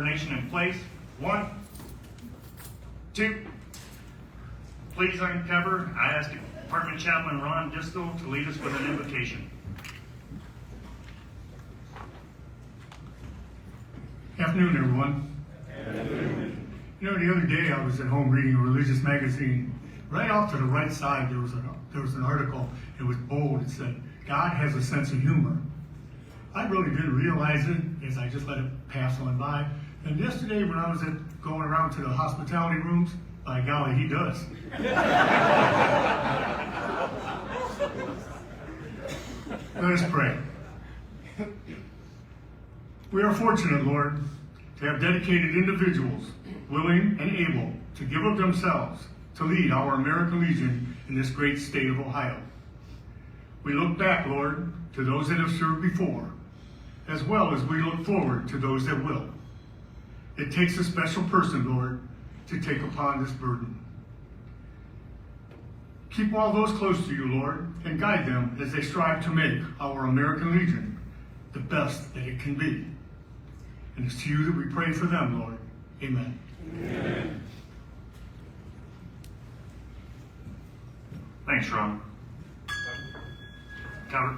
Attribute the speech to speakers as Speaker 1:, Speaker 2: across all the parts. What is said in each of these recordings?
Speaker 1: Nation in place. 1, 2. Please uncover. I ask Department Chaplain Ron Distel to lead us with an invocation.
Speaker 2: Afternoon, everyone. Afternoon. You know, the other day I was at home reading a religious magazine. Right off to the right side, there was an article. It was bold. It said, "God has a sense of humor." I really didn't realize it as I just let it pass on by. And yesterday when I was going around to the hospitality rooms, by golly, he does. Let us pray. We are fortunate, Lord, to have dedicated individuals willing and able to give of themselves to lead our American Legion in this great state of Ohio. We look back, Lord, to those that have served before, as well as we look forward to those that will. It takes a special person, Lord, to take upon this burden. Keep all those close to you, Lord, and guide them as they strive to make our American Legion the best that it can be. And it's to you that we pray for them, Lord. Amen.
Speaker 1: Amen. Thanks, Ron. Cover.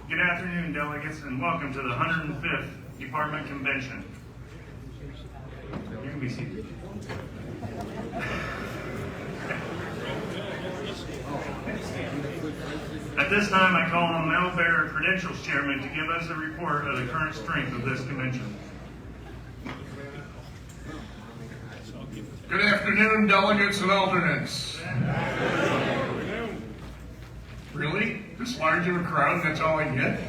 Speaker 1: Good afternoon, delegates, and welcome to the 105th Department Convention. You can be seated. At this time, I call on Mel Bear, Credentials Chairman, to give us a report of the current strength of this convention.
Speaker 3: Good afternoon, delegates and alternates. Really? This large of a crowd, that's all I get?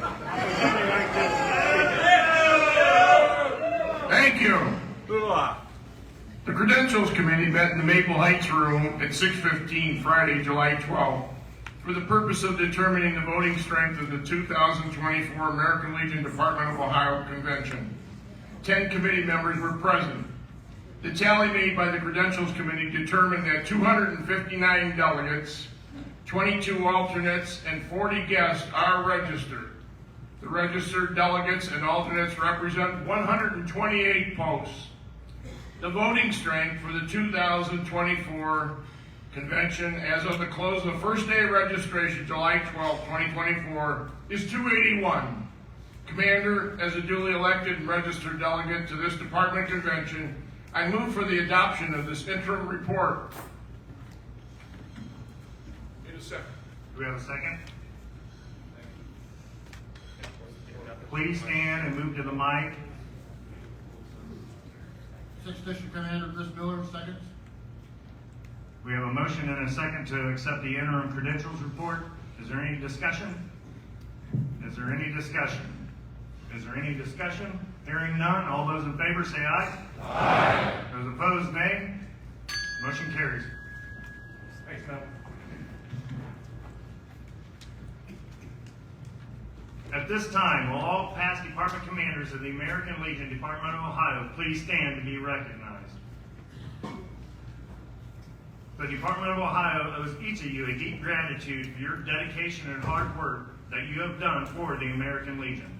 Speaker 3: Thank you. The Credentials Committee met in the Maple Heights room at 6:15 Friday, July 12th, for the purpose of determining the voting strength of the 2024 American Legion Department of Ohio Convention. 10 committee members were present. The tally made by the Credentials Committee determined that 259 delegates, 22 alternates, and 40 guests are registered. The registered delegates and alternates represent 128 posts. The voting strength for the 2024 convention as of the close of the first day of registration, July 12, 2024, is 281. Commander, as a duly elected and registered delegate to this department convention, I move for the adoption of this interim report. Need a second.
Speaker 1: Do we have a second? Please stand and move to the mic.
Speaker 2: 6th District Commander Chris Miller, seconds.
Speaker 1: We have a motion and a second to accept the interim credentials report. Is there any discussion? Is there any discussion? Is there any discussion? Hearing none, all those in favor say aye. Aye. Those opposed, nay. Motion carries. Thanks, Mel. At this time, will all past department commanders of the American Legion Department of Ohio please stand to be recognized? The Department of Ohio owes each of you a deep gratitude for your dedication and hard work that you have done for the American Legion.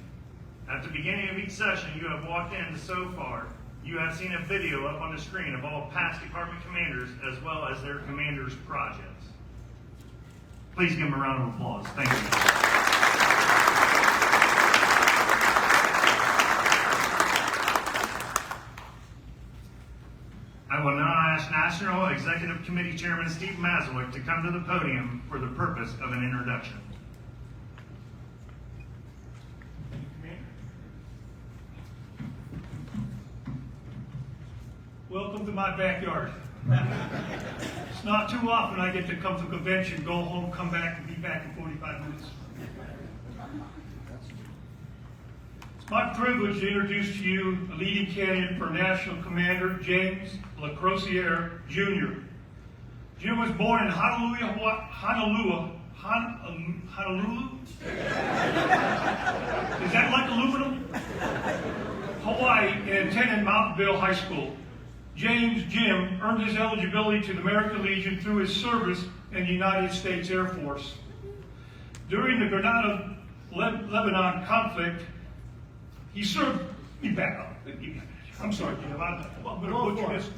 Speaker 1: At the beginning of each session you have walked in so far, you have seen a video up on the screen of all past department commanders as well as their commanders' projects. Please give them a round of applause. Thank you. I will now ask National Executive Committee Chairman Steve Maslowick to come to the podium for the purpose of an introduction.
Speaker 4: Welcome to my backyard. It's not too often I get to come to a convention, go home, come back, and be back in 45 minutes. It's my privilege to introduce to you a leading candidate for National Commander James LaCrozier, Jr. Jim was born in Honolulu. Is that like aluminum? Hawaii, and attended Mountainville High School. Jim earned his eligibility to the American Legion through his service in the United States Air Force. During the Grenada-Lebanon conflict, He served, me back up. I'm sorry, Jim, I'm gonna butcher this.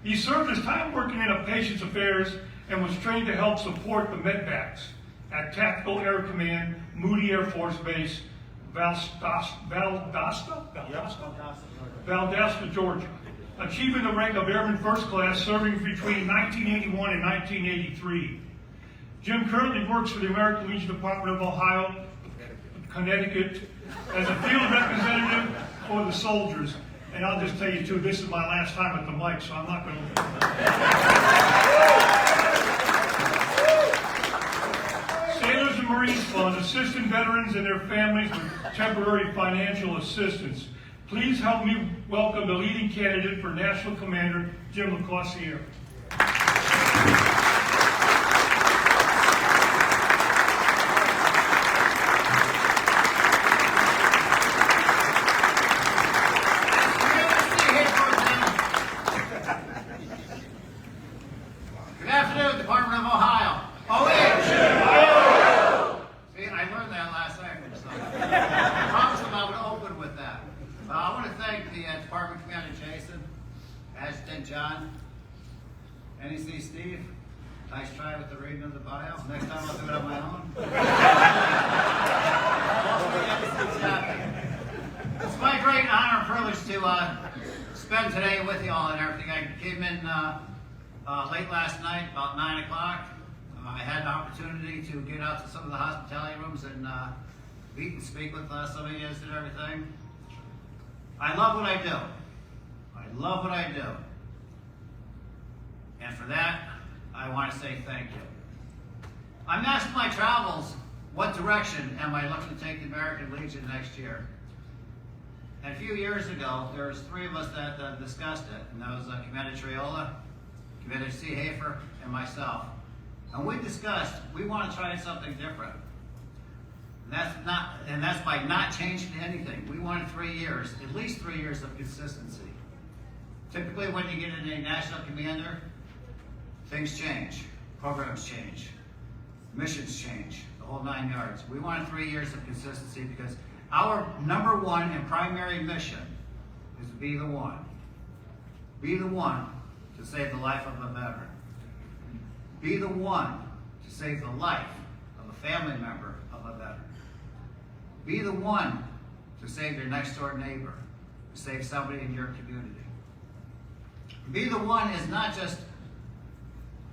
Speaker 4: He served his time working in a patient's affairs and was trained to help support the medvacs at Tactical Air Command, Moody Air Force Base, Valdosta, Georgia, achieving the rank of Airman First Class, serving between 1981 and 1983. Jim currently works for the American Legion Department of Ohio, Connecticut, as a field representative for the soldiers. And I'll just tell you too, this is my last time at the mic, so I'm not going to. Sailors and Marines Fund, assisting veterans and their families with temporary financial assistance. Please help me welcome the leading candidate for National Commander, Jim LeCourcier.
Speaker 5: Good afternoon, Department of Ohio. See, I learned that last night from someone. I promised them I would open with that. I want to thank the Department Commander Jason, Adjutant John, NEC Steve. Nice try with the reading of the bio. Next time I'll do it on my own. It's my great honor and privilege to spend today with you all and everything. I came in late last night, about 9 o'clock. I had an opportunity to get out to some of the hospitality rooms and meet and speak with some of you and everything. I love what I do. I love what I do. And for that, I want to say thank you. I'm asked my travels, what direction am I looking to take the American Legion next year? And a few years ago, there was three of us that discussed it, and that was Commander Triola, Commander C. Hafer, and myself. And we discussed, we want to try something different. And that's by not changing anything. We wanted 3 years, at least 3 years of consistency. Typically when you get a national commander, things change, programs change, missions change, the whole 9 yards. We wanted 3 years of consistency because our number one and primary mission is to be the one. Be the one to save the life of a veteran. Be the one to save the life of a family member of a veteran. Be the one to save your next door neighbor, to save somebody in your community. Be the one is not just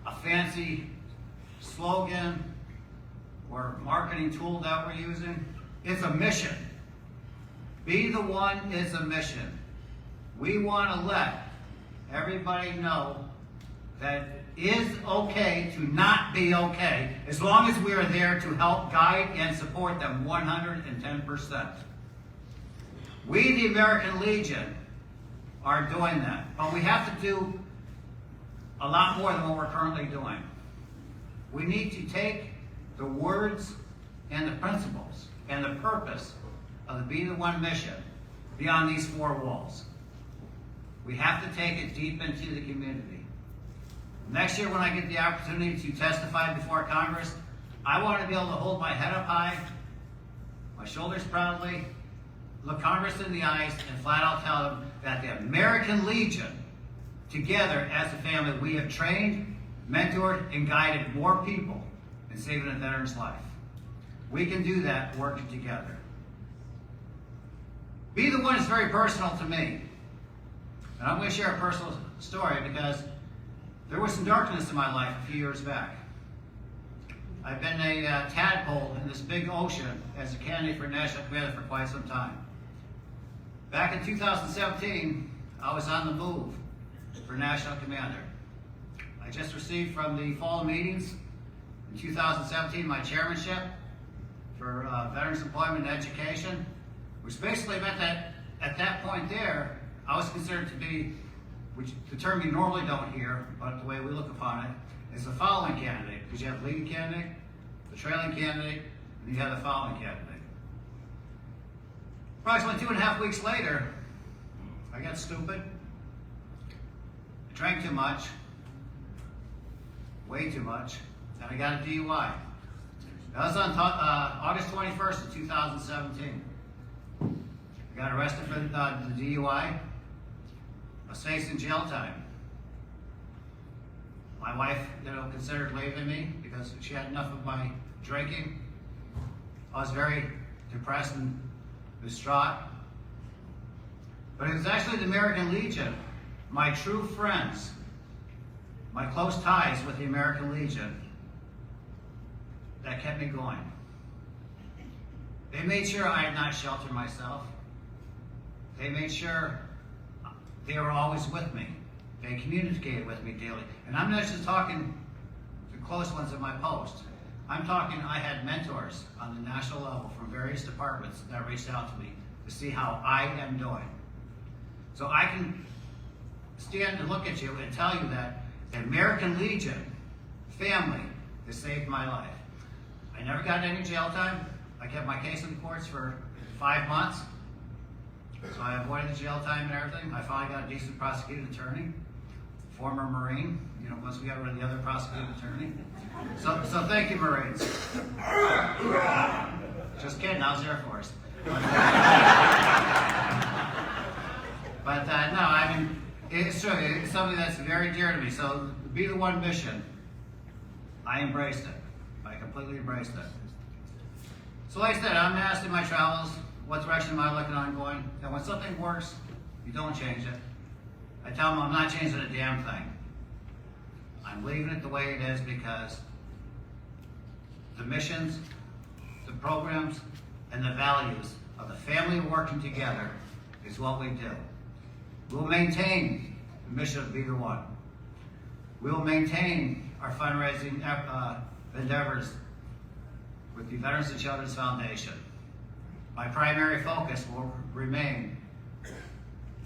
Speaker 5: a fancy slogan or marketing tool that we're using. It's a mission. Be the one is a mission. We want to let everybody know that it is okay to not be okay as long as we are there to help guide and support them 110%. We, the American Legion, are doing that, but we have to do a lot more than what we're currently doing. We need to take the words and the principles and the purpose of the Be the One mission beyond these four walls. We have to take it deep into the community. Next year when I get the opportunity to testify before Congress, I want to be able to hold my head up high, my shoulders proudly, look Congress in the eyes, and flat out tell them that the American Legion, together as a family, we have trained, mentored, and guided more people in saving a veteran's life. We can do that working together. Be the One is very personal to me. And I'm going to share a personal story because there was some darkness in my life a few years back. I've been a tadpole in this big ocean as a candidate for national commander for quite some time. Back in 2017, I was on the move for national commander. I just received from the fall meetings in 2017 my chairmanship for Veterans Employment and Education, which basically meant that at that point there, I was considered to be, which the term you normally don't hear, but the way we look upon it, is the following candidate, because you have the leading candidate, the trailing candidate, and you have the following candidate. Approximately 2.5 weeks later, I got stupid, I drank too much, way too much, and I got a DUI. That was on August 21st of 2017. I got arrested for the DUI. I was facing jail time. My wife, considered leaving me because she had enough of my drinking. I was very depressed and distraught. But it was actually the American Legion, my true friends, my close ties with the American Legion, that kept me going. They made sure I had not sheltered myself. They made sure they were always with me. They communicated with me daily. And I'm not just talking the close ones at my post. I'm talking, I had mentors on the national level from various departments that reached out to me to see how I am doing. So I can stand and look at you and tell you that the American Legion family has saved my life. I never got any jail time. I kept my case in the courts for 5 months. So I avoided the jail time and everything. I finally got a decent prosecuting attorney, former Marine, once we got rid of the other prosecuting attorney. So thank you, Marines. Just kidding, I was Air Force. But no, I mean, it's true. It's something that's very dear to me. So Be the One mission, I embraced it. I completely embraced it. So like I said, I'm asked in my travels, what direction am I looking on going? And when something works, you don't change it. I tell them I'm not changing a damn thing. I'm leaving it the way it is because the missions, the programs, and the values of the family working together is what we do. We'll maintain the mission of Be the One. We'll maintain our fundraising endeavors with the Veterans and Children's Foundation. My primary focus will remain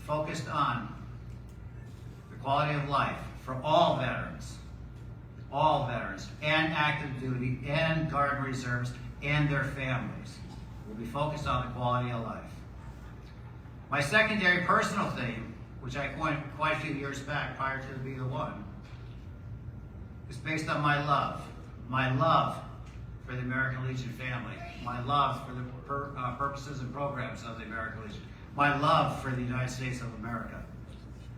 Speaker 5: focused on the quality of life for all veterans, and active duty, and Guard Reserves, and their families. We'll be focused on the quality of life. My secondary personal theme, which I coined quite a few years back prior to Be the One, is based on my love for the American Legion family, my love for the purposes and programs of the American Legion, my love for the United States of America.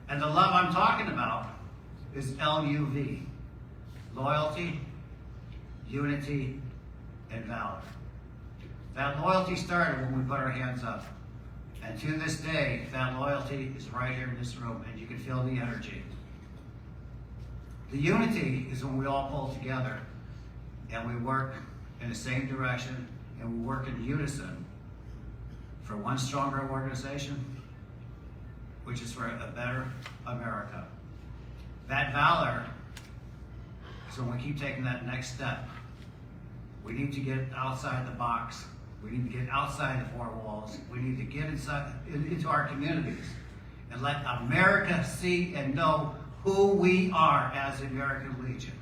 Speaker 5: And the love I'm talking about is LUV, loyalty, unity, and valor. That loyalty started when we put our hands up. And to this day, that loyalty is right here in this room, and you can feel the energy. The unity is when we all pull together and we work in the same direction and we work in unison for one stronger organization, which is for a better America. That valor is when we keep taking that next step. We need to get outside the box. We need to get outside the four walls. We need to get into our communities and let America see and know who we are as the American Legion.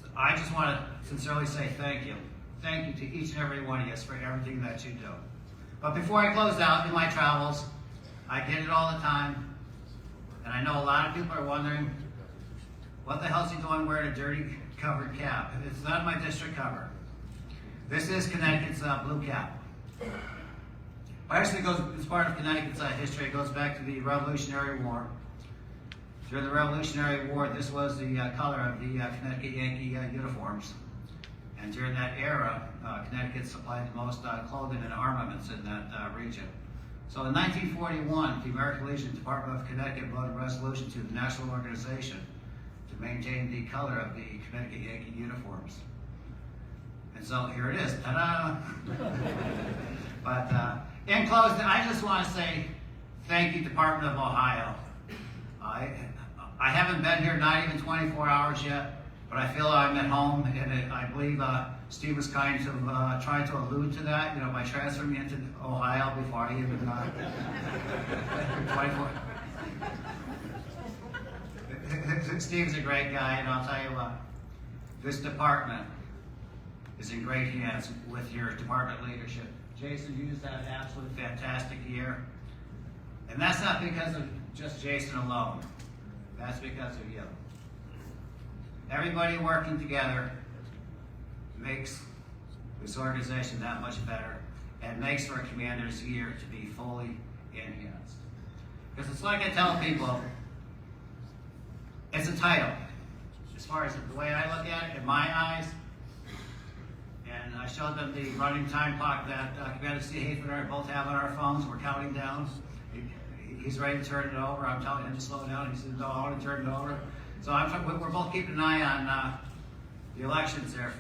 Speaker 5: So I just want to sincerely say thank you. Thank you to each and every one of you for everything that you do. But before I close out in my travels, I get it all the time, and I know a lot of people are wondering, what the hell's he doing wearing a dirty covered cap? It's not my district cover. This is Connecticut's blue cap. Actually, it's part of Connecticut's history. It goes back to the Revolutionary War. During the Revolutionary War, this was the color of the Connecticut Yankee uniforms. And during that era, Connecticut supplied the most clothing and armaments in that region. So in 1941, the American Legion Department of Connecticut voted a resolution to the national organization to maintain the color of the Connecticut Yankee uniforms. And so here it is, ta-da! But in closing, I just want to say thank you, Department of Ohio. I haven't been here not even 24 hours yet, but I feel I'm at home, and I believe Steve was kind of trying to allude to that, by transferring me into Ohio before I even 24. Steve's a great guy, and I'll tell you what, this department is in great hands with your department leadership. Jason, you just had an absolutely fantastic year. And that's not because of just Jason alone. That's because of you. Everybody working together makes this organization that much better and makes for a commander's year to be fully enhanced. Because it's like I tell people, it's a title. As far as the way I look at it, in my eyes, and I showed them the running time clock that Commander C. Hafen and I both have on our phones. We're counting down. He's ready to turn it over. I'm telling him to slow down. He said, no, I want to turn it over. So we're both keeping an eye on the elections there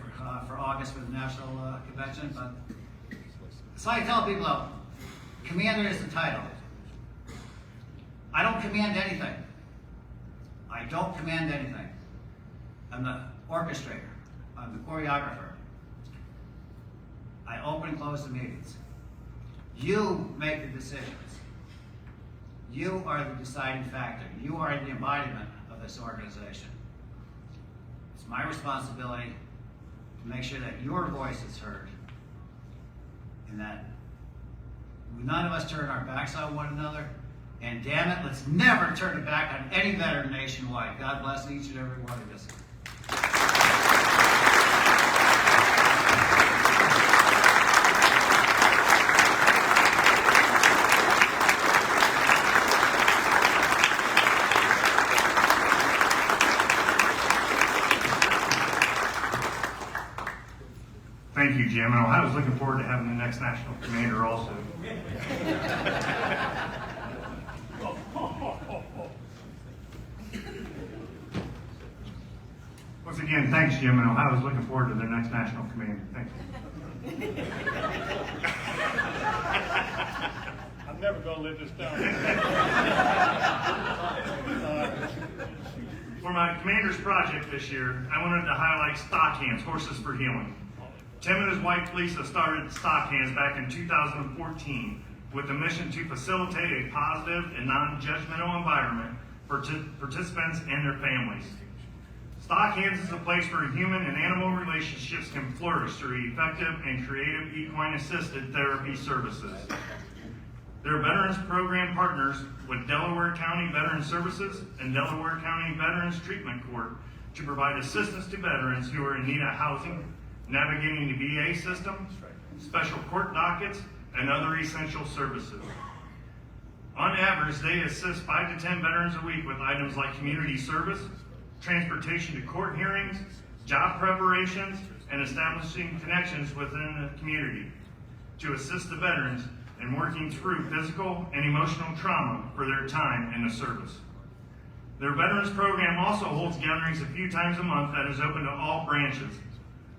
Speaker 5: for August for the National Convention. But it's like I tell people, though, commander is the title. I don't command anything. I don't command anything. I'm the orchestrator. I'm the choreographer. I open and close the meetings. You make the decisions. You are the deciding factor. You are the embodiment of this organization. It's my responsibility to make sure that your voice is heard and that none of us turn our backs on one another. And damn it, let's never turn it back on any veteran nationwide. God bless each and every one of us.
Speaker 1: Thank you, Jim. And I was looking forward to having the next national commander also. Once again, thanks, Jim. And I was looking forward to their next national commander. Thank you.
Speaker 4: I'm never going to live this down.
Speaker 1: For my commander's project this year, I wanted to highlight Stock Hands, Horses for Healing. Tim and his wife Lisa started Stock Hands back in 2014 with the mission to facilitate a positive and non-judgmental environment for participants and their families. Stock Hands is a place where human and animal relationships can flourish through effective and creative equine-assisted therapy services. They're Veterans Program partners with Delaware County Veterans Services and Delaware County Veterans Treatment Court to provide assistance to veterans who are in need of housing, navigating the VA system, special court dockets, and other essential services. On average, they assist 5 to 10 veterans a week with items like community service, transportation to court hearings, job preparations, and establishing connections within the community to assist the veterans in working through physical and emotional trauma for their time in the service. Their Veterans Program also holds gatherings a few times a month that is open to all branches.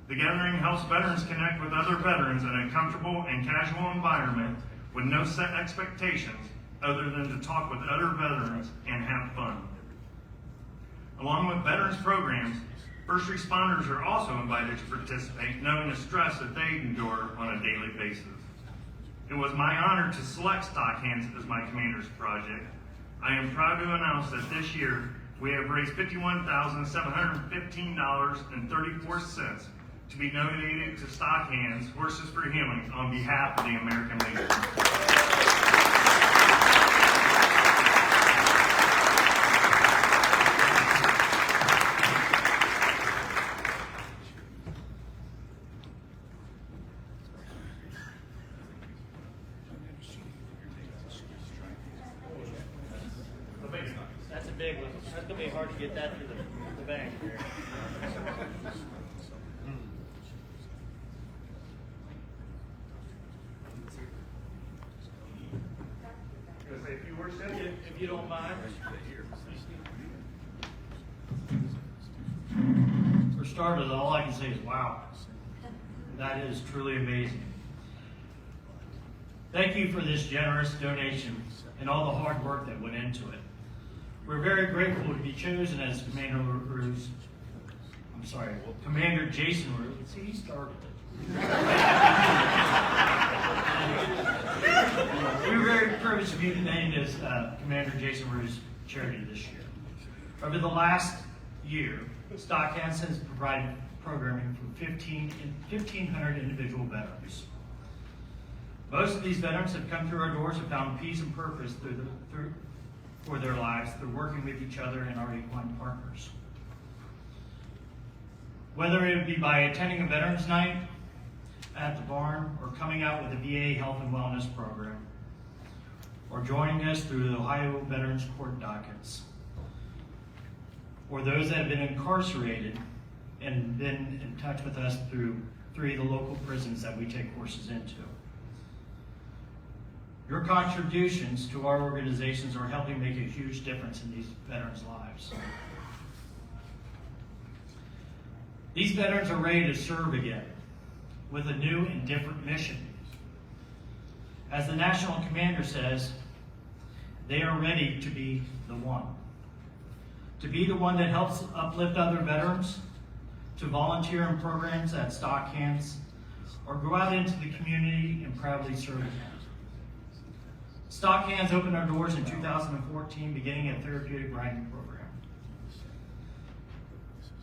Speaker 1: The gathering helps veterans connect with other veterans in a comfortable and casual environment with no set expectations other than to talk with other veterans and have fun. Along with veterans programs, first responders are also invited to participate, knowing the stress that they endure on a daily basis. It was my honor to select Stock Hands as my commander's project. I am proud to announce that this year we have raised $51,715.34 to be donated to Stock Hands, Horses for Healing, on behalf of the American Legion.
Speaker 6: That's a big one. That's going to be hard to get that through the bank here.
Speaker 1: Gonna say a few words, Tim?
Speaker 6: If you don't mind.
Speaker 7: For starters, all I can say is wow. That is truly amazing. Thank you for this generous donation and all the hard work that went into it. We're very grateful to be chosen as Commander Jason Ruse. See, he started it. We were very privileged to be named as Commander Jason Ruse charity this year. Over the last year, Stock Hands has provided programming for 1,500 individual veterans. Most of these veterans have come through our doors and found peace and purpose for their lives through working with each other and our equine partners. Whether it be by attending a Veterans Night at the barn, or coming out with a VA Health and Wellness program, or joining us through the Ohio Veterans Court dockets, or those that have been incarcerated and been in touch with us through 3 of the local prisons that we take courses into. Your contributions to our organizations are helping make a huge difference in these veterans' lives. These veterans are ready to serve again with a new and different mission. As the National Commander says, they are ready to be the one. To be the one that helps uplift other veterans, to volunteer in programs at stock hands, or go out into the community and proudly serve them. Stock Hands opened our doors in 2014, beginning a therapeutic riding program.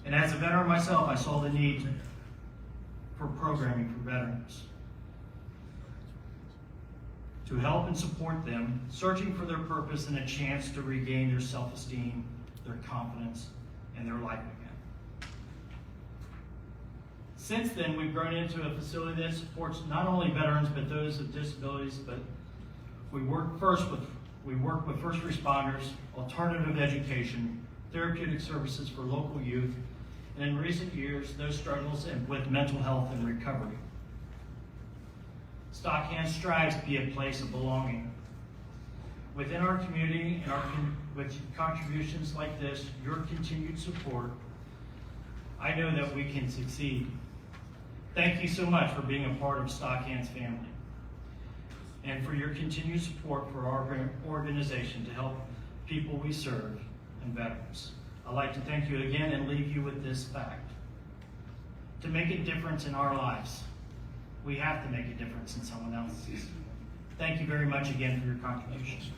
Speaker 7: And as a veteran myself, I saw the need for programming for veterans, to help and support them, searching for their purpose and a chance to regain their self-esteem, their confidence, and their life again. Since then, we've grown into a facility that supports not only veterans, but those with disabilities, but we work with first responders, alternative education, therapeutic services for local youth, and in recent years, those struggles with mental health and recovery. Stock Hands strives to be a place of belonging. Within our community and with contributions like this, your continued support, I know that we can succeed. Thank you so much for being a part of Stock Hands family, and for your continued support for our organization to help people we serve and veterans. I'd like to thank you again and leave you with this fact. To make a difference in our lives, we have to make a difference in someone else's. Thank you very much again for your contribution.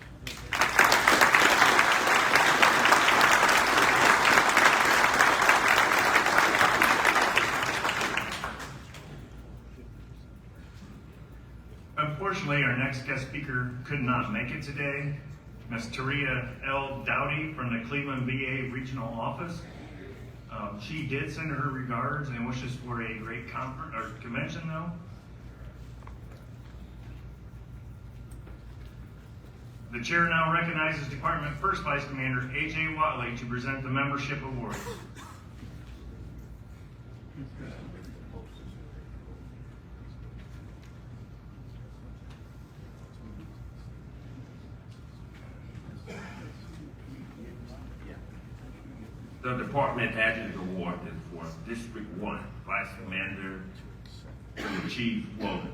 Speaker 1: Unfortunately, our next guest speaker could not make it today. Ms. Taria L. Dowdy from the Cleveland VA Regional Office. She did send her regards and wishes for a great convention, though. The chair now recognizes Department First Vice Commander A.J. Watley to present the membership awards.
Speaker 8: The Department Adjutant Award is for District 1 Vice Commander to achieve quota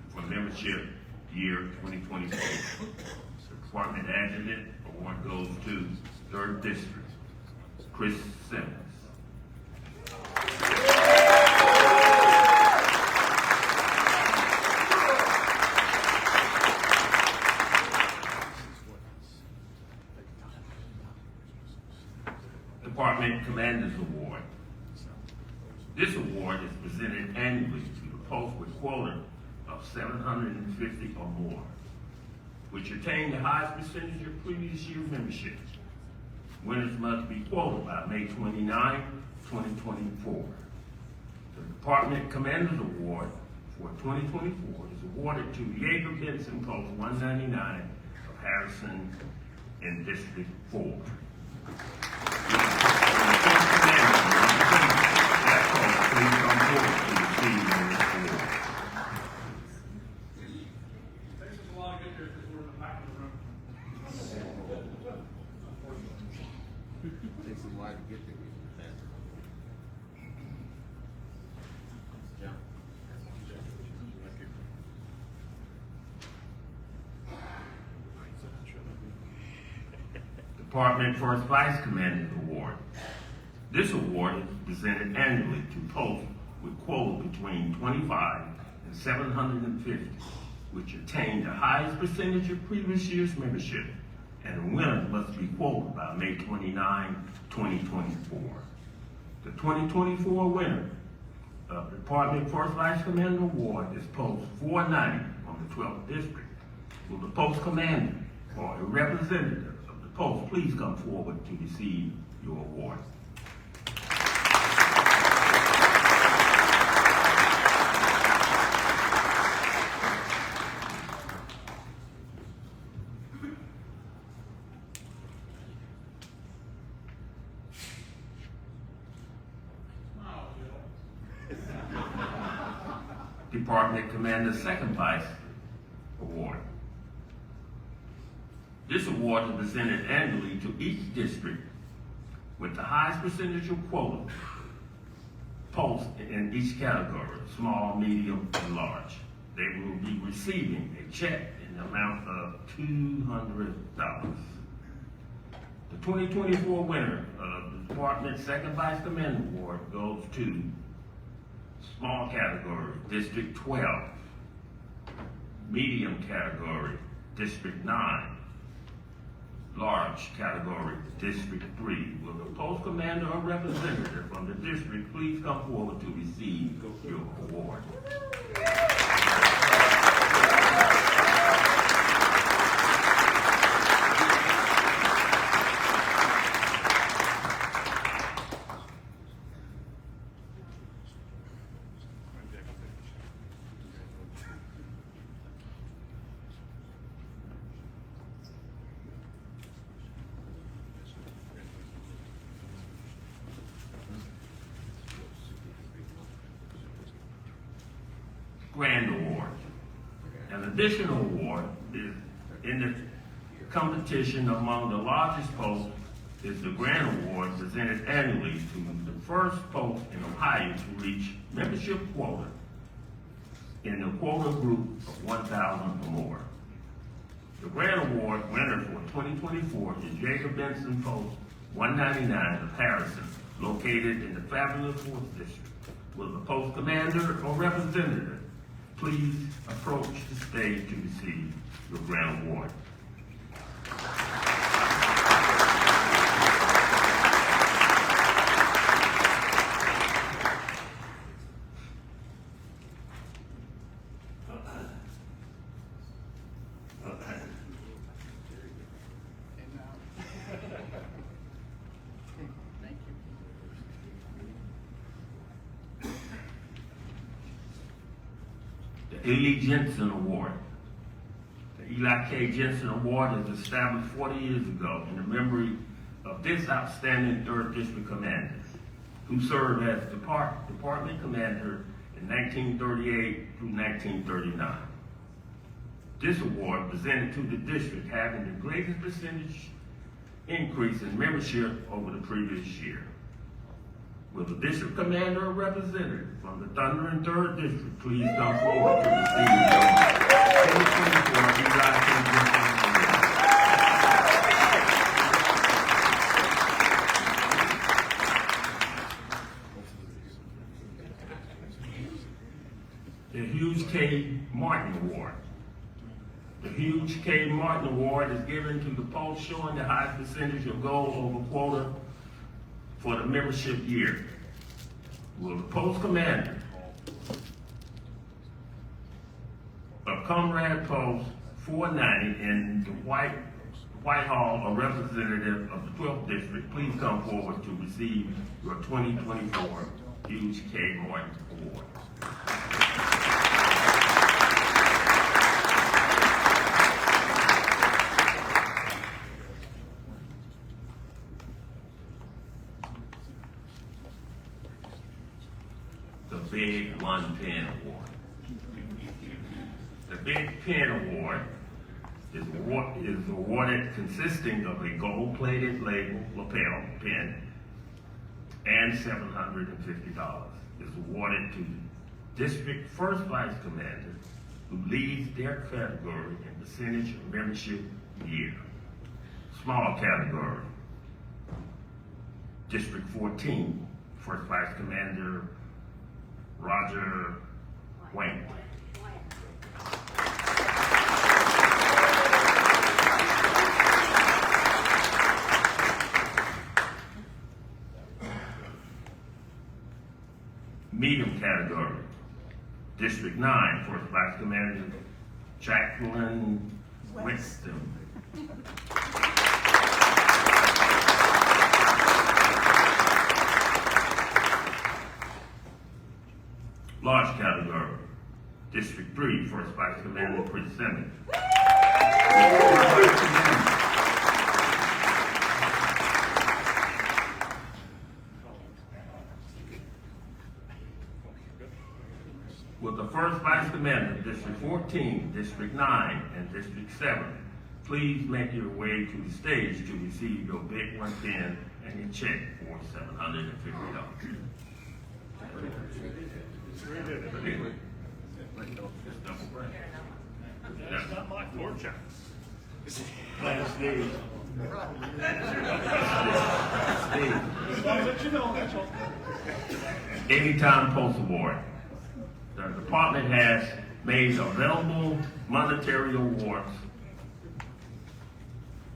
Speaker 8: for membership year 2024. The Department Adjutant Award goes to 3rd District, Chris Simmons. Department Commander's Award. This award is presented annually to the post with quota of 750 or more, which attain the highest percentage of previous year membership. Winners must be quoted by May 29, 2024. The Department Commander's Award for 2024 is awarded to Yeager Benson, Post 199 of Harrison in District 4. Department First Vice Commander Award. This award is presented annually to posts with quota between 25 and 750, which attain the highest percentage of previous year's membership, and the winner must be quoted by May 29, 2024. The 2024 winner of the Department First Vice Commander Award is Post 490 on the 12th District. Will the post commander or a representative of the post please come forward to receive your award? Department Commander Second Vice Award. This award is presented annually to each district with the highest percentage of quota posts in each category, small, medium, and large. They will be receiving a check in the amount of $200. The 2024 winner of the Department Second Vice Commander Award goes to small category, District 12, medium category, District 9, large category, District 3. Will the post commander or representative from the district please come forward to receive your award? Grand Award. An additional award is in the competition among the largest posts is the Grand Award presented annually to the first post in Ohio to reach membership quota in the quota group of 1,000 or more. The Grand Award winner for 2024 is Jacob Benson Post 199 of Harrison, located in the fabulous 4th District. Will the post commander or representative please approach the stage to receive your Grand Award? The Eli Jensen Award. The Eli K. Jensen Award was established 40 years ago in the memory of this outstanding 3rd District Commander, who served as Department Commander in 1938 through 1939. This award presented to the district having the greatest percentage increase in membership over the previous year. Will the district commander or representative from the Thunder and 3rd District please come forward to receive the 2024 Eli K. Jensen Award? The Hughes K. Martin Award. The Hughes K. Martin Award is given to the post showing the highest percentage of goal over quota for the membership year. Will the post commander of Comrade Post 490 in the Whitehall, a representative of the 12th District, please come forward to receive your 2024 Hughes K. Martin Award. The Big One Pen Award. The Big Pen Award is awarded consisting of a gold-plated label lapel pen and $750. It's awarded to the District First Vice Commander who leads their category in percentage of membership year. Small category, District 14, First Vice Commander Roger Wayne. Medium category, District 9, First Vice Commander Jacqueline Winston. Large category, District 3, First Vice Commander Chris Simmons. Will the first vice commander, District 14, District 9, and District 7, please make your way to the stage to receive your Big 110 and your check for $750.
Speaker 4: That's not my fortune.
Speaker 8: Steve.
Speaker 4: As long as you know, that's all.
Speaker 8: Anytime Post Award. The department has made available monetary awards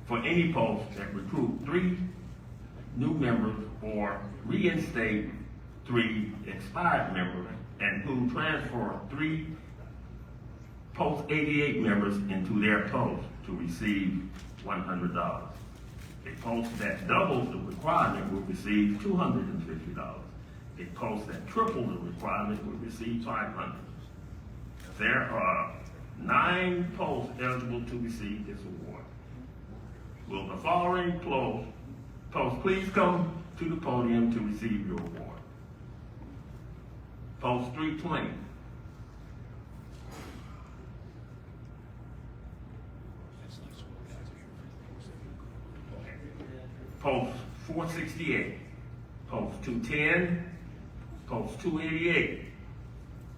Speaker 8: for any post that recruit 3 new members or reinstate 3 expired members and who transfer 3 Post 88 members into their post to receive $100. A post that doubles the requirement will receive $250. A post that triples the requirement will receive $500. There are 9 posts eligible to receive this award. Will the following posts please come to the podium to receive your award? Post 320. Post 468, Post 210, Post 288,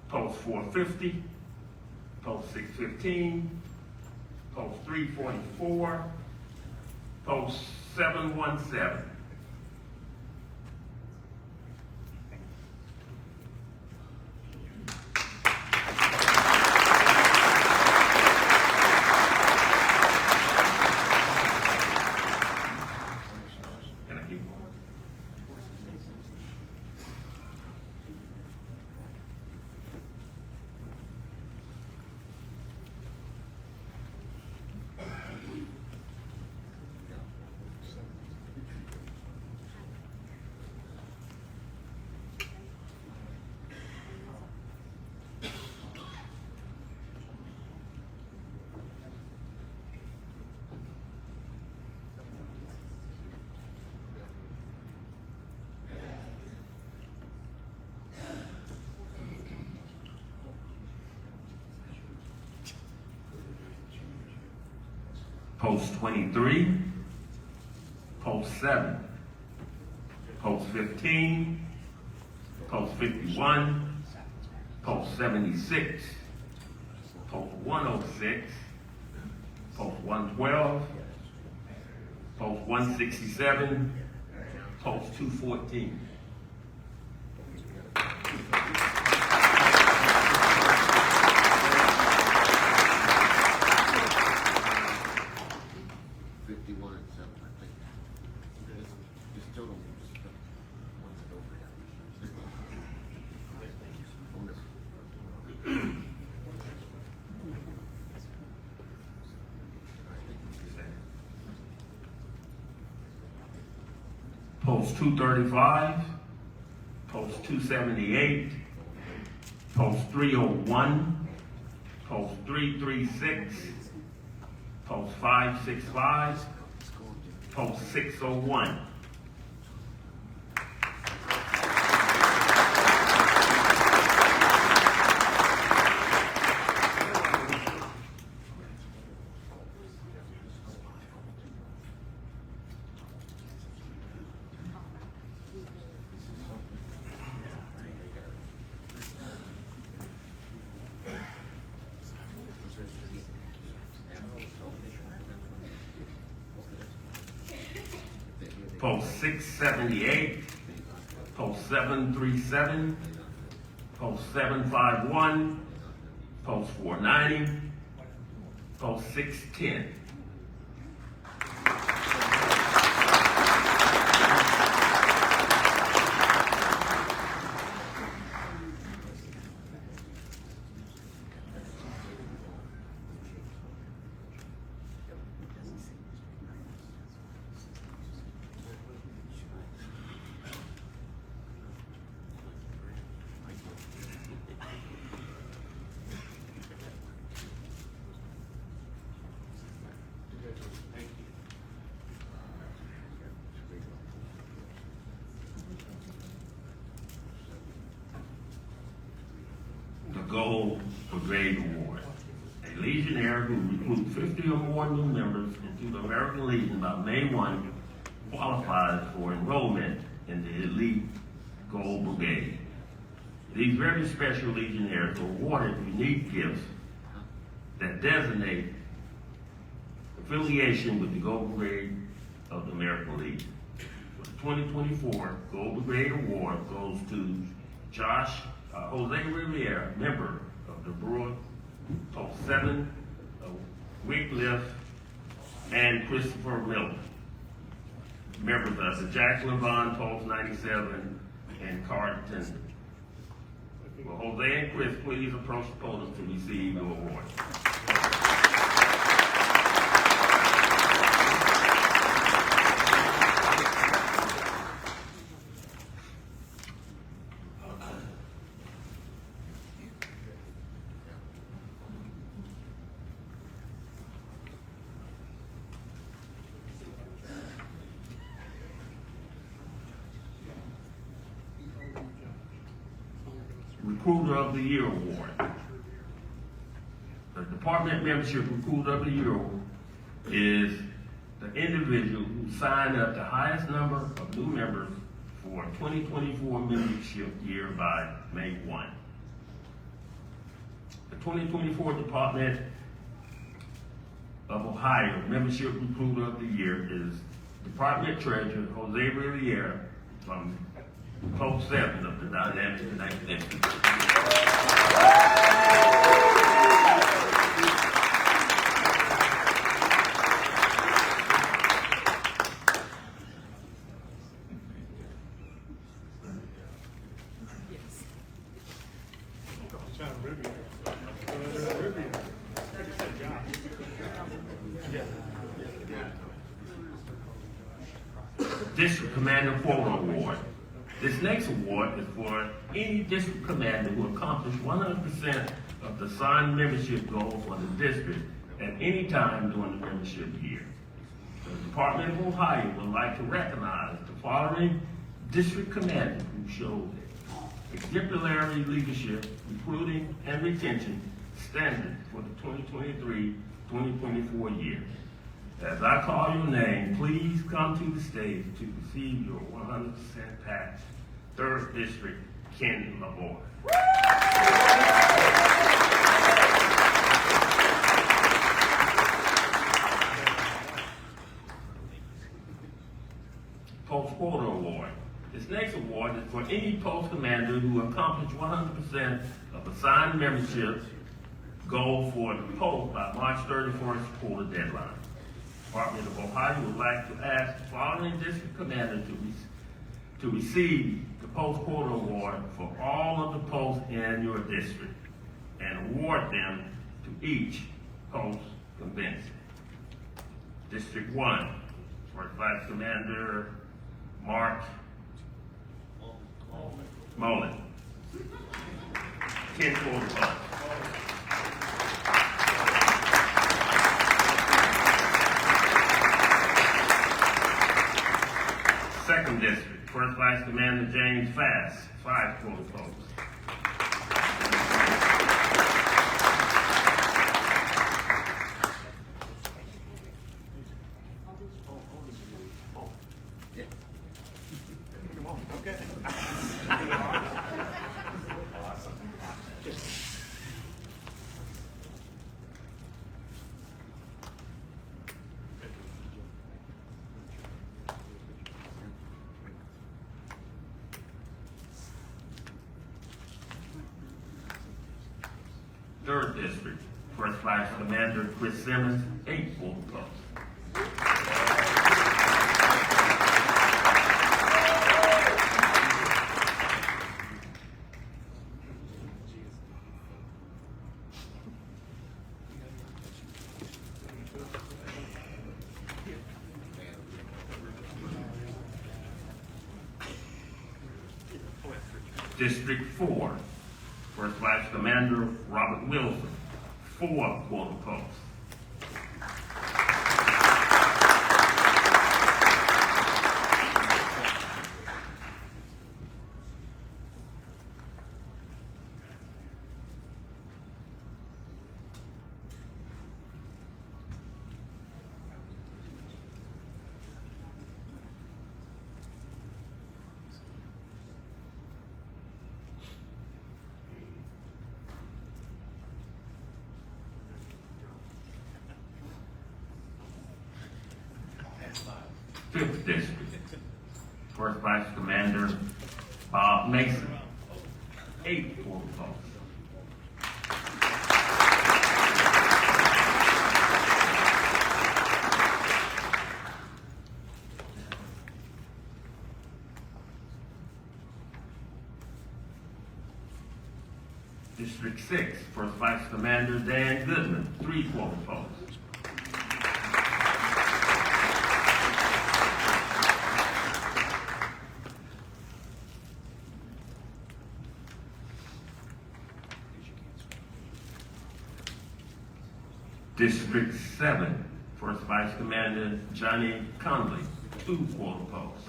Speaker 8: Post 450, Post 615, Post 344, Post 717. Can I keep going? Post 23, Post 7, Post 15, Post 51, Post 76, Post 106, Post 112, Post 167, Post 214. Post 235, Post 278, Post 301, Post 336, Post 565, Post 601. Post 678, Post 737, Post 751, Post 490, Post 610. Gold Brigade Award. A Legionnaire who recruits 50 or more new members into the American Legion by May 1 qualifies for enrollment in the Elite Gold Brigade. These very special Legionnaires are awarded unique gifts that designate affiliation with the Gold Brigade of the American Legion. For the 2024 Gold Brigade Award goes to Jose Riviere, member of the Brewer Post 7, Wycliffe, and Christopher Miller, members of the Jacqueline Vaughn Post 97 and Carlton. Will Jose and Chris please approach the podium to receive the award? Recruiter of the Year Award. The Department Membership Recruiter of the Year is the individual who signed up the highest number of new members for 2024 membership year by May 1. The 2024 Department of Ohio Membership Recruiter of the Year is Department Treasurer Jose Riviere from Post 7 of the Dynamic Connect District. District Commander Quota Award. This next award is for any district commander who accomplished 100% of the assigned membership goal for the district at any time during the membership year. The Department of Ohio would like to recognize the following district commanders who showed exemplary leadership, recruiting, and retention standards for the 2023-2024 year. As I call your name, please come to the stage to receive your 100% patch. 3rd District, Ken LaBoy. Post Quota Award. This next award is for any post commander who accomplished 100% of assigned membership goal for the post by March 31st quota deadline. Department of Ohio would like to ask the following district commander to receive the Post Quota Award for all of the posts in your district and award them to each post convention. District 1, First Vice Commander Mark Mullen. 10 quota points. Second District, First Vice Commander James Fass, 5 quota posts. Third District, First Vice Commander Chris Simmons, 8 quota posts. District 4, First Vice Commander Robert Wilson, 4 quota posts. 5th District. First Vice Commander Bob Mason, 8 quota posts. District 6, First Vice Commander Dan Goodman, 3 quota posts. District 7, First Vice Commander Johnny Conley, 2 quota posts.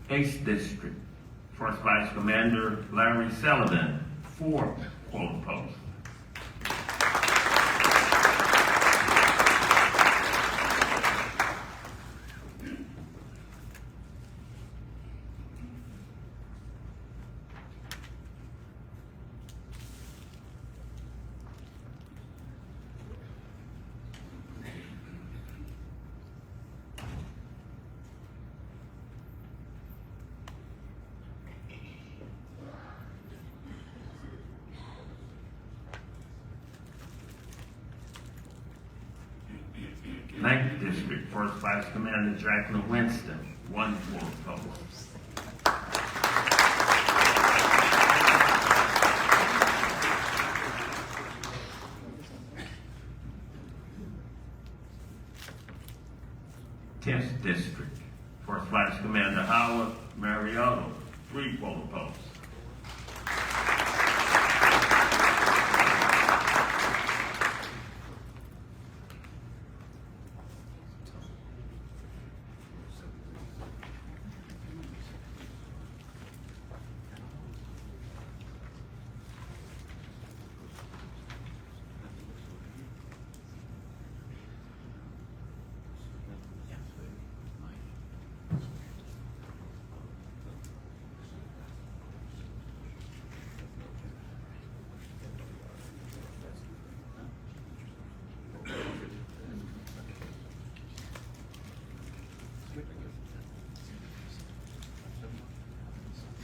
Speaker 8: Eighth District, First Vice Commander Larry Sullivan, 4 quota posts. Ninth District, First Vice Commander Jacqueline Winston, 1 quota post. 10th District, First Vice Commander Howard Mariotto, 3 quota posts.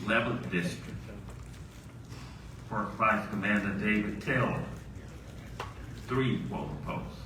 Speaker 8: Eleventh District, First Vice Commander David Taylor, 3 quota posts.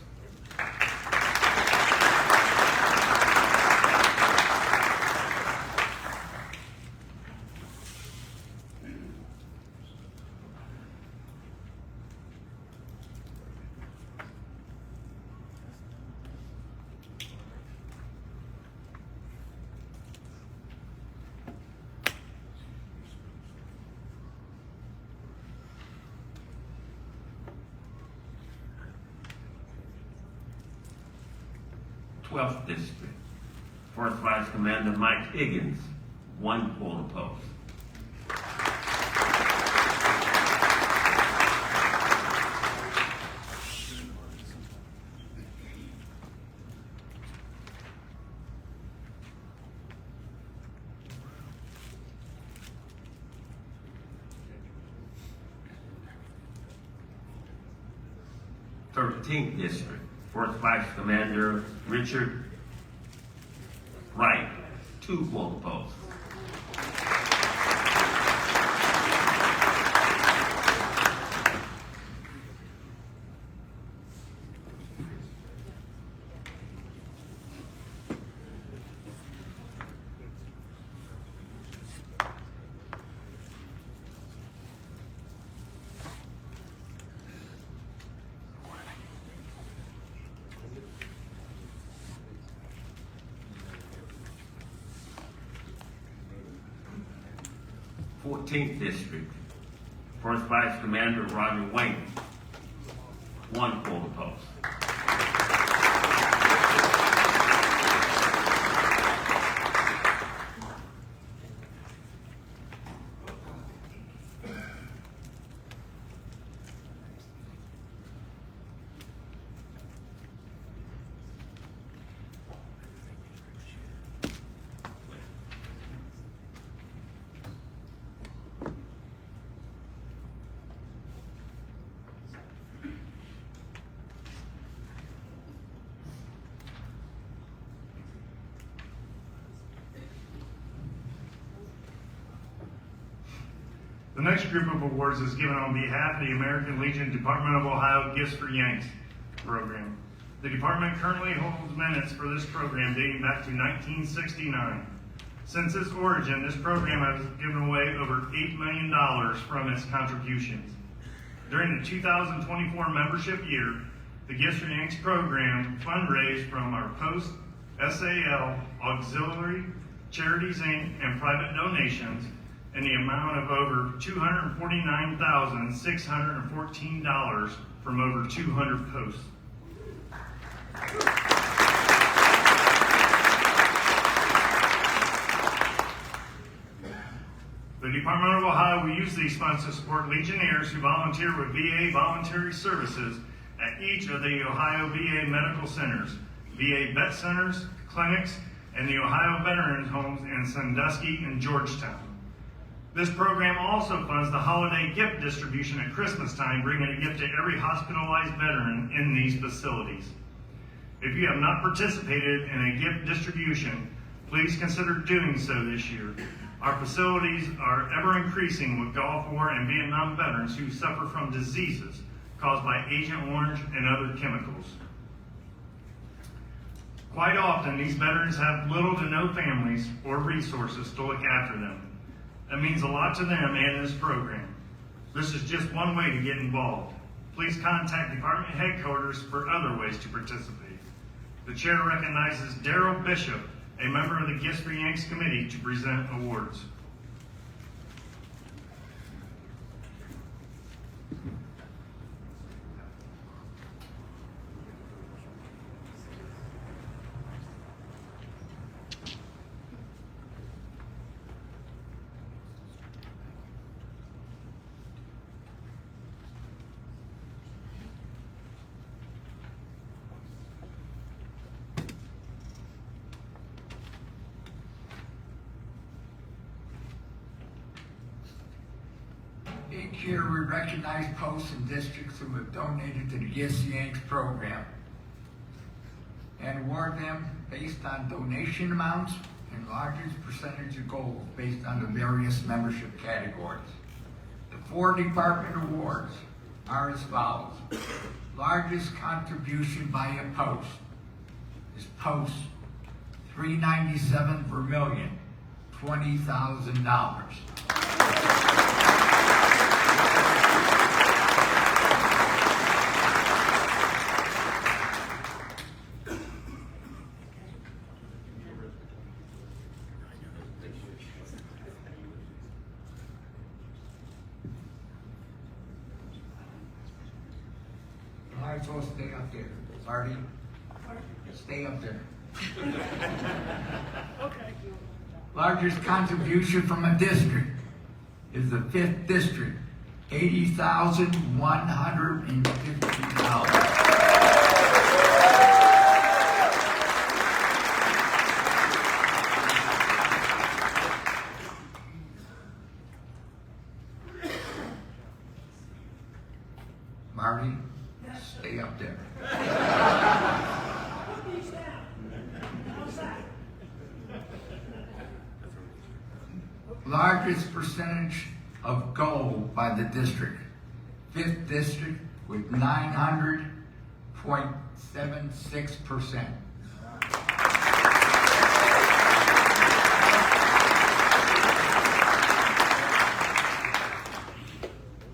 Speaker 8: Twelfth District, First Vice Commander Mike Higgins, 1 quota post. Thirteenth District, First Vice Commander Richard Wright, 2 quota posts. Fourteenth District, First Vice Commander Roger Wayne, 1 quota post.
Speaker 1: The next group of awards is given on behalf of the American Legion Department of Ohio Gifts for Yanks program. The department currently holds minutes for this program dating back to 1969. Since its origin, this program has given away over $8 million from its contributions. During the 2024 membership year, the Gifts for Yanks program fundraised from our Post, SAL, Auxiliary, Charities Inc., and private donations in the amount of over $249,614 from over 200 posts. The Department of Ohio will use these funds to support Legionnaires who volunteer with VA Voluntary Services at each of the Ohio VA medical centers, VA vet centers, clinics, and the Ohio Veterans Homes in Sandusky and Georgetown. This program also funds the holiday gift distribution at Christmas time, bringing a gift to every hospitalized veteran in these facilities. If you have not participated in a gift distribution, please consider doing so this year. Our facilities are ever increasing with Gulf War and Vietnam veterans who suffer from diseases caused by Agent Orange and other chemicals. Quite often, these veterans have little to no families or resources to look after them. That means a lot to them and this program. This is just one way to get involved. Please contact department headquarters for other ways to participate. The chair recognizes Daryl Bishop, a member of the Gifts for Yanks committee, to present awards.
Speaker 9: Each year we recognize posts and districts who have donated to the Gifts for Yanks program and award them based on donation amounts and largest percentage of goals based on the various membership categories. The 4 department awards are as follows. Largest contribution by a post is post 397 Vermillion, $20,000. Might as well stay up there. Marty, stay up there.
Speaker 6: Okay.
Speaker 9: Largest contribution from a district is the 5th district, $80,150. Marty, stay up there. Largest percentage of gold by the district. 5th district with 900.76%.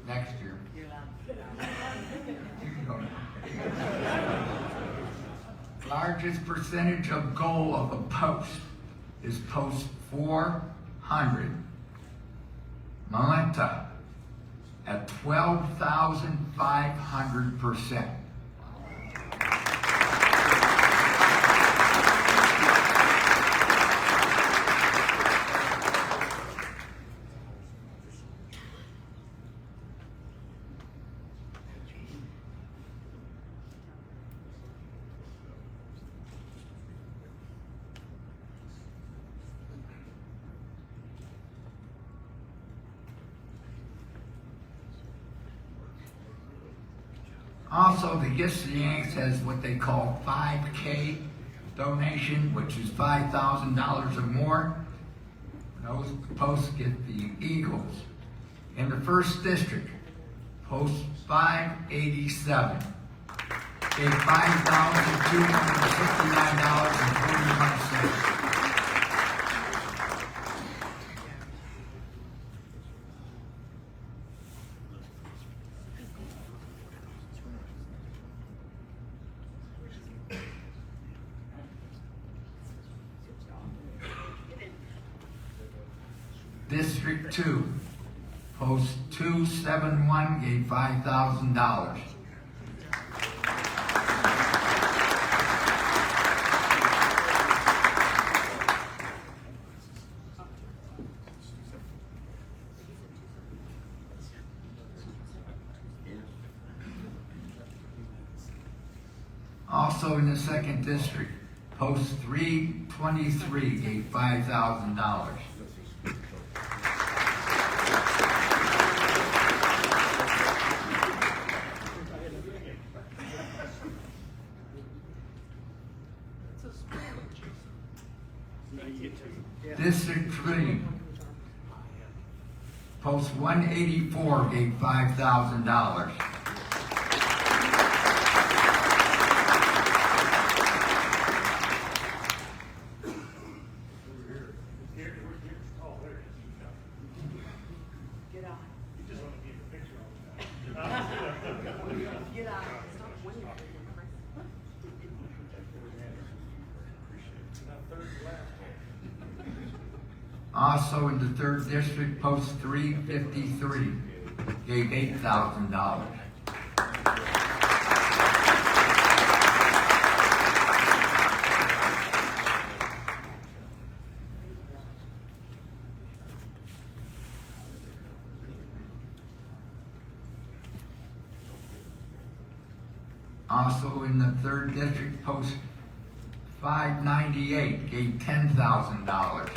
Speaker 9: Next year. You can go now. Largest percentage of gold of a post is post 400. Malenta at 12,500%. Also, the Gifts for Yanks has what they call 5K donation, which is $5,000 or more. Those posts get the Eagles, In the 1st District, Post 587 gave $5,269.41. District 2, Post 271 gave $5,000. Also in the 2nd District, Post 323 gave $5,000. District 3, Post 184 gave $5,000. Also in the 3rd District, Post 353 gave $8,000. Also in the 3rd District, Post 598 gave $10,000.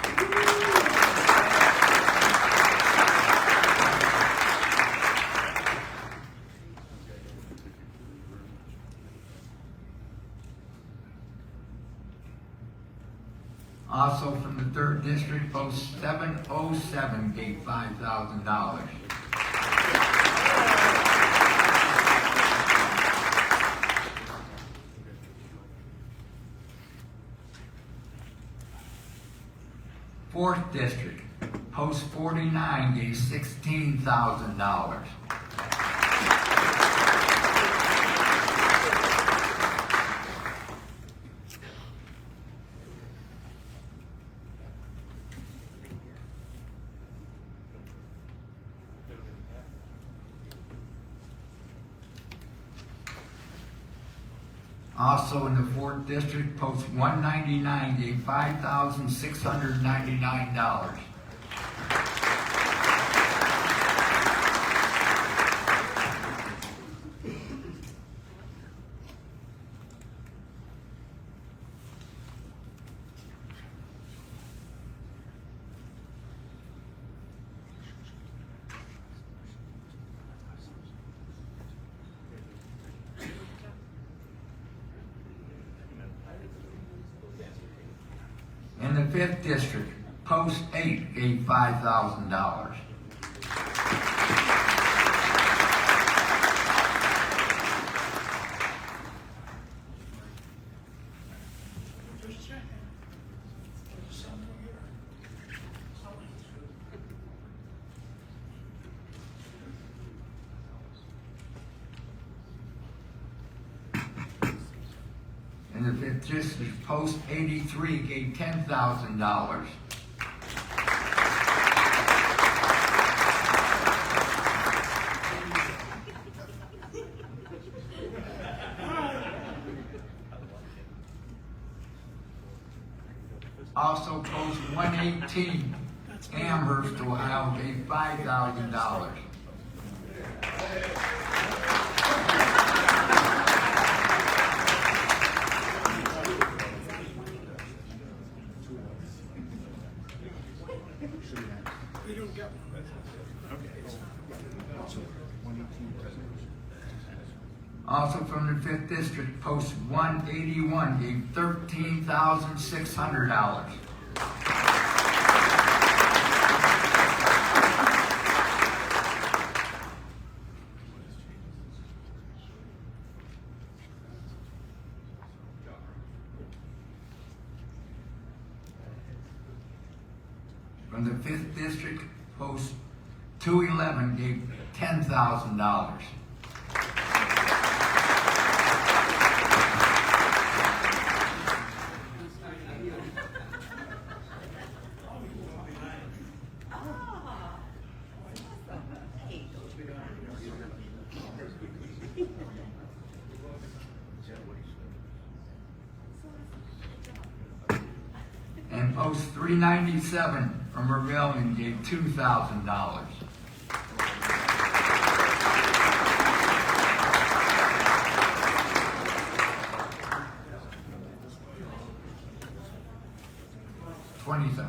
Speaker 9: Also from the 3rd District, Post 707 gave $5,000. Fourth District, Post 49 gave $16,000. Also in the 4th District, Post 199 gave $5,699. In the 5th District, Post 8 gave $5,000. In the 5th District, Post 83 gave $10,000. Also, Post 118, Amherst, Ohio, gave $5,000. Also from the 5th District, Post 181 gave $13,600. From the 5th District, Post 211 gave $10,000. And Post 397 from Rebellion gave $2,000. $20,000.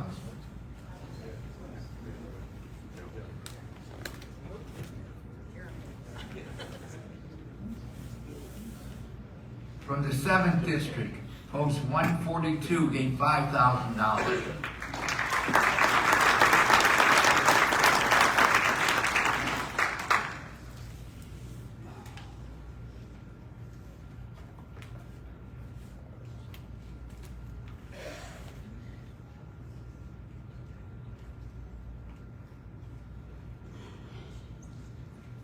Speaker 9: From the 7th District, Post 142 gave $5,000.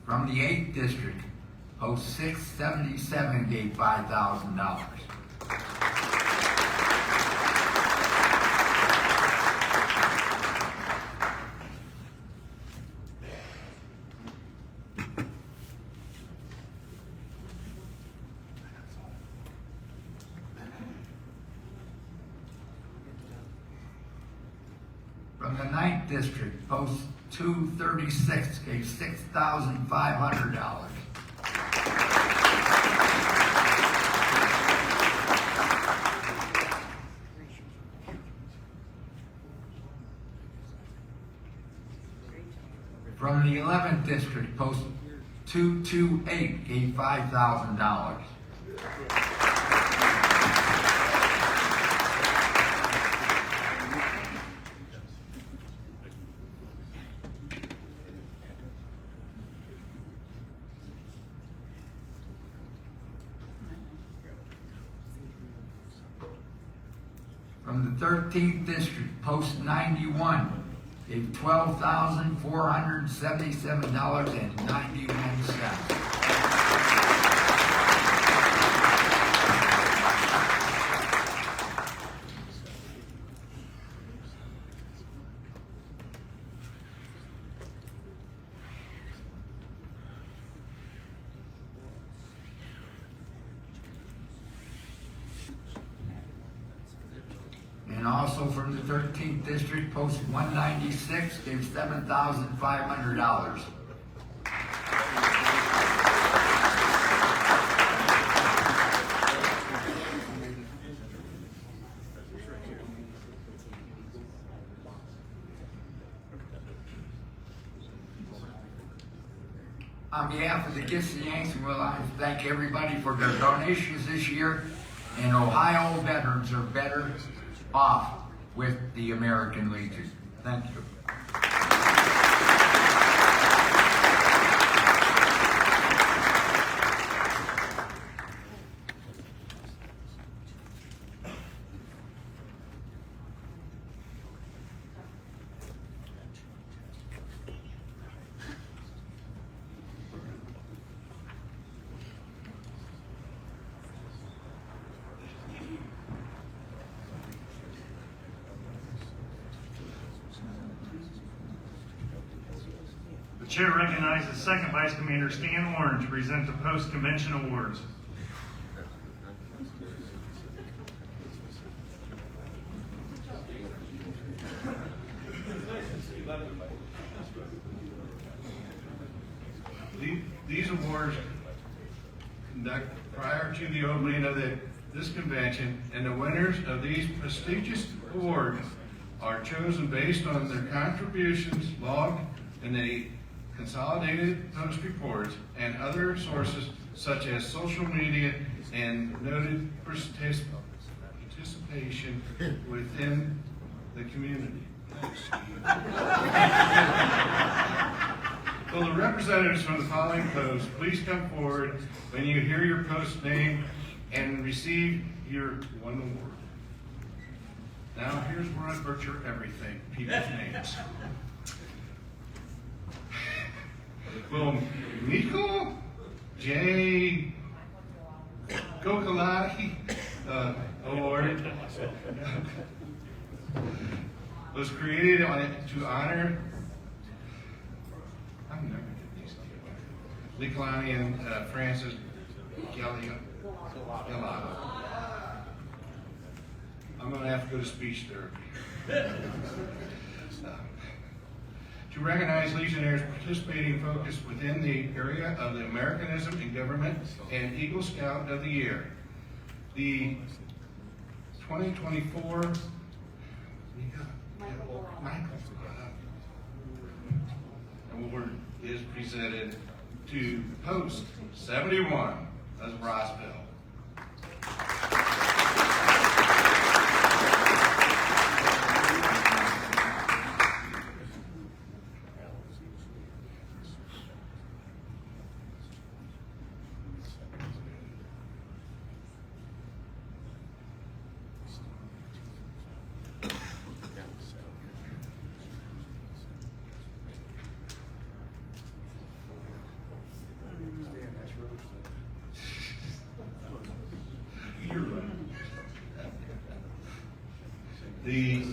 Speaker 9: From the 8th District, Post 677 gave $5,000. From the 9th District, Post 236 gave $6,500. From the 11th District, Post 228 gave $5,000. From the 13th District, Post 91 gave $12,477.91. And also from the 13th District, Post 196 gave $7,500. On behalf of the Gifts and Yanks, we would like to thank everybody for their donations this year. And Ohio veterans are better off with the American Legion. Thank you.
Speaker 1: The chair recognizes Second Vice Commander Stan Warren to present the post-convention awards.
Speaker 10: These awards conduct prior to the opening of this convention, and the winners of these prestigious awards are chosen based on their contributions logged in the Consolidated Post reports and other sources such as social media and noted participation within the community. Will the representatives from the following posts please come forward when you hear your post name and receive your one award. Now here's where I butcher everything, people's names. March. Will Miko J. Gokalati Award was created to honor Liklani and Francis Gallagher. I'm going to have to go to speech therapy. To recognize Legionnaires participating focus within the area of the Americanism in government and Eagle Scout of the Year. The 2024 award is presented to Post 71 of Rossville. The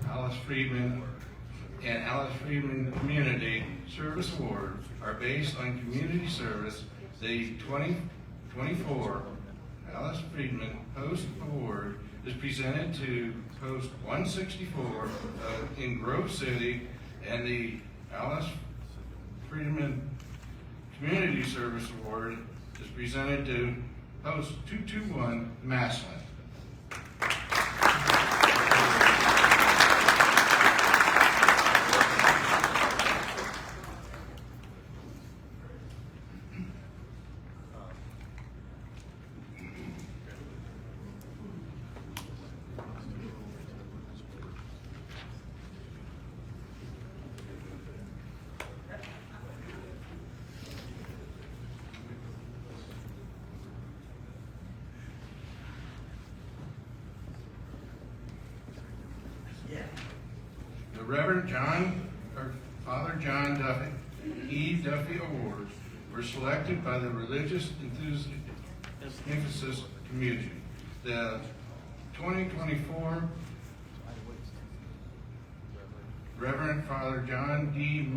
Speaker 10: Alice Friedman and Alice Friedman Community Service Awards are based on community service. The 2024 Alice Friedman Post Award is presented to Post 164 in Grove City, and the Alice Friedman Community Service Award is presented to Post 221 Massillon. The Reverend Father John Duffy, E. Duffy Awards were selected by the Religious Emphasis Community. The 2024 Reverend Father John D.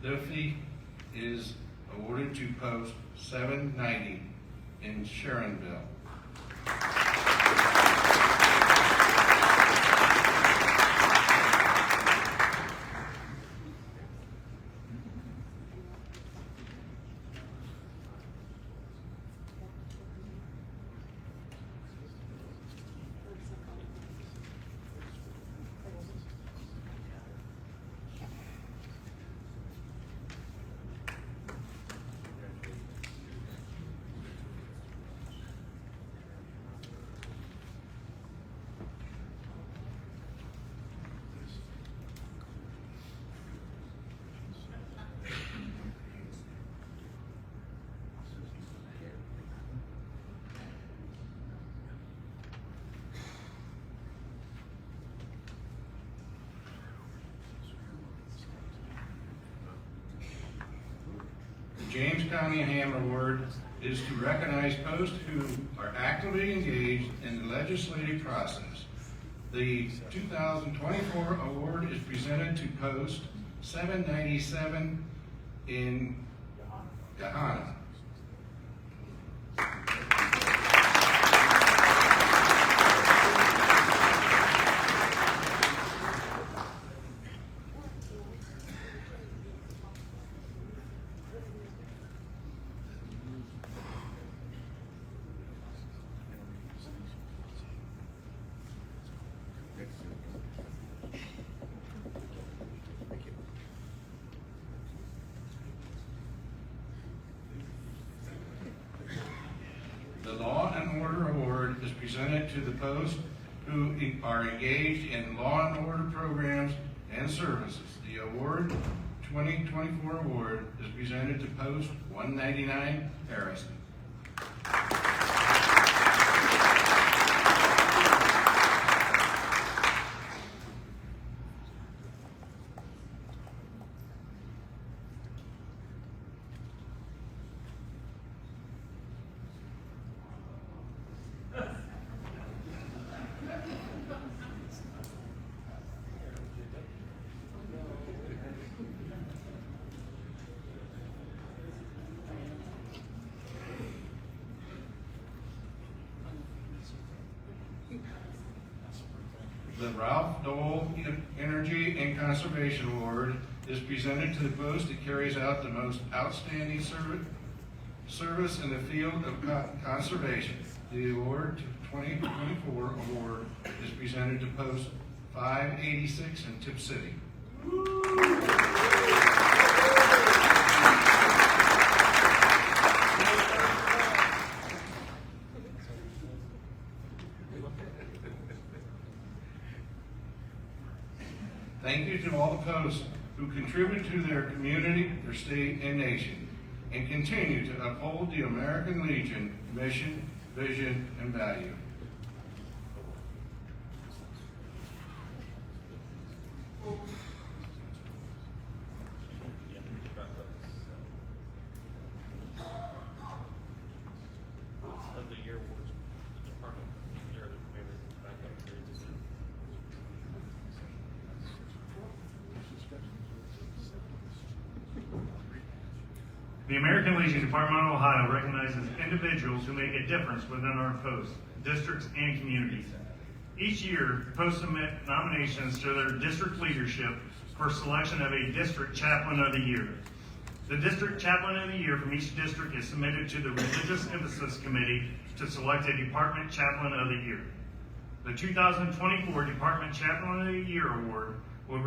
Speaker 10: Duffy is awarded to Post 790 in Sharonville. James County Ham Award is to recognize posts who are actively engaged in the legislative process. The 2024 award is presented to Post 797 in Gahanna. The Law and Order Award is presented to the posts who are engaged in law and order programs and services. The award, 2024 award, is presented to Post 199 Harrison. The Ralph Dole Energy and Conservation Award is presented to the post that carries out the most outstanding service in the field of conservation. The award 2024 award is presented to post 586 in Tip City. Thank you to all the posts who contribute to their community, their state, and nation, and continue to uphold the American Legion mission, vision, and value.
Speaker 6: Of the year awards, the department, year of the commander, back up here.
Speaker 1: The American Legion Department of Ohio recognizes individuals who make a difference within our posts, districts, and communities. Each year, posts submit nominations to their district leadership for selection of a district chaplain of the year. The district chaplain of the year from each district is submitted to the Religious Emphasis Committee to select a department chaplain of the year. The 2024 Department Chaplain of the Year Award will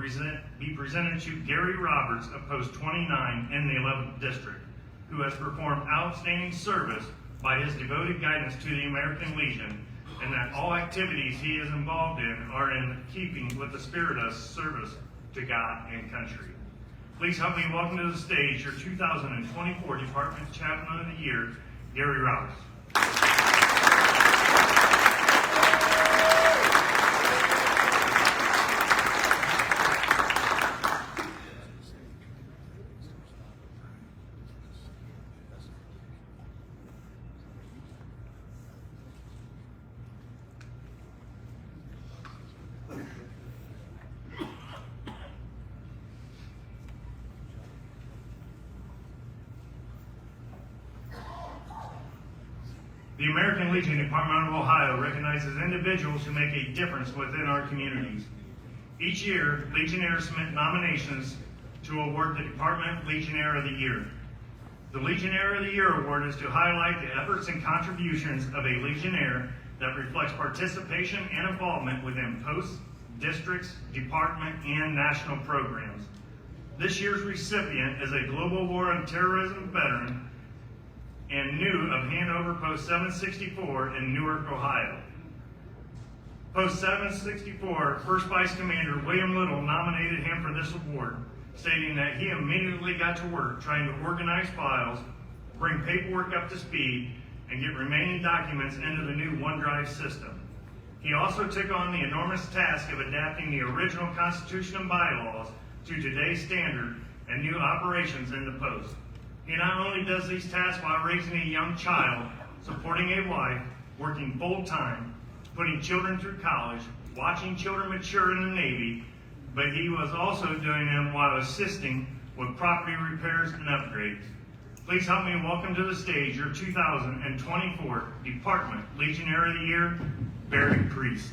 Speaker 1: be presented to Gary Roberts of Post 29 in the 11th District, who has performed outstanding service by his devoted guidance to the American Legion, and that all activities he is involved in are in keeping with the spirit of service to God and country. Please help me welcome to the stage your 2024 Department Chaplain of the Year, Gary Roberts. The American Legion Department of Ohio recognizes individuals who make a difference within our communities. Each year, Legionnaires submit nominations to award the Department Legionnaire of the Year. The Legionnaire of the Year award is to highlight the efforts and contributions of a Legionnaire that reflects participation and involvement within posts, districts, department, and national programs. This year's recipient is a Global War on Terrorism veteran and new of Hanover Post 764 in Newark, Ohio. Post 764 First Vice Commander William Little nominated him for this award, stating that he immediately got to work trying to organize files, bring paperwork up to speed, and get remaining documents into the new OneDrive system. He also took on the enormous task of adapting the original Constitution and bylaws to today's standard and new operations in the post. He not only does these tasks while raising a young child, supporting a wife, working full-time, putting children through college, watching children mature in the Navy, but he was also doing them while assisting with property repairs and upgrades. Please help me welcome to the stage your 2024 Department Legionnaire of the Year, Barry Priest.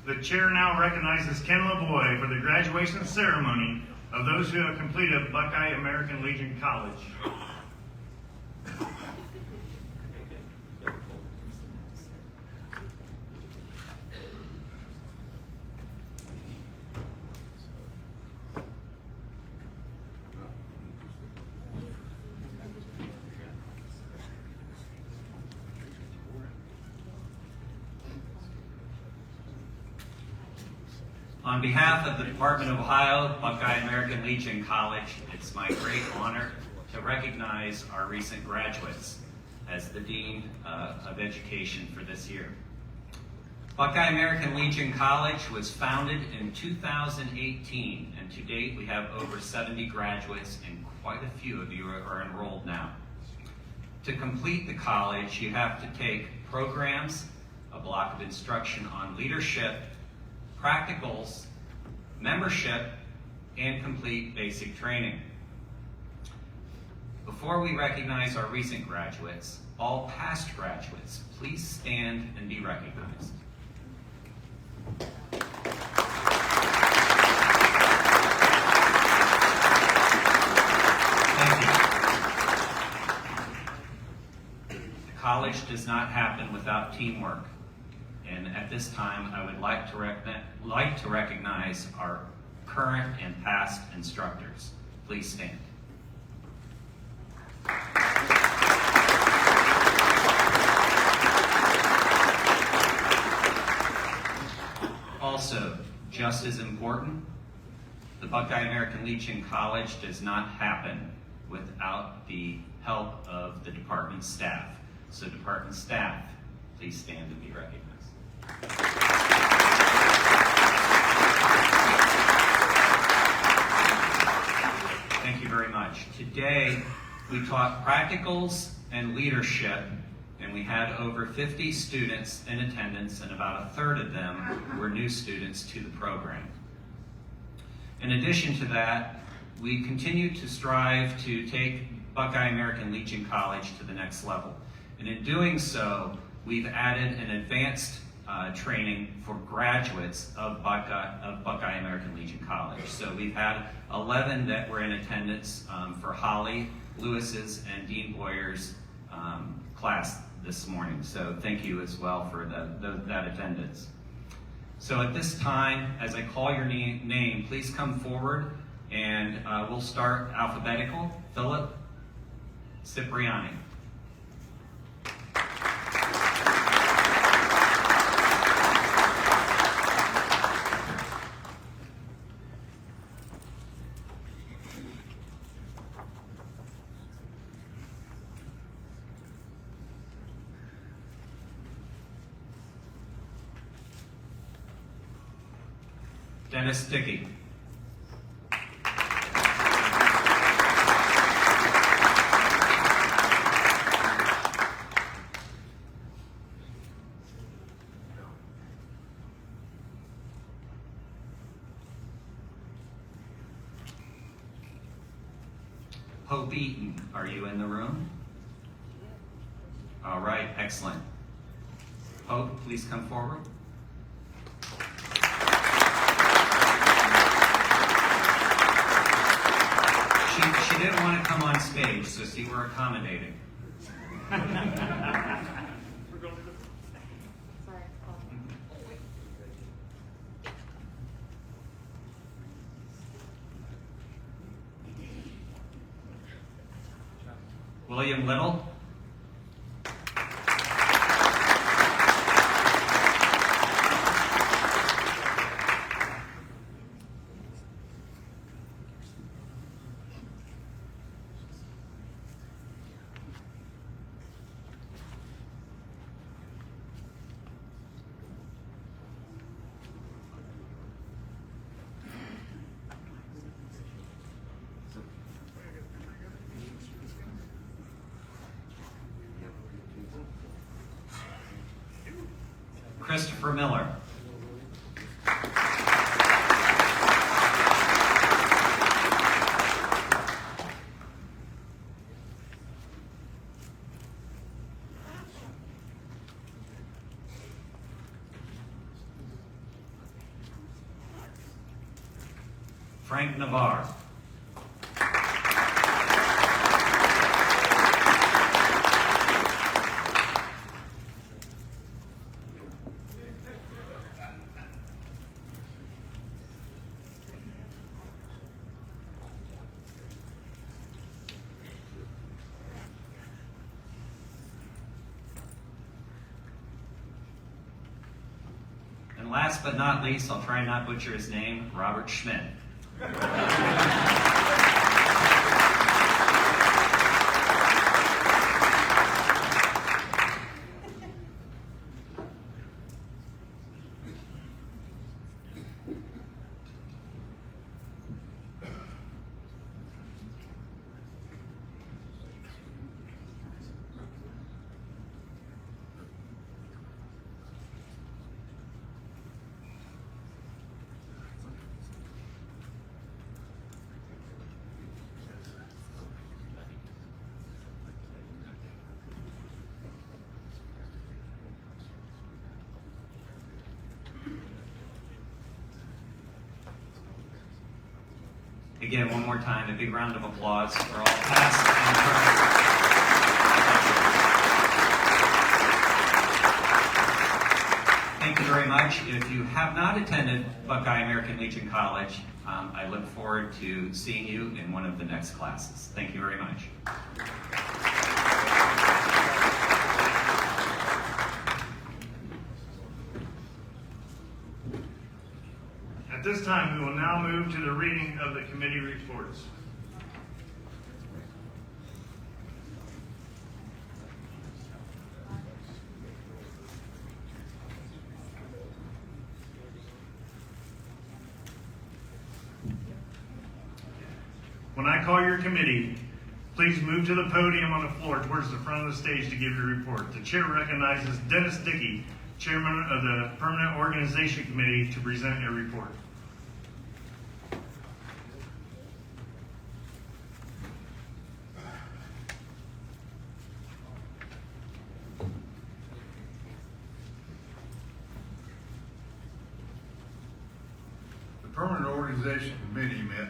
Speaker 1: The chair now recognizes Ken LaVoy for the graduation ceremony of those who have completed Buckeye American Legion College.
Speaker 11: On behalf of the Department of Ohio, Buckeye American Legion College, it's my great honor to recognize our recent graduates as the Dean of Education for this year. Buckeye American Legion College was founded in 2018, and to date we have over 70 graduates, and quite a few of you are enrolled now. To complete the college, you have to take programs, a block of instruction on leadership, practicals, membership, and complete basic training. Before we recognize our recent graduates, all past graduates, please stand and be recognized. Thank you. The college does not happen without teamwork. And at this time, I would like to recognize our current and past instructors. Please stand. Also, just as important, the Buckeye American Legion College does not happen without the help of the department staff. So department staff, please stand and be recognized. Thank you very much. Today, we taught practicals and leadership, and we had over 50 students in attendance, and about a third of them were new students to the program. In addition to that, we continue to strive to take Buckeye American Legion College to the next level. And in doing so, we've added an advanced training for graduates of Buckeye American Legion College. So we've had 11 that were in attendance for Holly Lewis's and Dean Boyer's class this morning. So thank you as well for that attendance. So at this time, as I call your name, please come forward, and we'll start alphabetical. Philip Cipriani. Dennis Dickey. Hope Eaton, are you in the room? All right, excellent. Hope, please come forward. She didn't want to come on stage, so see, we're accommodating. William Little. Christopher Miller. Frank Navarre. And last but not least, I'll try and not butcher his name, Robert Schmidt. Again, one more time, a big round of applause for all past and current. Thank you very much. If you have not attended Buckeye American Legion College, I look forward to seeing you in one of the next classes. Thank you very much.
Speaker 1: At this time, we will now move to the reading of the committee reports. When I call your committee, please move to the podium on the floor towards the front of the stage to give your report. The chair recognizes Dennis Dickey, Chairman of the Permanent Organization Committee, to present a report.
Speaker 10: The Permanent Organization Committee met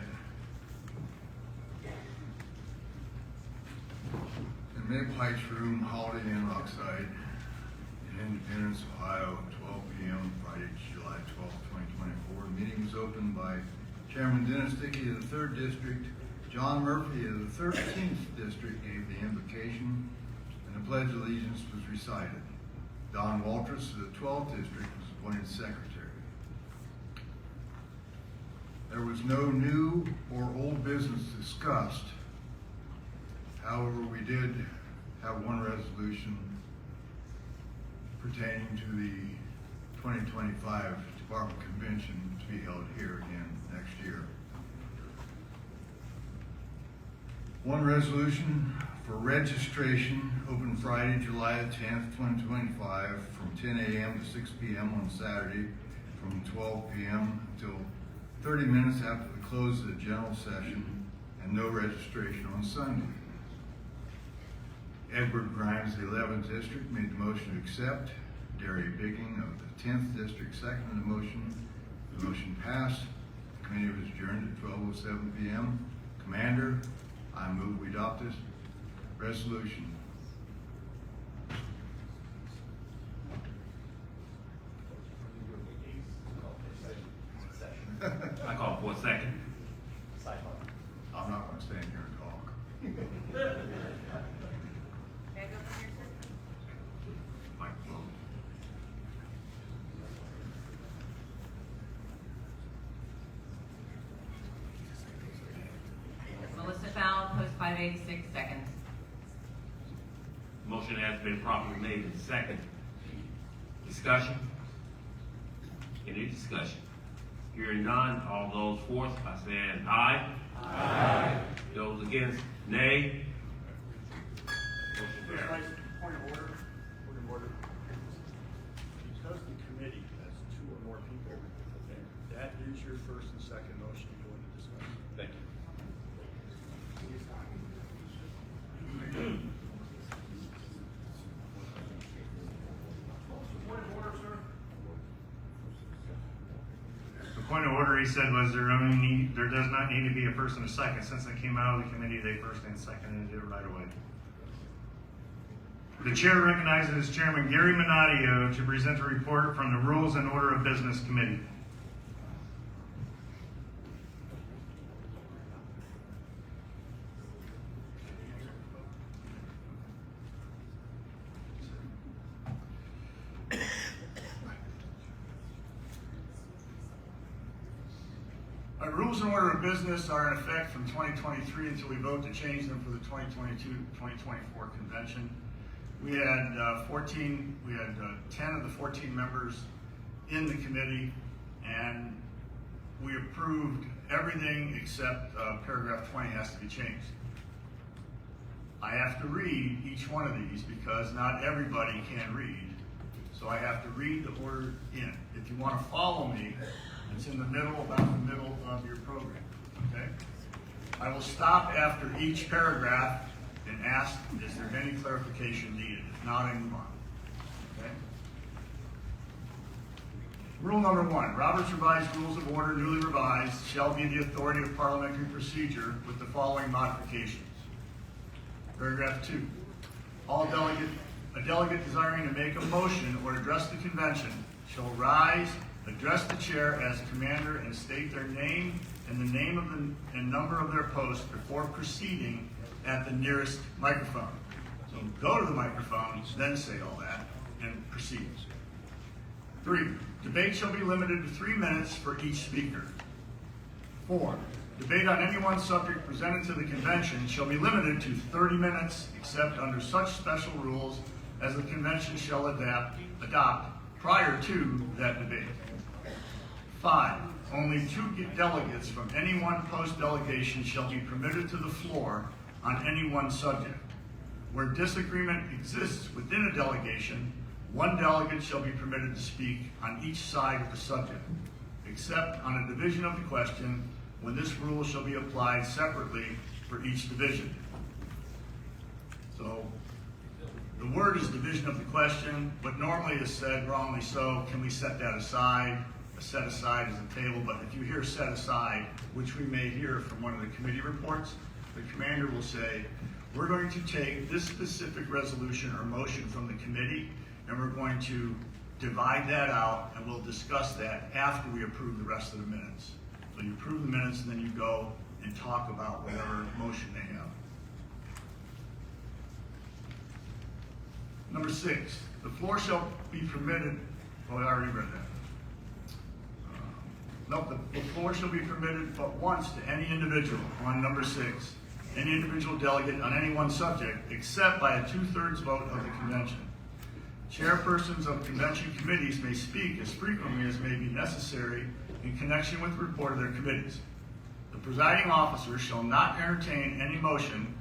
Speaker 10: in Maple Heights Room, Holiday Inn, Rockside, in Independence, Ohio, 12 p.m. Friday, July 12, 2024. The meeting was opened by Chairman Dennis Dickey of the 3rd District. John Murphy of the 13th District gave the invocation, and the Pledge of Allegiance was recited. Don Waltrus of the 12th District was appointed Secretary. There was no new or old business discussed. However, we did have one resolution pertaining to the 2025 Department Convention to be held here again next year. One resolution for registration open Friday, July the 10th, 2025 from 10 a.m. to 6 p.m. on Saturday from 12 p.m. until 30 minutes after the close of the general session, and no registration on Sunday. Edward Grimes, the 11th District, made the motion to accept. Derry Bigging of the 10th District seconded the motion. The motion passed. The committee was adjourned at 12:07 p.m. Commander, I move we adopt this resolution.
Speaker 8: I call for a second.
Speaker 10: I'm not going to stand here and talk.
Speaker 8: Microphone.
Speaker 12: Melissa Fowl, post 586, seconds.
Speaker 8: Motion has been properly made and second. Discussion? Any discussion? Hearing none, all those for by saying aye. Aye. Those against, nay. Motion carries.
Speaker 4: Point of order. Point of order. Because the committee has 2 or more people, that is your first and second motion to go into discussion.
Speaker 6: Thank you.
Speaker 4: Point of order, sir.
Speaker 1: The point of order, he said, was there does not need to be a first and a second. Since it came out of the committee, they first and seconded it right away. The chair recognizes Chairman Gary Minadio to present a report from the Rules and Order of Business Committee.
Speaker 13: Our rules and order of business are in effect from 2023 until we vote to change them for the 2022-2024 convention. We had 10 of the 14 members in the committee, and we approved everything except paragraph 20 has to be changed. I have to read each one of these because not everybody can read. So I have to read the order in. If you want to follow me, it's in the middle, about the middle of your program, okay? I will stop after each paragraph and ask, is there any clarification needed? If not, I move on, okay? Rule number 1, Robert's Revised Rules of Order, newly revised, shall be the authority of parliamentary procedure with the following modifications. Paragraph 2, a delegate desiring to make a motion or address the convention shall rise, address the chair as commander, and state their name and the name of and number of their post before proceeding at the nearest microphone. So go to the microphone, then say all that, and proceed. 3, debate shall be limited to 3 minutes for each speaker. 4, debate on any one subject presented to the convention shall be limited to 30 minutes, except under such special rules as the convention shall adopt prior to that debate. 5, only 2 delegates from any one post delegation shall be permitted to the floor on any one subject. Where disagreement exists within a delegation, 1 delegate shall be permitted to speak on each side of the subject, except on a division of the question, when this rule shall be applied separately for each division. So the word is division of the question. What normally is said, wrongly so, can we set that aside? A set aside is a table, but if you hear set aside, which we may hear from one of the committee reports, the commander will say, we're going to take this specific resolution or motion from the committee, and we're going to divide that out, and we'll discuss that after we approve the rest of the minutes. So you approve the minutes, and then you go and talk about whatever motion they have. Number 6, the floor shall be permitted, oh, I already read that. Nope, the floor shall be permitted but once to any individual on number 6, any individual delegate on any one subject, except by a 2/3 vote of the convention. Chairpersons of convention committees may speak as frequently as may be necessary in connection with the report of their committees. The presiding officer shall not entertain any motion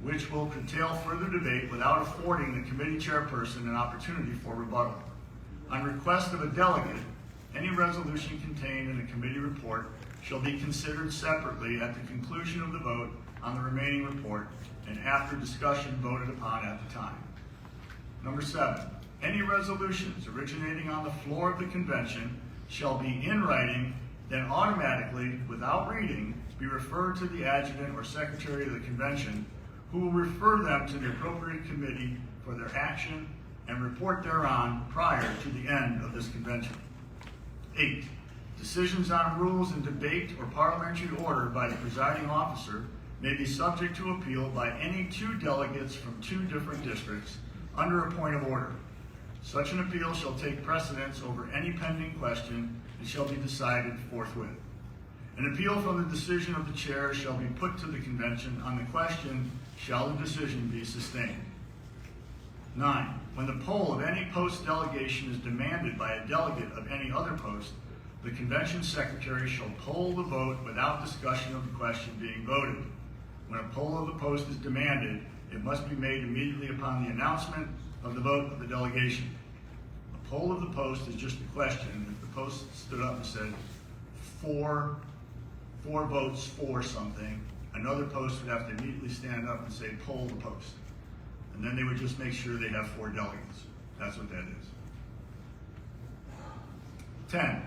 Speaker 13: which will curtail further debate without affording the committee chairperson an opportunity for rebuttal. On request of a delegate, any resolution contained in a committee report shall be considered separately at the conclusion of the vote on the remaining report and after discussion voted upon at the time. Number 7, any resolutions originating on the floor of the convention shall be in writing, then automatically, without reading, be referred to the adjutant or secretary of the convention, who will refer them to the appropriate committee for their action and report thereon prior to the end of this convention. 8, decisions on rules and debate or parliamentary order by the presiding officer may be subject to appeal by any 2 delegates from 2 different districts under a point of order. Such an appeal shall take precedence over any pending question and shall be decided forthwith. An appeal from the decision of the chair shall be put to the convention on the question, shall the decision be sustained? 9, when the poll of any post delegation is demanded by a delegate of any other post, the convention secretary shall poll the vote without discussion of the question being voted. When a poll of the post is demanded, it must be made immediately upon the announcement of the vote of the delegation. A poll of the post is just a question. If the post stood up and said 4 votes for something, another post would have to immediately stand up and say poll the post. And then they would just make sure they have 4 delegates. That's what that is. 10,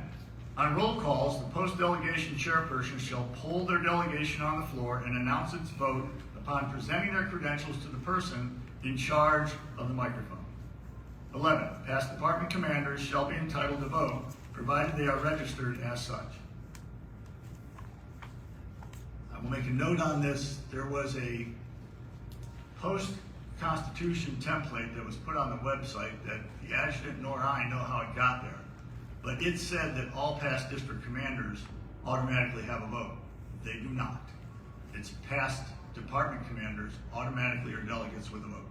Speaker 13: on roll calls, the post-delegation chairperson shall poll their delegation on the floor and announce its vote upon presenting their credentials to the person in charge of the microphone. 11, past department commanders shall be entitled to vote, provided they are registered as such. I will make a note on this. There was a post-constitution template that was put on the website that the adjutant nor I know how it got there. But it said that all past district commanders automatically have a vote. They do not. It's past department commanders automatically are delegates with a vote.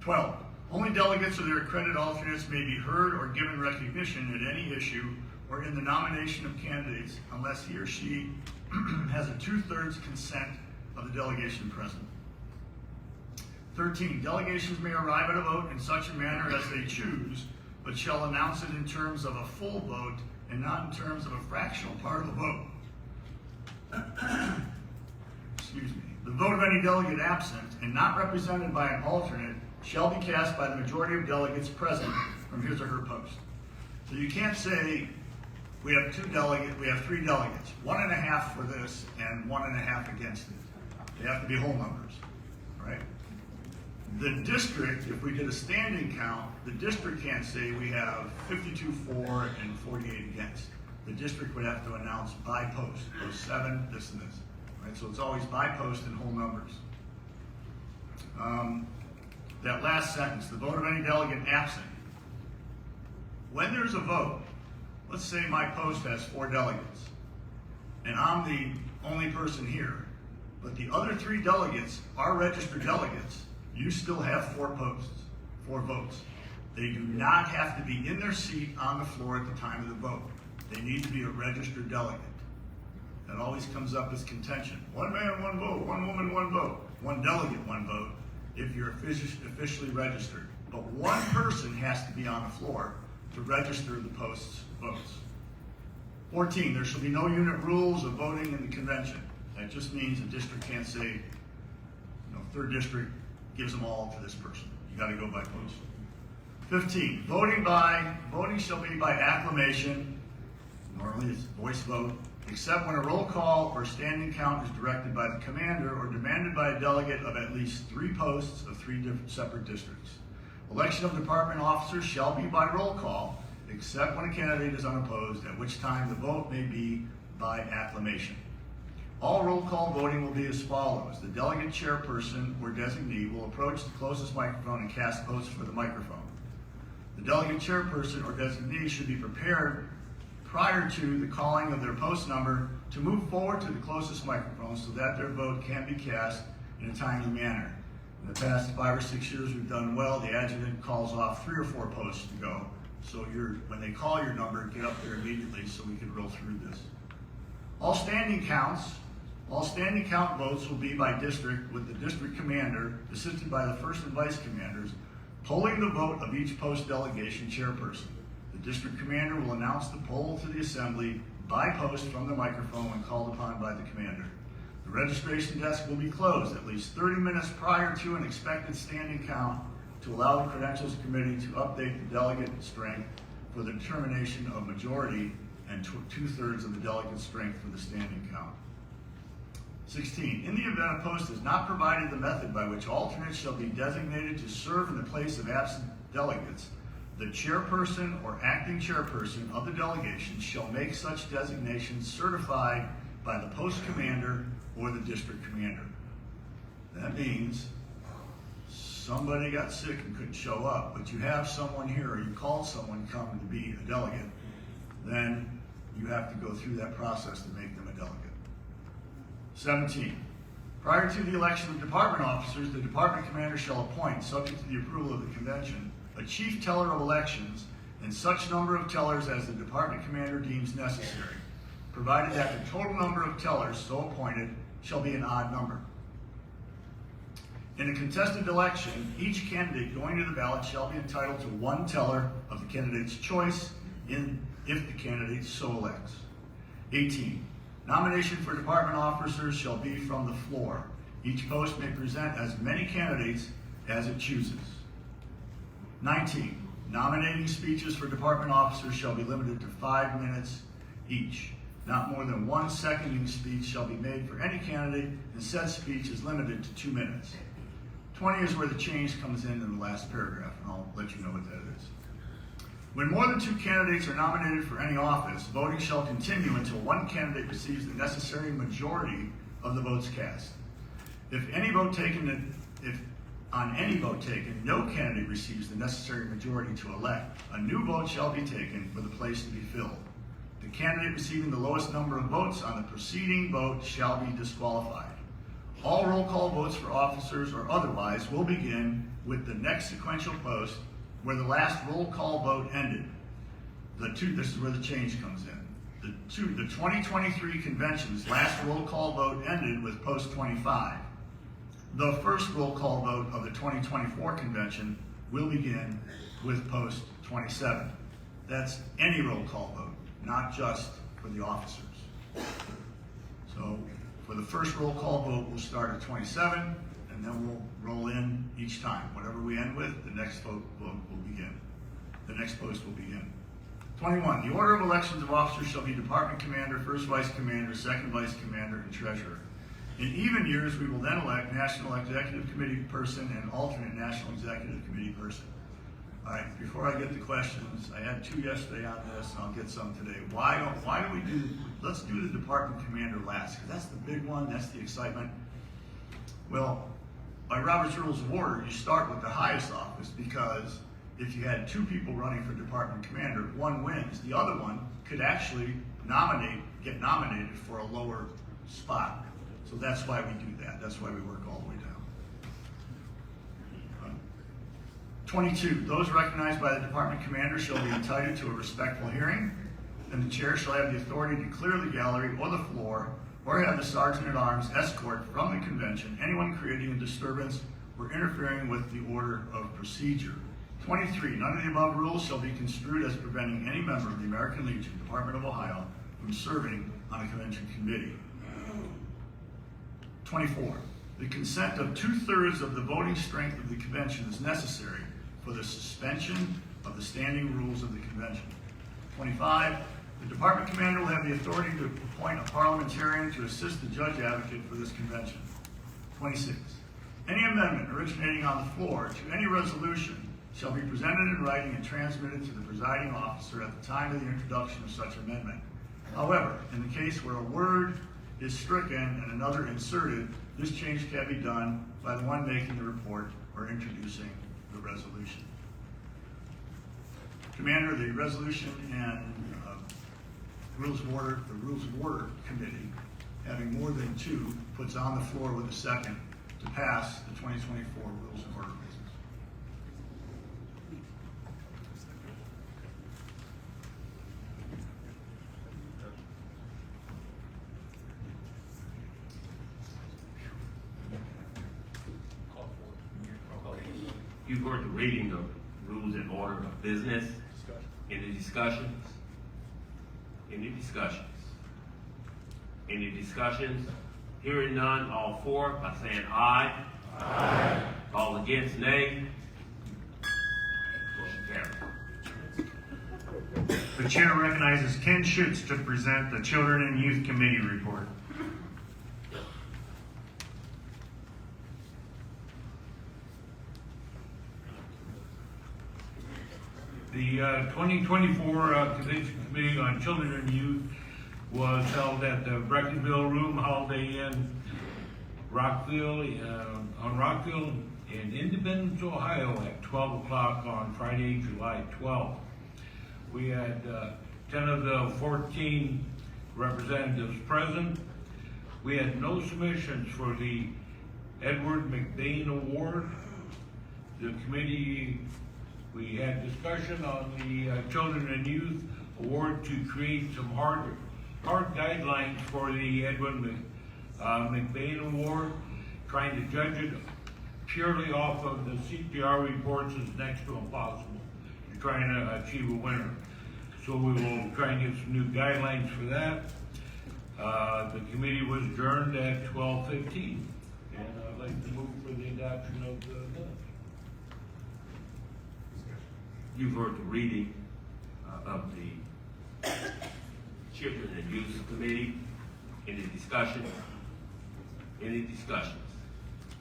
Speaker 13: 12. Only delegates or their accredited alternates may be heard or given recognition at any issue or in the nomination of candidates unless he or she has a 2/3 consent of the delegation present. 13. Delegations may arrive at a vote in such a manner as they choose, but shall announce it in terms of a full vote and not in terms of a fractional part of the vote. Excuse me. The vote of any delegate absent and not represented by an alternate shall be cast by the majority of delegates present from his or her post. So you can't say we have 3 delegates, 1.5 for this and 1.5 against it. They have to be whole numbers, right? The district, if we did a standing count, the district can't say we have 52 for and 48 against. The district would have to announce by post, those 7, this and this, right? So it's always by post and whole numbers. That last sentence, the vote of any delegate absent. When there's a vote, let's say my post has 4 delegates, and I'm the only person here, but the other 3 delegates are registered delegates, you still have 4 posts, 4 votes. They do not have to be in their seat on the floor at the time of the vote. They need to be a registered delegate. That always comes up as contention. 1 man, 1 vote, 1 woman, 1 vote, 1 delegate, 1 vote, if you're officially registered. But 1 person has to be on the floor to register the post's votes. 14, there shall be no unit rules of voting in the convention. That just means a district can't say, 3rd district gives them all to this person. You got to go by post. 15, voting shall be by acclamation. Normally it's voice vote, except when a roll call or standing count is directed by the commander or demanded by a delegate of at least 3 posts of 3 separate districts. Election of department officers shall be by roll call, except when a candidate is unopposed, at which time the vote may be by acclamation. All roll call voting will be as follows. The delegate chairperson or designee will approach the closest microphone and cast votes for the microphone. The delegate chairperson or designee should be prepared prior to the calling of their post number to move forward to the closest microphone so that their vote can be cast in a timely manner. In the past 5 or 6 years, we've done well. The adjutant calls off 3 or 4 posts to go. So when they call your number, get up there immediately so we can roll through this. All standing count votes will be by district, with the district commander, assisted by the first and vice commanders, polling the vote of each post delegation chairperson. The district commander will announce the poll to the assembly by post from the microphone when called upon by the commander. The registration desk will be closed at least 30 minutes prior to an expected standing count to allow the credentials committee to update the delegate strength for the determination of majority and 2/3 of the delegate strength for the standing count. 16, in the event a post has not provided the method by which alternates shall be designated to serve in the place of absent delegates, the chairperson or acting chairperson of the delegation shall make such designation certified by the post commander or the district commander. That means somebody got sick and couldn't show up, but you have someone here, or you called someone coming to be a delegate, then you have to go through that process to make them a delegate. 17, prior to the election of department officers, the department commander shall appoint, subject to the approval of the convention, a chief teller of elections and such number of tellers as the department commander deems necessary, provided that the total number of tellers so appointed shall be an odd number. In a contested election, each candidate going to the ballot shall be entitled to 1 teller of the candidate's choice if the candidate so elects. 18, nomination for department officers shall be from the floor. Each post may present as many candidates as it chooses. 19, nominating speeches for department officers shall be limited to 5 minutes each. Not more than 1 seconding speech shall be made for any candidate, and said speech is limited to 2 minutes. 20 is where the change comes in the last paragraph, and I'll let you know what that is. When more than 2 candidates are nominated for any office, voting shall continue until 1 candidate receives the necessary majority of the votes cast. If on any vote taken, no candidate receives the necessary majority to elect, a new vote shall be taken for the place to be filled. The candidate receiving the lowest number of votes on the preceding vote shall be disqualified. All roll call votes for officers or otherwise will begin with the next sequential post where the last roll call vote ended. This is where the change comes in. The 2023 convention's last roll call vote ended with post 25. The first roll call vote of the 2024 convention will begin with post 27. That's any roll call vote, not just for the officers. So for the first roll call vote, we'll start at 27, and then we'll roll in each time. Whatever we end with, the next vote will begin. The next post will begin. 21, the order of elections of officers shall be department commander, first vice commander, second vice commander, and treasurer. In even years, we will then elect national executive committee person and alternate national executive committee person. All right, before I get to questions, I had 2 yesterday on this, and I'll get some today. Let's do the department commander last, because that's the big one, that's the excitement. Well, by Robert's Rules of Order, you start with the highest office, because if you had 2 people running for department commander, one wins, the other one could actually get nominated for a lower spot. So that's why we do that. That's why we work all the way down. 22, those recognized by the department commander shall be entitled to a respectful hearing, and the chair shall have the authority to clear the gallery or the floor, or have the sergeant at arms escort from the convention anyone creating a disturbance or interfering with the order of procedure. 23, none of the above rules shall be construed as preventing any member of the American Legion, Department of Ohio, from serving on a convention committee. 24, the consent of 2/3 of the voting strength of the convention is necessary for the suspension of the standing rules of the convention. 25, the department commander will have the authority to appoint a parliamentarian to assist the judge advocate for this convention. 26, any amendment originating on the floor to any resolution shall be presented in writing and transmitted to the presiding officer at the time of the introduction of such amendment. However, in the case where a word is stricken and another inserted, this change can be done by the one making the report or introducing the resolution. Commander, the resolution and the Rules of Order Committee, having more than 2, puts on the floor with a second to pass the 2024 Rules of Order business.
Speaker 8: You've heard the reading of rules and order of business. Any discussions? Any discussions? Any discussions? Hearing none, all for by saying aye. Aye. All against, nay. Motion carries.
Speaker 1: The chair recognizes Ken Schutz to present the Children and Youth Committee report.
Speaker 14: The 2024 Convention Committee on Children and Youth was held at the Breckensville Room Holiday Inn, Rockville, in Independence, Ohio at 12 o'clock on Friday, July 12th. We had 10 of the 14 representatives present. We had no submissions for the Edward McBain Award. The committee, we had discussion on the Children and Youth Award to create some hard guidelines for the Edward McBain Award, trying to judge it purely off of the CPR reports is next to impossible. You're trying to achieve a winner. So we will try and get some new guidelines for that. The committee was adjourned at 12:15, and I'd like to move for the adoption of the minutes.
Speaker 8: You've heard the reading of the Children and Youth Committee. Any discussion? Any discussions?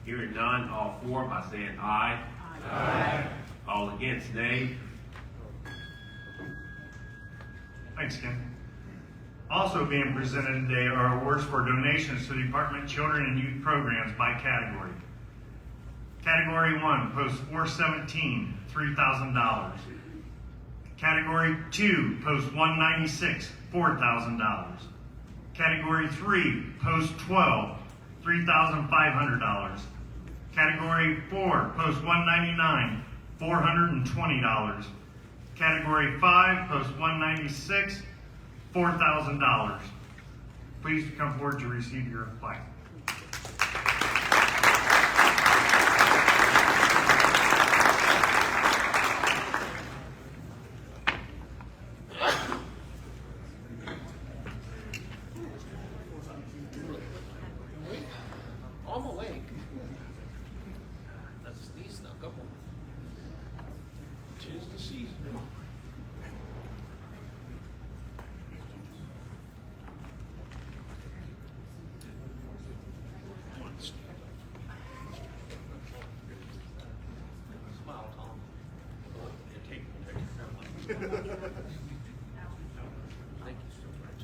Speaker 8: Hearing none, all for by saying aye. Aye. All against, nay.
Speaker 1: Thanks, Ken. Also being presented today are awards for donations to the Department of Children and Youth Programs by category. Category 1, Post 417, $3,000. Category 2, Post 196, $4,000. Category 3, Post 12, $3,500. Category 4, Post 199, $420. Category 5, Post 196, $4,000. Please come forward to receive your plaque.
Speaker 6: I'm awake. That's these now. Come on. 'Tis the season. Smile, Tom. Take Thank you so much.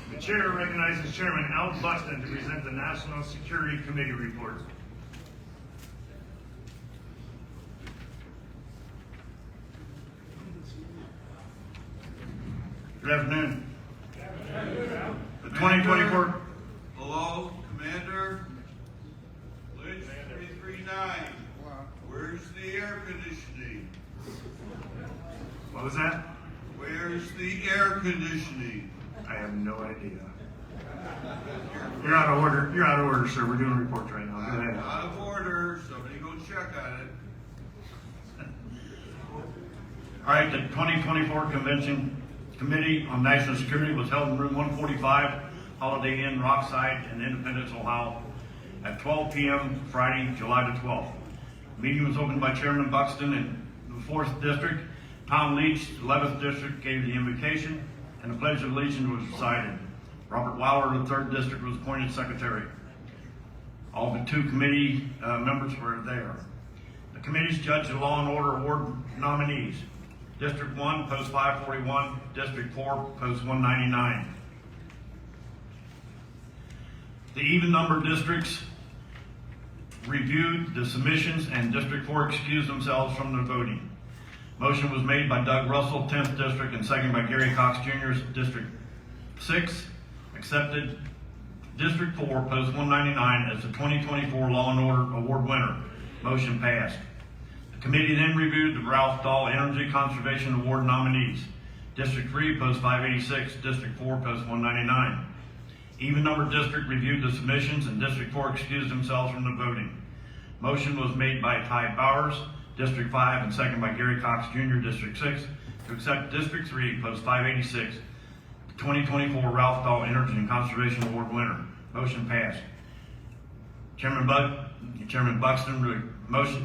Speaker 1: The chair recognizes Chairman Al Buxton to present the National Security Committee report. Good afternoon. The 2024.
Speaker 15: Hello, Commander. Lynch 339. Where's the air conditioning?
Speaker 1: What was that?
Speaker 15: Where's the air conditioning?
Speaker 1: I have no idea. You're out of order. You're out of order, sir. We're doing reports right now. Go ahead.
Speaker 15: Out of order. Somebody go check on it.
Speaker 16: All right, the 2024 Convention Committee on National Security was held in room 145, Holiday Inn, Rockside in Independence, Ohio, at 12 p.m. Friday, July the 12th. The meeting was opened by Chairman Buxton in the 4th District. Tom Leach, 11th District, gave the invocation, and the Pledge of Allegiance was recited. Robert Waller, the 3rd District, was appointed Secretary. All the 2 committee members were there. The committees judged the Law and Order Award nominees. District 1, Post 541, District 4, Post 199. The even number districts reviewed the submissions, and District 4 excused themselves from the voting. Motion was made by Doug Russell, 10th District, and seconded by Gary Cox Jr., District 6. Accepted District 4, Post 199 as the 2024 Law and Order Award winner. Motion passed. The committee then reviewed the Ralph Dahl Energy Conservation Award nominees. District 3, Post 586, District 4, Post 199. Even number district reviewed the submissions, and District 4 excused themselves from the voting. Motion was made by Ty Bowers, District 5, and seconded by Gary Cox Jr., District 6, to accept District 3, Post 586, the 2024 Ralph Dahl Energy and Conservation Award winner. Motion passed. Chairman Buxton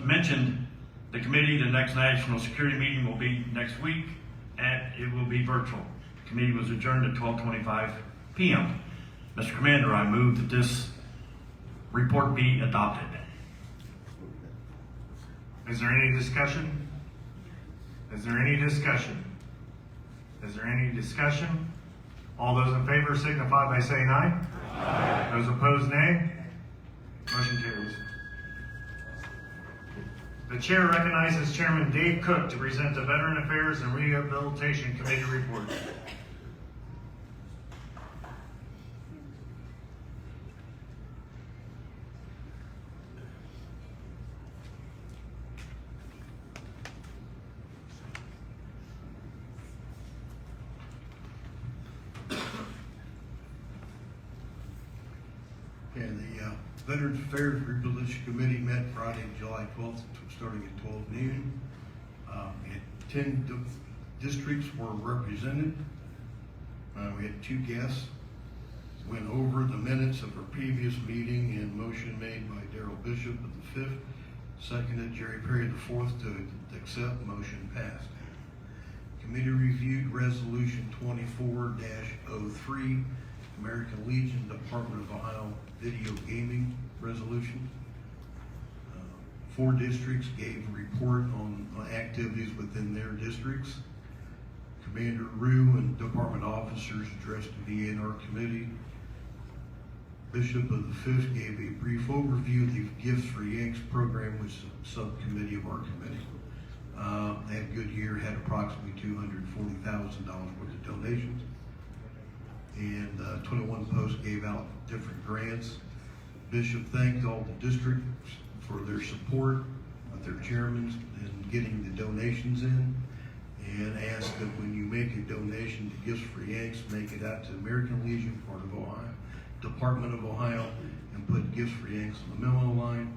Speaker 16: mentioned the committee. The next national security meeting will be next week, and it will be virtual. The committee was adjourned at 12:25 p.m. Mr. Commander, I move that this report be adopted.
Speaker 1: Is there any discussion? Is there any discussion? Is there any discussion? All those in favor signify by saying aye. Aye. Those opposed, nay. Motion carries. The chair recognizes Chairman Dave Cook to present the Veteran Affairs and Rehabilitation Committee report.
Speaker 10: Veterans Affairs Reposition Committee met Friday, July 12th, starting at 12 noon. 10 districts were represented. We had 2 guests. Went over the minutes of our previous meeting and motion made by Darrell Bishop of the 5th, seconded Jerry Perry the 4th to accept, motion passed. Committee reviewed Resolution 24-03, American Legion Department of Ohio Video Gaming Resolution. 4 districts gave a report on activities within their districts. Commander Rue and department officers addressed the VNR committee. Bishop of the 5th gave a brief overview of the Gifts for Yanks program, which is a subcommittee of our committee. They had a good year, had approximately $240,000 worth of donations. And 21 Post gave out different grants. Bishop thanked all the districts for their support with their chairmen in getting the donations in, and asked that when you make a donation to Gifts for Yanks, make it out to American Legion, part of Ohio, Department of Ohio, and put Gifts for Yanks on the memo line.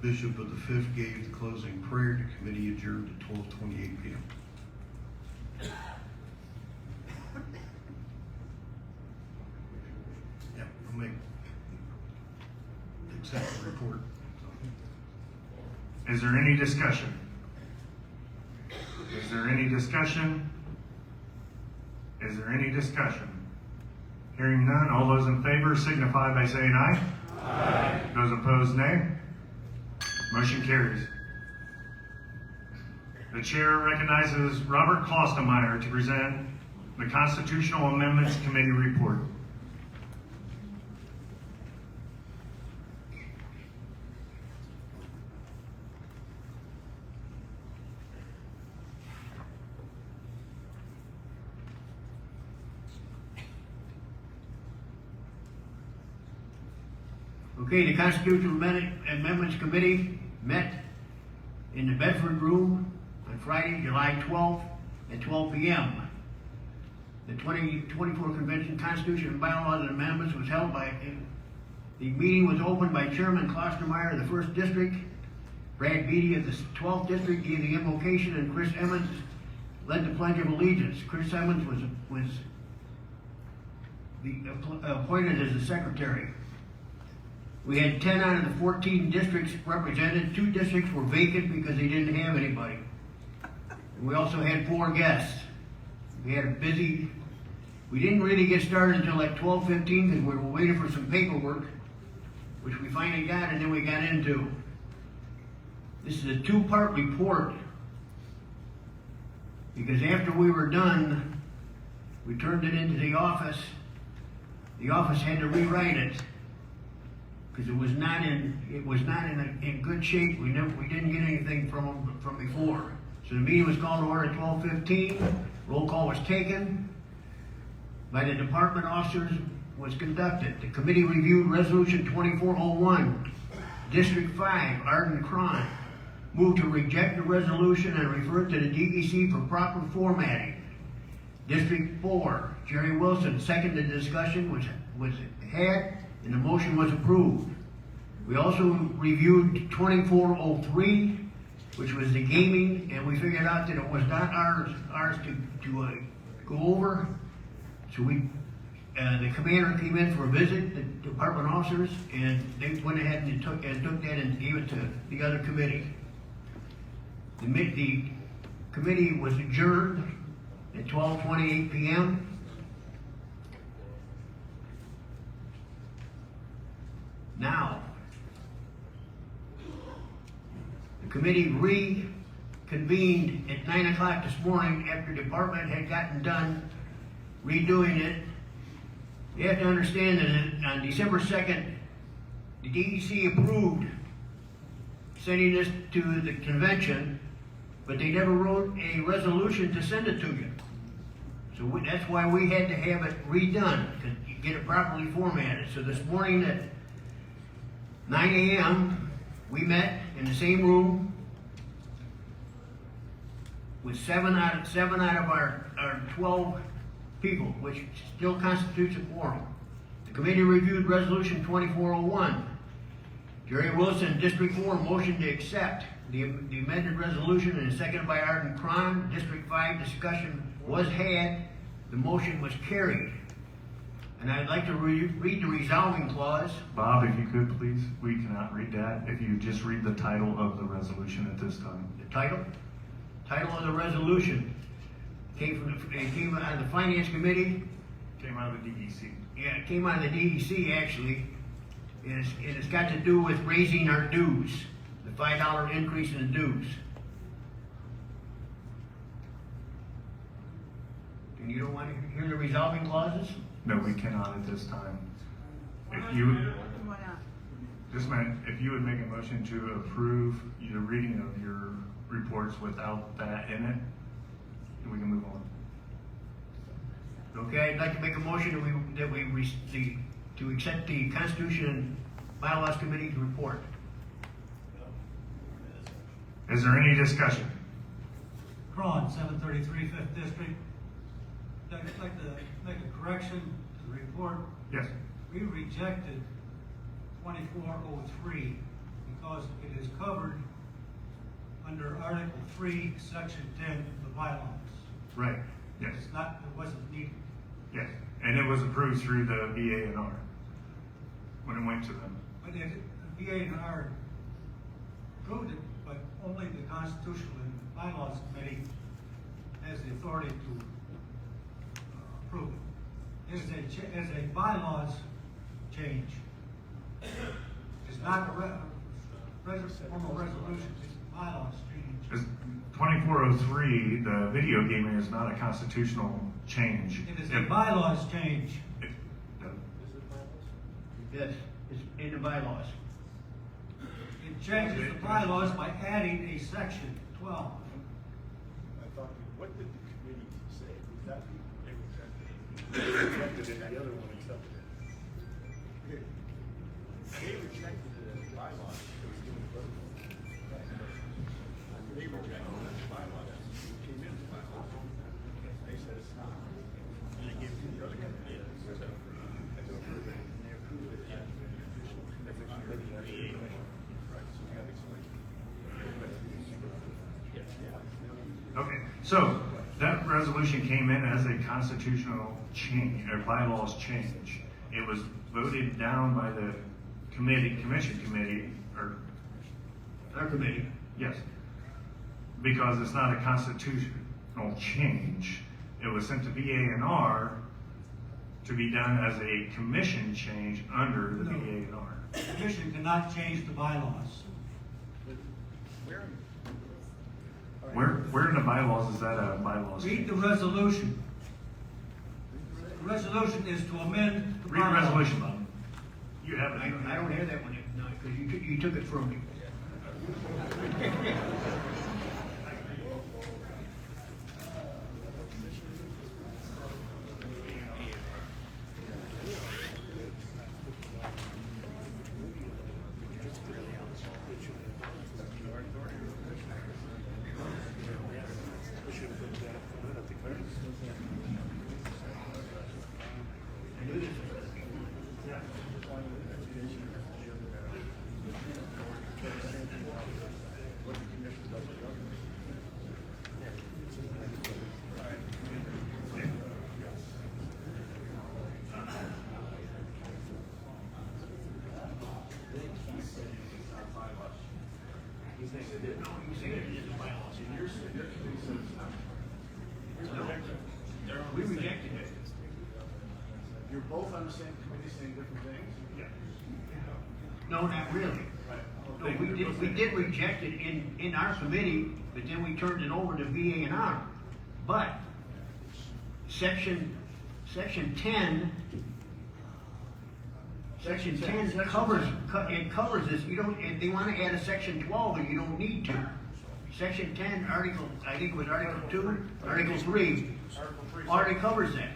Speaker 10: Bishop of the 5th gave the closing prayer. The committee adjourned at 12:28 p.m. Yeah, I'll make accept the report.
Speaker 1: Is there any discussion? Is there any discussion? Is there any discussion? Hearing none, all those in favor signify by saying aye. Aye. Those opposed, nay. Motion carries. The chair recognizes Robert Klostermeyer to present the Constitutional Amendments Committee report.
Speaker 17: Okay, the Constitutional Amendments Committee met in the Bedford Room on Friday, July 12th at 12 p.m. The 2024 Convention Constitution and Bylaws and Amendments was held the meeting was opened by Chairman Klostermeyer of the 1st District. Brad Beatty of the 12th District gave the invocation, and Chris Emmons led the Pledge of Allegiance. Chris Emmons was appointed as the secretary. We had 10 out of the 14 districts represented. 2 districts were vacant because they didn't have anybody. And we also had 4 guests. We had a busy, we didn't really get started until like 12:15 because we were waiting for some paperwork, which we finally got, and then we got into. This is a 2-part report, because after we were done, we turned it into the office. The office had to rewrite it, because it was not in good shape. We didn't get anything from before. So the meeting was called to order at 12:15. Roll call was taken by the department officers, was conducted. The committee reviewed Resolution 2401, District 5, Arden Cron. Moved to reject the resolution and refer it to the DEC for proper formatting. District 4, Jerry Wilson, seconded the discussion was had, and the motion was approved. We also reviewed 2403, which was the gaming, and we figured out that it was not ours to go over. So the commander came in for a visit, the department officers, and they went ahead and took that and gave it to the other committee. The committee was adjourned at 12:28 p.m. Now, the committee reconvened at 9 o'clock this morning after the department had gotten done redoing it. You have to understand that on December 2nd, the DEC approved sending this to the convention, but they never wrote a resolution to send it to you. So that's why we had to have it redone, to get it properly formatted. So this morning at 9 a.m., we met in the same room with 7 out of our 12 people, which still constitutes a quorum. The committee reviewed Resolution 2401. Jerry Wilson, District 4, motion to accept the amended resolution and seconded by Arden Cron. District 5 discussion was had. The motion was carried. And I'd like to read the resolving clause.
Speaker 18: Bob, if you could, please. We cannot read that. If you just read the title of the resolution at this time.
Speaker 17: The title? Title of the resolution it came out of the Finance Committee.
Speaker 18: Came out of the DEC.
Speaker 17: Yeah, it came out of the DEC actually. And it's got to do with raising our dues, the $5 increase in the dues. And you don't want to hear the resolving clauses?
Speaker 18: No, we cannot at this time. If you, just a minute, if you would make a motion to approve the reading of your reports without that in it, we can move on.
Speaker 17: Okay, I'd like to make a motion to accept the Constitution and Bylaws Committee's report.
Speaker 18: Is there any discussion?
Speaker 19: Cron, 733, 5th District. I'd like to make a correction to the report.
Speaker 18: Yes.
Speaker 19: We rejected 2403 because it is covered under Article 3, Section 10 of the bylaws.
Speaker 18: Right. Yes.
Speaker 19: It wasn't needed.
Speaker 18: Yes. And it was approved through the VA&R when it went to them.
Speaker 19: But the VA&R approved it, but only the Constitutional and Bylaws Committee has the authority to approve it. As a bylaws change. It's not a formal resolution, it's a bylaws change.
Speaker 18: 2403, the video gaming is not a constitutional change.
Speaker 19: It is a bylaws change.
Speaker 17: Yes, it's in the bylaws.
Speaker 19: It changes the bylaws by adding a section 12.
Speaker 10: I thought, what did the committee say? That they rejected it, the other one accepted it. They rejected it as bylaws. They rejected it as bylaws. It came in as bylaws. They said it's not. And they gave it to the other committee.
Speaker 18: Okay, so that resolution came in as a constitutional change, or bylaws change. It was voted down by the commission committee, or
Speaker 17: our committee.
Speaker 18: Yes, because it's not a constitutional change. It was sent to VA&R to be done as a commission change under the VA&R.
Speaker 19: The commission cannot change the bylaws.
Speaker 18: Where in the bylaws is that a bylaws?
Speaker 19: Read the resolution. The resolution is to amend the
Speaker 18: Read the
Speaker 19: bylaws.
Speaker 18: resolution, Bob. You have it.
Speaker 17: I don't have that one, no, because you took it from me.
Speaker 10: We rejected it. You're both on the same committee saying different things? Yeah.
Speaker 17: No, not really. No, we did reject it in our committee, but then we turned it over to VA&R. But section 10 covers this. You don't, if they want to add a section 12, and you don't need to. Section 10, article 2, article 3, already covers that.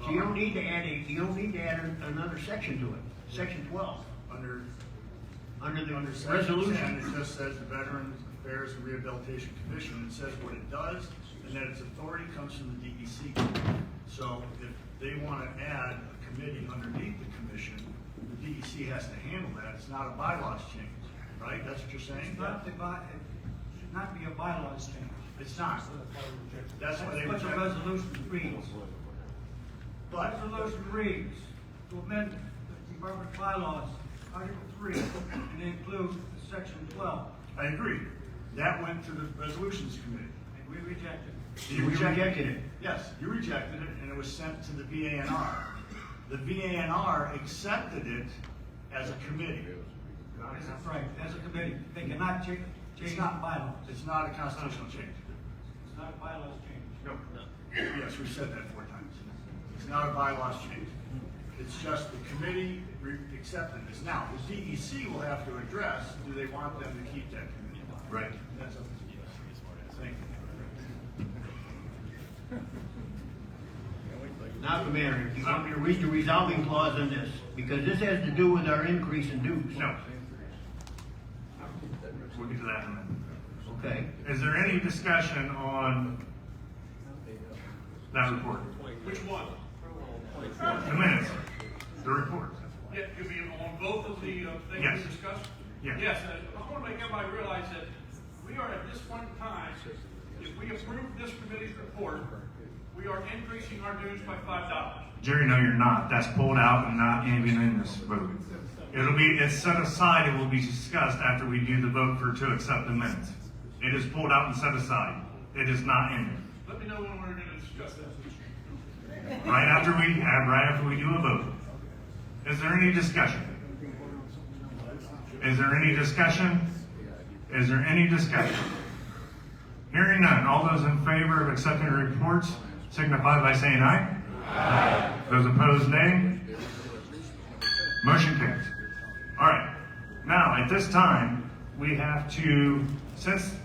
Speaker 17: So you don't need to add another section to it. Section 12. Under the resolution.
Speaker 13: It just says the Veterans Affairs and Rehabilitation Commission. It says what it does, and that its authority comes from the DEC. So if they want to add a committee underneath the commission, the DEC has to handle that. It's not a bylaws change, right? That's what you're saying?
Speaker 19: It's not it should not be a bylaws change.
Speaker 13: It's not. That's why they
Speaker 19: what the
Speaker 13: rejected it.
Speaker 19: resolution reads.
Speaker 13: But
Speaker 19: Resolution reads to amend the department bylaws, Article 3, and include Section 12.
Speaker 13: I agree. That went to the resolutions committee.
Speaker 19: And we rejected it.
Speaker 13: You
Speaker 17: rejected it.
Speaker 13: Yes, you rejected it, and it was sent to the VANR. The VANR accepted it as a committee.
Speaker 19: That's right, as a committee. They cannot change
Speaker 13: It's not
Speaker 19: bylaws.
Speaker 13: It's not a constitutional change.
Speaker 19: It's not a bylaws change.
Speaker 13: No. Yes, we said that 4 times. It's not a bylaws change. It's just the committee accepted this. Now, the DEC will have to address, do they want them to keep that committee?
Speaker 17: Right.
Speaker 13: That's up to the DEC. Thank you.
Speaker 17: Now, Commander, if you want me to read the resolving clause on this, because this has to do with our increase in dues.
Speaker 1: No. We'll get to that in a minute.
Speaker 17: Okay.
Speaker 1: Is there any discussion on that report?
Speaker 15: Which one?
Speaker 1: The minutes, the report.
Speaker 6: Yeah, you mean on both of the things
Speaker 1: Yes.
Speaker 6: we discussed?
Speaker 1: Yes.
Speaker 6: Yes, I want to make everybody realize that we are at this point in time, if we approve this committee's report, we are increasing our dues by $5.
Speaker 1: Jerry, no, you're not. That's pulled out and not even in this vote. It's set aside. It will be discussed after we do the vote to accept the minutes. It is pulled out and set aside. It is not in there.
Speaker 6: Let me know when we're going to discuss that.
Speaker 1: Right after we do a vote. Is there any discussion? Is there any discussion? Is there any discussion? Hearing none. All those in favor of accepting the reports signify by saying aye. Aye. Those opposed, nay. Motion carries. All right. Now, at this time, we have to, since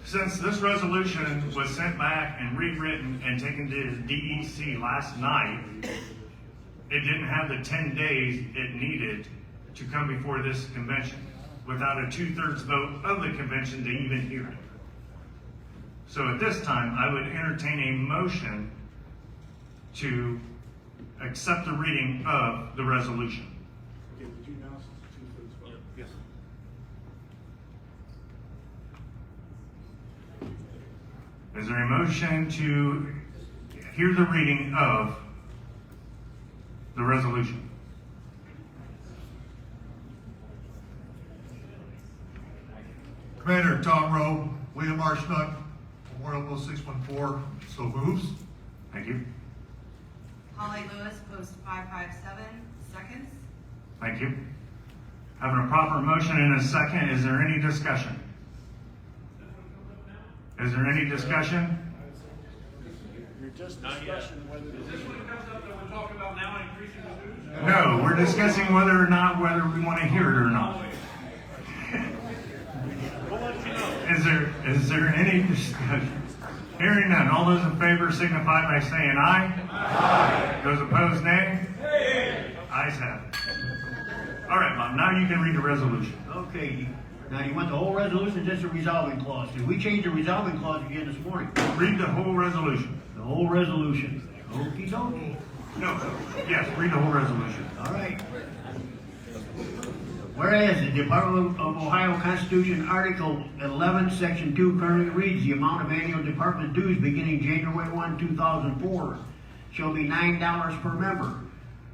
Speaker 1: this resolution was sent back and rewritten and taken to DEC last night, it didn't have the 10 days it needed to come before this convention without a 2/3 vote of the convention to even hear it. So at this time, I would entertain a motion to accept the reading of the resolution.
Speaker 13: Okay, did you announce it's a 2/3 vote?
Speaker 6: Yes.
Speaker 1: Is there a motion to hear the reading of the resolution?
Speaker 20: Commander Tom Rowe, William R. Schnuck, Memorial Post 614, so moves.
Speaker 1: Thank you.
Speaker 12: Holly Lewis, Post 557, seconds.
Speaker 1: Thank you. Having a proper motion and a second, is there any discussion? Is there any discussion?
Speaker 13: You're just discussing whether.
Speaker 6: Is this what it comes up that we're talking about now, increasing the dues?
Speaker 1: No, we're discussing whether we want to hear it or not.
Speaker 6: We'll let you know.
Speaker 1: Is there any discussion? Hearing none. All those in favor signify by saying aye. Aye. Those opposed, nay. Ayes have it. All right, Bob. Now you can read the resolution.
Speaker 17: Okay. Now, you want the whole resolution, just a resolving clause? Did we change the resolving clause again this morning?
Speaker 1: Read the whole resolution.
Speaker 17: The whole resolution. Okey dokey.
Speaker 1: No. Yes, read the whole resolution.
Speaker 17: All right. Whereas the Department of Ohio Constitution, Article 11, Section 2 currently reads, the amount of annual department dues beginning January 1, 2004 shall be $9 per member,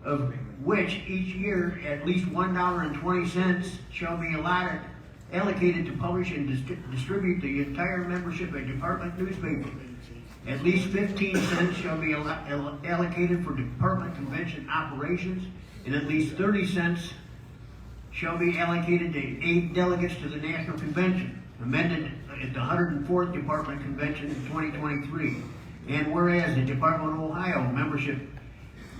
Speaker 17: of which each year at least $1.20 shall be allocated to publish and distribute the entire membership a department newspaper. At least 15 cents shall be allocated for department convention operations, and at least 30 cents shall be allocated to aid delegates to the National Convention, amended at the 104th Department Convention in 2023. And whereas the Department of Ohio membership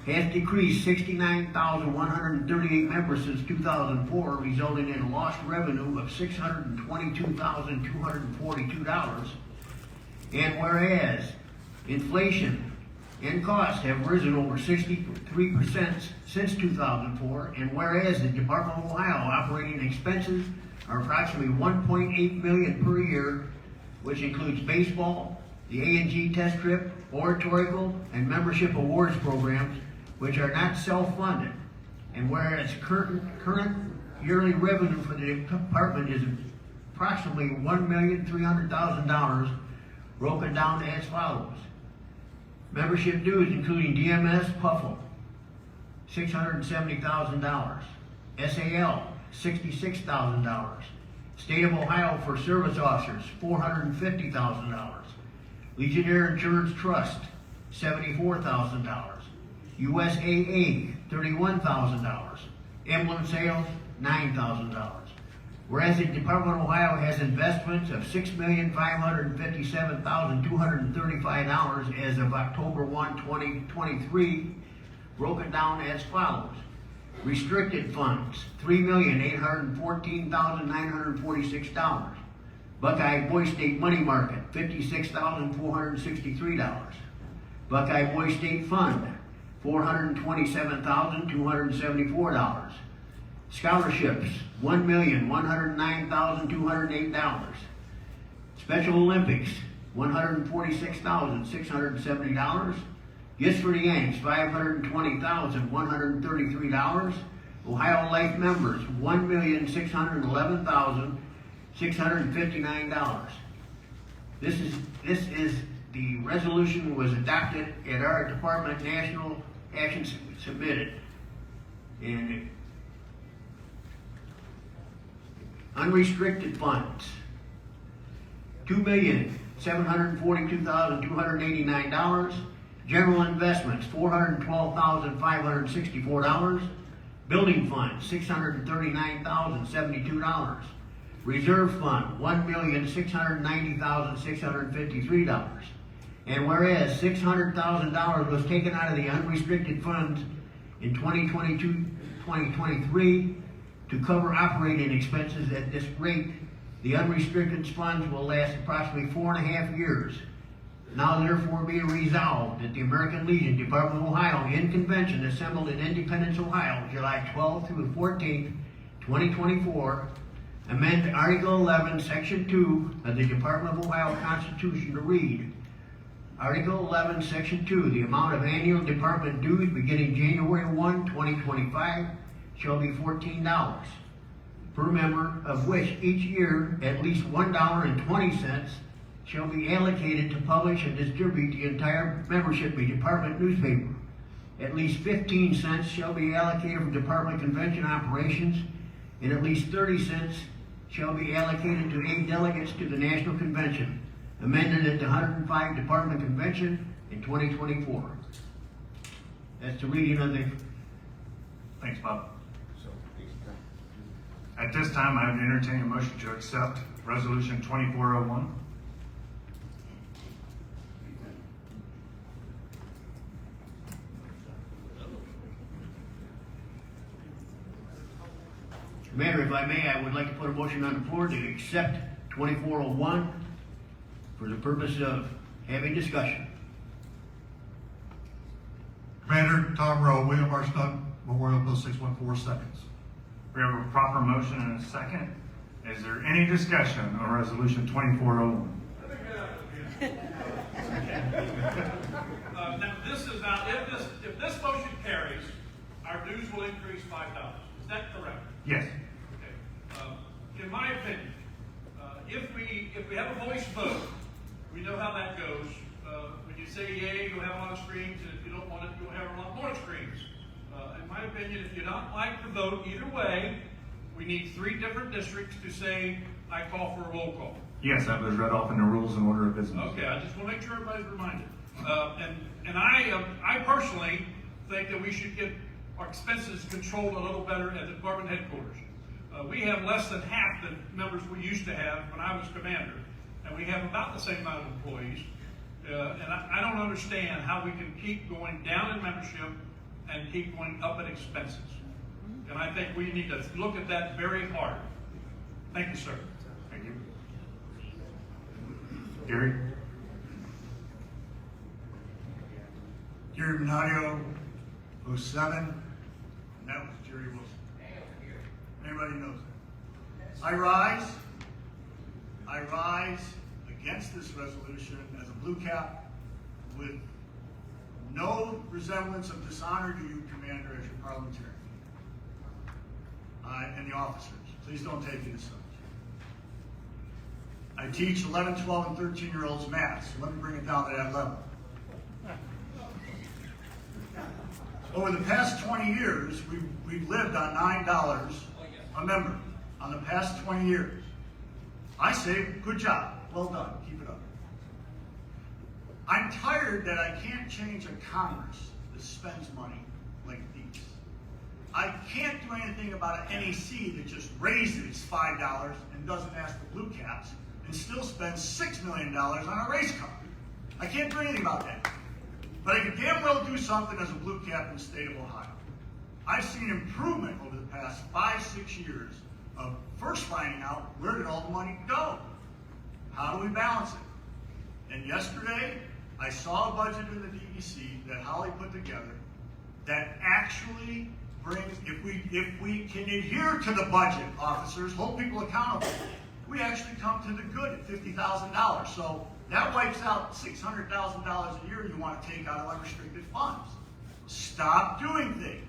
Speaker 17: has decreased 69,138 members since 2004, resulting in a lost revenue of $622,242. And whereas inflation and costs have risen over 63% since 2004, and whereas the Department of Ohio operating expenses are approximately $1.8 million per year, which includes baseball, the A&G test trip, oratorical, and membership awards programs, which are not self-funded, and whereas current yearly revenue for the department is approximately $1,300,000, broken down as follows. Membership dues including DMS Puffle, $670,000. SAL, $66,000. State of Ohio for service officers, $450,000. Legionnaire Insurance Trust, $74,000. USAA, $31,000. Emblem sales, $9,000. Whereas the Department of Ohio has investments of $6,557,235 as of October 1, 2023, broken down as follows. Restricted funds, $3,814,946. Buckeye Boy State Money Market, $56,463. Buckeye Boy State Fund, $427,274. Scholarships, $1,109,208. Special Olympics, $146,670. Gifts for the Yanks, $520,133. Ohio Life members, $1,611,659. This is the resolution was adopted at our department. National action submitted. And unrestricted funds, $2,742,289. General investments, $412,564. Building fund, $639,072. Reserve fund, $1,690,653. And whereas $600,000 was taken out of the unrestricted funds in 2022-2023 to cover operating expenses at this rate, the unrestricted funds will last approximately 4.5 years. Now therefore be resolved that the American Legion Department of Ohio in convention assembled in Independence, Ohio, July 12th through 14th, 2024, amend Article 11, Section 2 of the Department of Ohio Constitution to read, Article 11, Section 2, the amount of annual department dues beginning January 1, 2025 shall be $14 per member, of which each year at least $1.20 shall be allocated to publish and distribute the entire membership of department newspaper. At least 15 cents shall be allocated for department convention operations, and at least 30 cents shall be allocated to aid delegates to the National Convention, amended at the 105 Department Convention in 2024. That's the reading of the...
Speaker 1: Thanks, Bob. At this time, I would entertain a motion to accept Resolution 2401.
Speaker 17: Mayor, if I may, I would like to put a motion on the floor to accept 2401 for the purpose of having discussion.
Speaker 20: Commander Tom Rowe, William R. Snook, Memorial Post 614 seconds.
Speaker 1: We have a proper motion and a second. Is there any discussion on Resolution 2401?
Speaker 6: Now, this is now, if this motion carries, our dues will increase $5. Is that correct?
Speaker 1: Yes.
Speaker 6: Okay. In my opinion, if we have a voice vote, we know how that goes. When you say yay, you'll have a lot of screens, and if you don't want it, you'll have a lot more screens. In my opinion, if you don't like the vote either way, we need 3 different districts to say, I call for a roll call.
Speaker 18: Yes, that was read off in the rules and order of business.
Speaker 6: Okay, I just want to make sure everybody's reminded. And I personally think that we should get our expenses controlled a little better at the department headquarters. We have less than half the numbers we used to have when I was commander, and we have about the same amount of employees. And I don't understand how we can keep going down in membership and keep going up in expenses. And I think we need to look at that very hard. Thank you, sir.
Speaker 1: Thank you. Gary?
Speaker 13: Gary Benadio, 07, and that was Jerry Wilson. Anybody knows that? I rise against this resolution as a blue cap with no resemblance of dishonor to you, Commander, as your parliamentarian. And the officers. Please don't take it as such. I teach 11, 12, and 13-year-olds math, so let me bring it down to that level. Over the past 20 years, we've lived on $9 a member. On the past 20 years. I say, good job. Well done. Keep it up. I'm tired that I can't change a Congress that spends money like these. I can't do anything about an NEC that just raises $5 and doesn't ask the Blue Caps and still spends $6 million on a race car. I can't do anything about that. But I can damn well do something as a Blue Cap in the state of Ohio. I've seen improvement over the past 5-6 years of first finding out where did all the money go? How do we balance it? And yesterday, I saw a budget in the DEC that Holly put together that actually brings, if we can adhere to the budget, officers, hold people accountable, we actually come to the good at $50,000. So that wipes out $600,000 a year you want to take out of unrestricted funds. Stop doing things.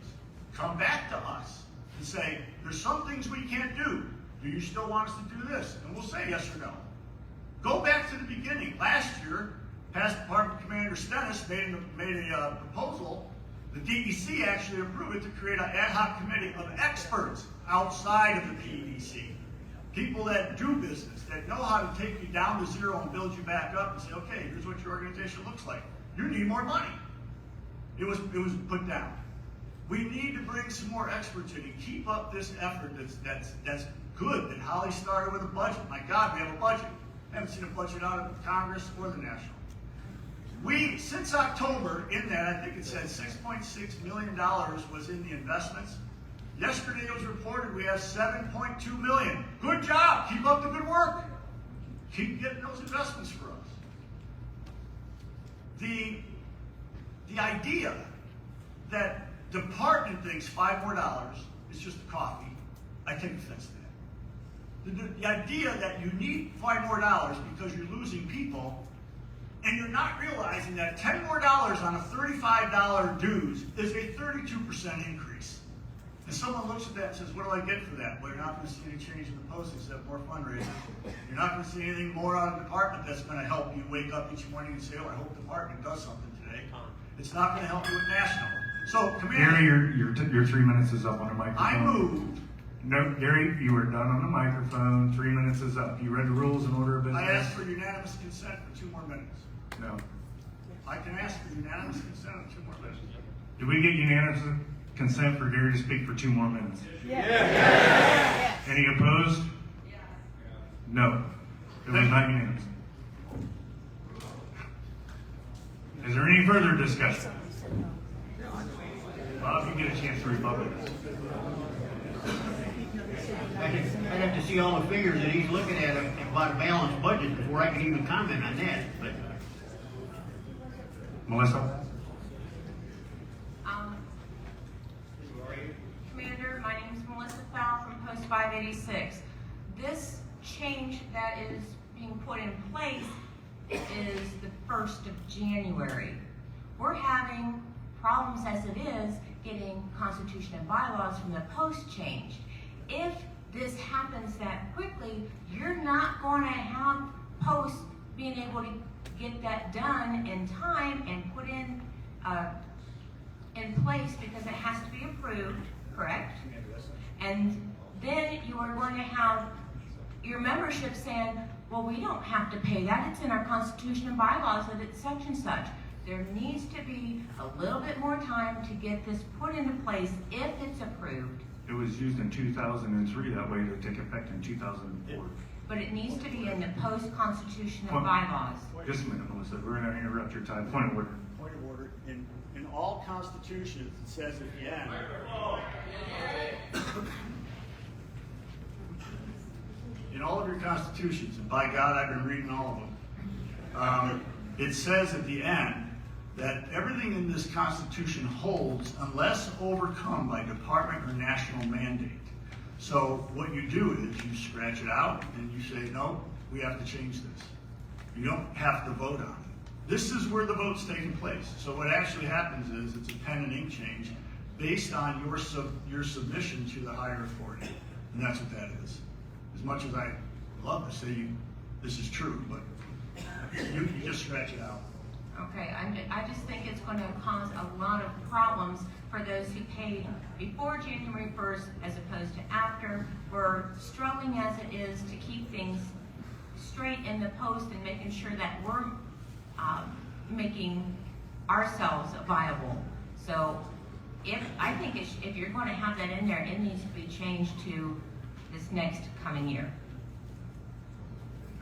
Speaker 13: Come back to us and say, there's some things we can't do. Do you still want us to do this? And we'll say yes or no. Go back to the beginning. Last year, past Department Commander Stennis made a proposal. The DEC actually approved it to create an ad hoc committee of experts outside of the PEDC. People that do business, that know how to take you down to zero and build you back up and say, okay, here's what your organization looks like. You need more money. It was put down. We need to bring some more experts in and keep up this effort that's good, that Holly started with a budget. My God, we have a budget. I haven't seen a budget out of Congress or the National. Since October, in that, I think it said $6.6 million was in the investments. Yesterday it was reported we have $7.2 million. Good job. Keep up the good work. Keep getting those investments for us. The idea that department thinks $5 more is just a coffee, I take offense to that. The idea that you need $5 more because you're losing people, and you're not realizing that $10 more on a $35 dues is a 32% increase. And someone looks at that and says, what do I get for that? Well, you're not going to see any change in the post except more fundraisers. You're not going to see anything more out of the department that's going to help you wake up each morning and say, oh, I hope the department does something today. It's not going to help you with national. So, Commander,
Speaker 18: Gary, your 3 minutes is up on the microphone.
Speaker 13: I moved.
Speaker 18: No, Gary, you are done on the microphone. 3 minutes is up. You read the rules and order of business?
Speaker 13: I asked for unanimous consent for 2 more minutes.
Speaker 18: No.
Speaker 13: I can ask for unanimous consent of 2 more minutes.
Speaker 18: Did we get unanimous consent for Gary to speak for 2 more minutes?
Speaker 12: Yes.
Speaker 18: Any opposed? No. It was not unanimous. Is there any further discussion? Bob, you get a chance to rebuttal.
Speaker 17: I'd have to see all the figures that he's looking at about a balanced budget before I can even comment on that. But
Speaker 18: Melissa?
Speaker 12: Commander, my name is Melissa Fowl from Post 586. This change that is being put in place is the 1st of January. We're having problems as it is getting Constitution and bylaws from the Post changed. If this happens that quickly, you're not going to have Post being able to get that done in time and put in place because it has to be approved, correct? And then you are going to have your membership saying, well, we don't have to pay that. It's in our Constitution and bylaws that it's such and such. There needs to be a little bit more time to get this put into place if it's approved.
Speaker 18: It was used in 2003 that way to take effect in 2004.
Speaker 12: But it needs to be in the Post-Constitution and bylaws.
Speaker 18: Just a minute, Melissa. We're going to interrupt your time. Point of order.
Speaker 13: Point of order. In all constitutions, it says at the end. In all of your constitutions, and by God, I've been reading all of them, it says at the end that everything in this Constitution holds unless overcome by department or national mandate. So what you do is you scratch it out and you say, no, we have to change this. You don't have to vote on it. This is where the vote's taking place. So what actually happens is it's a pen and ink change based on your submission to the higher authority. And that's what that is. As much as I love to say this is true, but you just scratch it out.
Speaker 12: Okay, I just think it's going to cause a lot of problems for those who paid before January 1st as opposed to after. We're struggling as it is to keep things straight in the post and making sure that we're making ourselves viable. So I think if you're going to have that in there, it needs to be changed to this next coming year.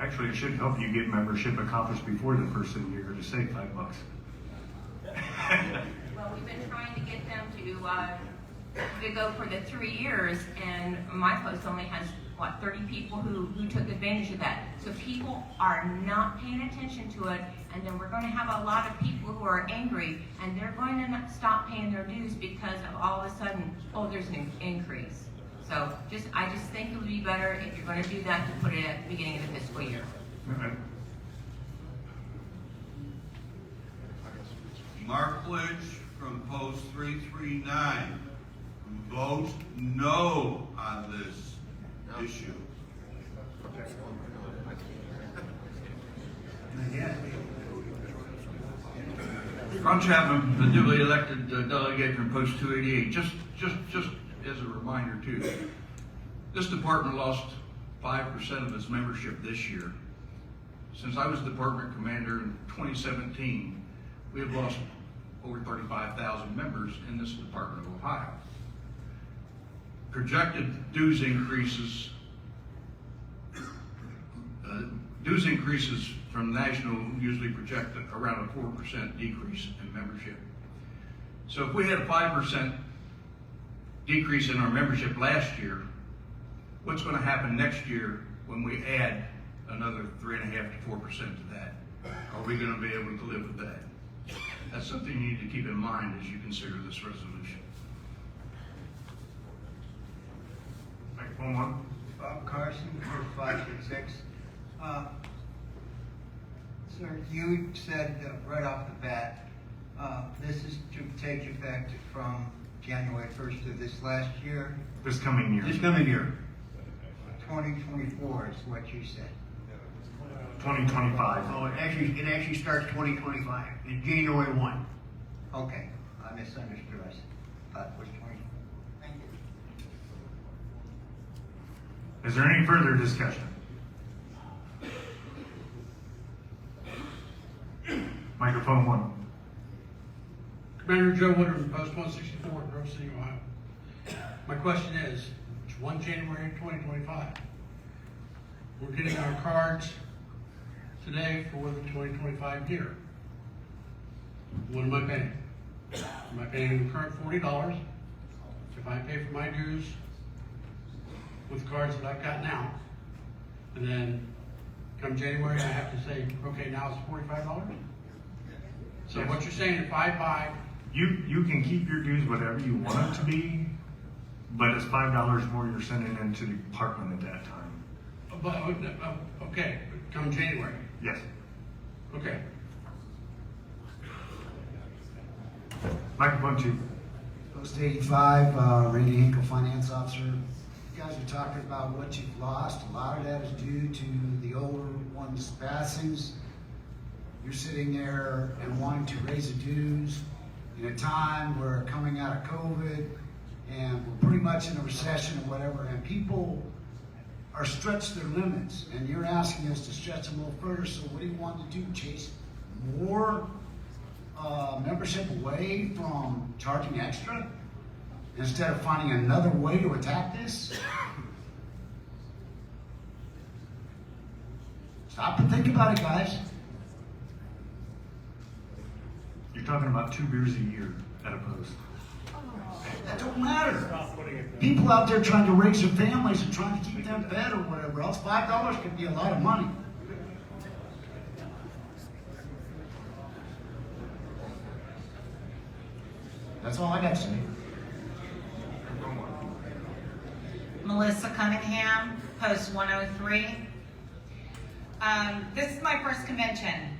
Speaker 18: Actually, it should help you get membership accomplished before the first of the year to save $5.
Speaker 12: Well, we've been trying to get them to go for the 3 years, and my post only has, 30 people who took advantage of that. So people are not paying attention to it, and then we're going to have a lot of people who are angry, and they're going to not stop paying their dues because of all of a sudden, there's an increase. So I just think it would be better if you're going to do that to put it at the beginning of the fiscal year.
Speaker 18: Okay.
Speaker 15: Mark Litch from Post 339 votes no on this issue.
Speaker 3: Ron Chapman, the duly elected delegate from Post 288. Just as a reminder too, this department lost 5% of its membership this year. Since I was department commander in 2017, we have lost over 35,000 members in this Department of Ohio. Projected dues increases from national usually project around a 4% decrease in membership. So if we had a 5% decrease in our membership last year, what's going to happen next year when we add another 3.5% to 4% to that? Are we going to be able to live with that? That's something you need to keep in mind as you consider this resolution.
Speaker 18: Microphone one.
Speaker 21: Bob Carson, Post 566. Sir, you said right off the bat, this is to take effect from January 1st of this last year.
Speaker 18: This coming year.
Speaker 17: This coming year.
Speaker 21: 2024 is what you said.
Speaker 18: 2025.
Speaker 17: Oh, it actually starts 2025, in January 1.
Speaker 21: Okay, I misunderstood. I thought it was 20. Thank you.
Speaker 18: Is there any further discussion? Microphone one.
Speaker 6: Commander Joe Woodard, Post 164, Grove City, Ohio. My question is, it's 1 January 2025. We're getting our cards today for the 2025 year. What am I paying? Am I paying the current $40? If I pay for my dues with the cards that I've got now, and then come January, I have to say, okay, now it's $45? So what you're saying, if I buy...
Speaker 18: You can keep your dues whatever you want it to be, but it's $5 more you're sending into the department at that time.
Speaker 6: But, okay, come January.
Speaker 18: Yes.
Speaker 6: Okay.
Speaker 18: Microphone two.
Speaker 22: Post 85, Randy Hinkle, Finance Officer. You guys are talking about what you've lost. A lot of that is due to the older ones' passings. You're sitting there and wanting to raise the dues in a time where coming out of COVID and we're pretty much in a recession or whatever, and people are stretched their limits, and you're asking us to stretch them a little further. So what do you want to do? Chase more membership away from charging extra instead of finding another way to attack this? Stop and think about it, guys.
Speaker 18: You're talking about 2 beers a year at a post.
Speaker 22: That don't matter. People out there trying to raise their families and trying to keep them fed or whatever else, $5 could be a lot of money. That's all I got to say.
Speaker 23: Melissa Cunningham, Post 103. This is my first convention,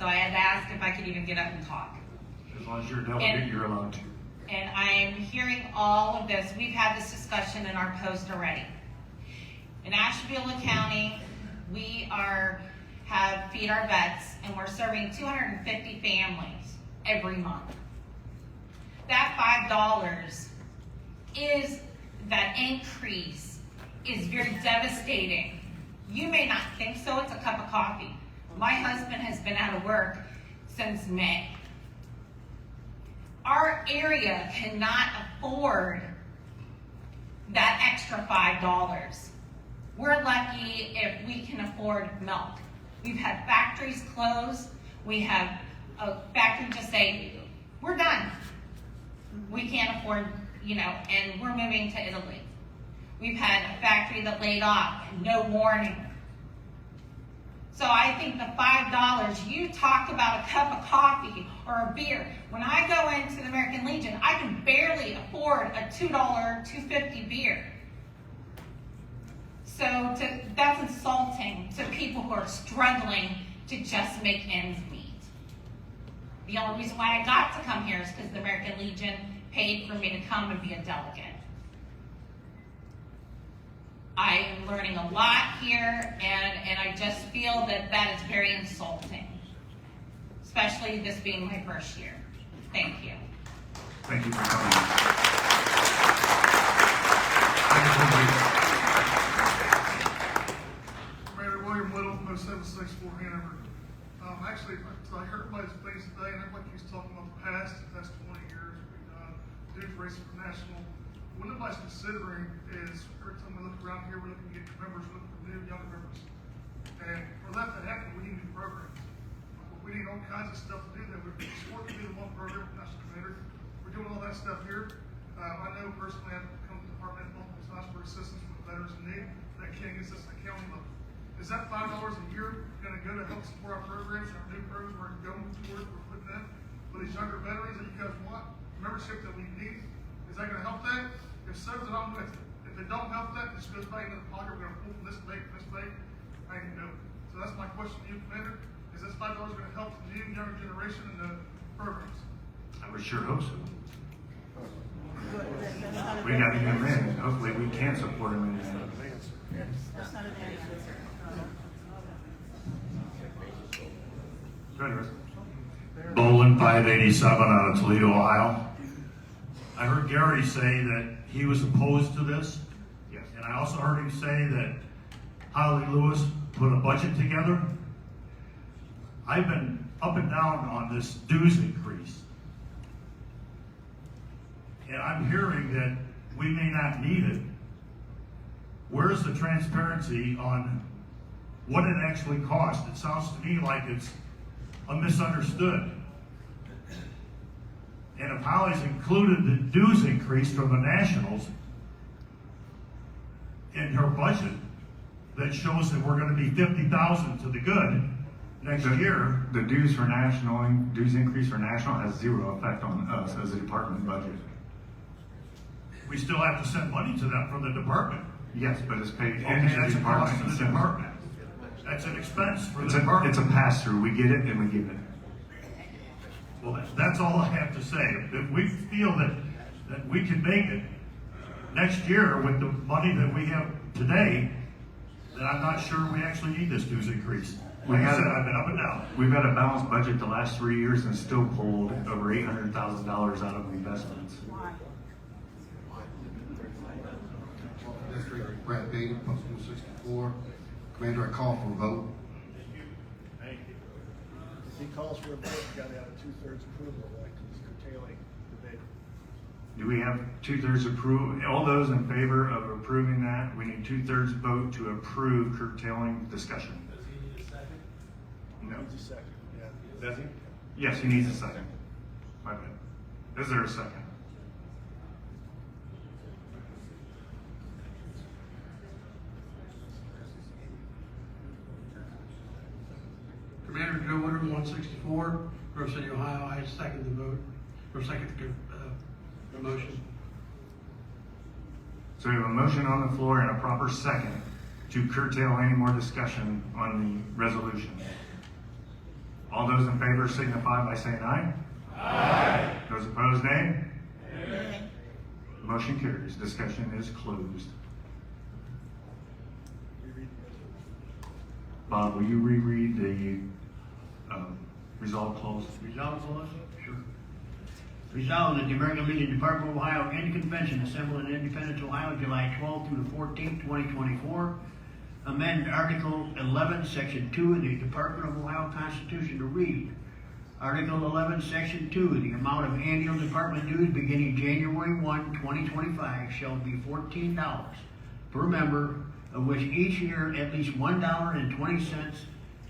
Speaker 23: So I had asked if I could even get up and talk.
Speaker 18: As long as you're a delegate, you're allowed to.
Speaker 23: And I am hearing all of this. We've had this discussion in our post already. In Ashtabula County, we have Feed Our Vets, and we're serving 250 families every month. That $5 is, that increase is very devastating. You may not think so, it's a cup of coffee. My husband has been out of work since May. Our area cannot afford that extra $5. We're lucky if we can afford milk. We've had factories close. We have a factory just say, we're done. We can't afford, and we're moving to Italy. We've had a factory that laid off, no warning. So I think the $5, you talk about a cup of coffee or a beer. When I go into the American Legion, I can barely afford a $2, $2.50 beer. So that's insulting to people who are struggling to just make ends meet. The only reason why I got to come here is because the American Legion paid for me to come and be a delegate. I am learning a lot here, and I just feel that is very insulting, especially this being my first year. Thank you.
Speaker 18: Thank you for coming.
Speaker 2: Mayor William Little, 0764 Hanover. Actually, I heard everybody's things today, and everybody keeps talking about the past. That's 20 years. Dudes racing for national. What nobody's considering is every time we look around here, we're looking to get members, we're looking for new, younger members. And for that to happen, we need new programs. We need all kinds of stuff to do that. Sport can be the one program, national commander. We're doing all that stuff here. I know personally I've come to the Department of Multiple Times for assistance with veterans in need. That can't get us at the county level. Is that $5 a year going to go to help support our programs, our new programs we're going towards, we're putting in for these younger veterans that you guys want, membership that we need? Is that going to help that? If so, then I'm with it. If it don't help that, this goes back into the pocket. We're going to pull from this bank, I can do it. So that's my question to you, Commander. Is this $5 going to help the new, younger generation in the programs?
Speaker 18: I would sure hope so. We got to get them in. Hopefully we can support them in advance.
Speaker 5: That's not an answer.
Speaker 18: Go ahead, Russ.
Speaker 7: Bolin 587 out of Toledo, Ohio. I heard Gary say that he was opposed to this.
Speaker 18: Yes.
Speaker 7: And I also heard him say that Holly Lewis put a budget together. I've been up and down on this dues increase. And I'm hearing that we may not need it. Where's the transparency on what it actually costs? It sounds to me like it's a misunderstood. And if Holly's included the dues increase from the Nationals in her budget, that shows that we're going to be 50,000 to the good next year.
Speaker 18: The dues increase for national has zero effect on us as a department budget.
Speaker 7: We still have to send money to them from the department.
Speaker 18: Yes, but it's paid
Speaker 7: Okay,
Speaker 18: into
Speaker 7: that's
Speaker 18: the
Speaker 7: a cost
Speaker 18: department.
Speaker 7: to the department. That's an expense for the
Speaker 18: It's
Speaker 7: department.
Speaker 18: a pass-through. We get it and we give it.
Speaker 7: Well, that's all I have to say. If we feel that we can make it next year with the money that we have today, then I'm not sure we actually need this dues increase. Like I said, I've been up and down.
Speaker 18: We've had a balanced budget the last 3 years and still pulled over $800,000 out of investments.
Speaker 24: District, Brad Beatty, Post 64. Commander, I call for a vote.
Speaker 2: If he calls for a vote, you gotta have a 2/3 approval, like he's curtailing the bid.
Speaker 18: Do we have 2/3 approval? All those in favor of approving that, we need 2/3 vote to approve curtailing discussion.
Speaker 2: Does he need a second?
Speaker 18: No.
Speaker 2: He needs a second, yeah.
Speaker 18: Does he? Yes, he needs a second. My bad. Is there a second?
Speaker 25: Commander Joe Woodard, 164, Grove City, Ohio. I second the vote, or second the motion.
Speaker 18: So we have a motion on the floor and a proper second to curtail any more discussion on the resolution. All those in favor signify by saying aye. Aye. Those opposed, nay. Nay. Motion carries. Discussion is closed. Bob, will you reread the resolve clause?
Speaker 17: Resolve clause? Sure. Resolved that the American Legion Department of Ohio Annual Convention assembled in Independence, Ohio, July 12th through the 14th, 2024, amend Article 11, Section 2 of the Department of Ohio Constitution to read, Article 11, Section 2, the amount of annual department dues beginning January 1, 2025 shall be $14 per member, of which each year at least $1.20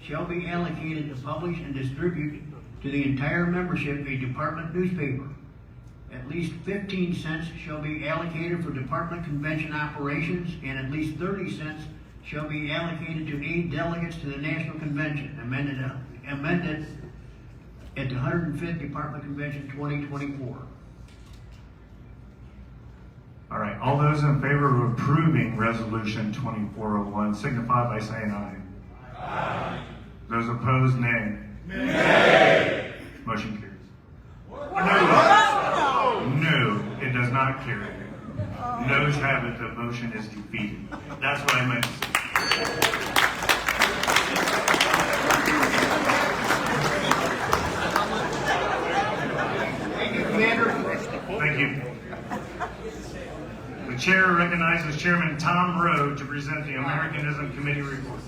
Speaker 17: shall be allocated to publish and distribute to the entire membership a department newspaper. At least 15 cents shall be allocated for department convention operations, and at least 30 cents shall be allocated to aid delegates to the National Convention, amended at the 105th Department Convention 2024.
Speaker 18: All right, all those in favor of approving Resolution 2401 signify by saying aye. Aye. Those opposed, nay. Nay. Motion carries. No, it does not carry. Noes have it, the motion is defeated. That's what I meant to say.
Speaker 17: Thank you, Commander.
Speaker 18: Thank you. The chair recognizes Chairman Tom Rowe to present the Americanism Committee report.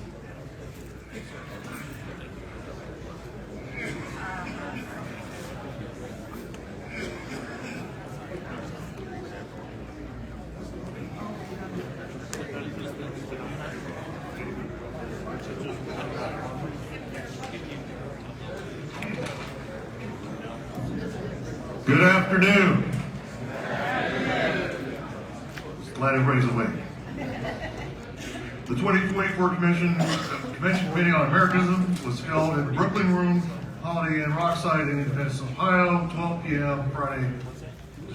Speaker 20: Good afternoon. Glad everybody's awake. The 2024 Convention Committee on Americanism was held in the Brooklyn Room, Holiday Inn Rockside in Independence, Ohio, 12 p.m. Friday,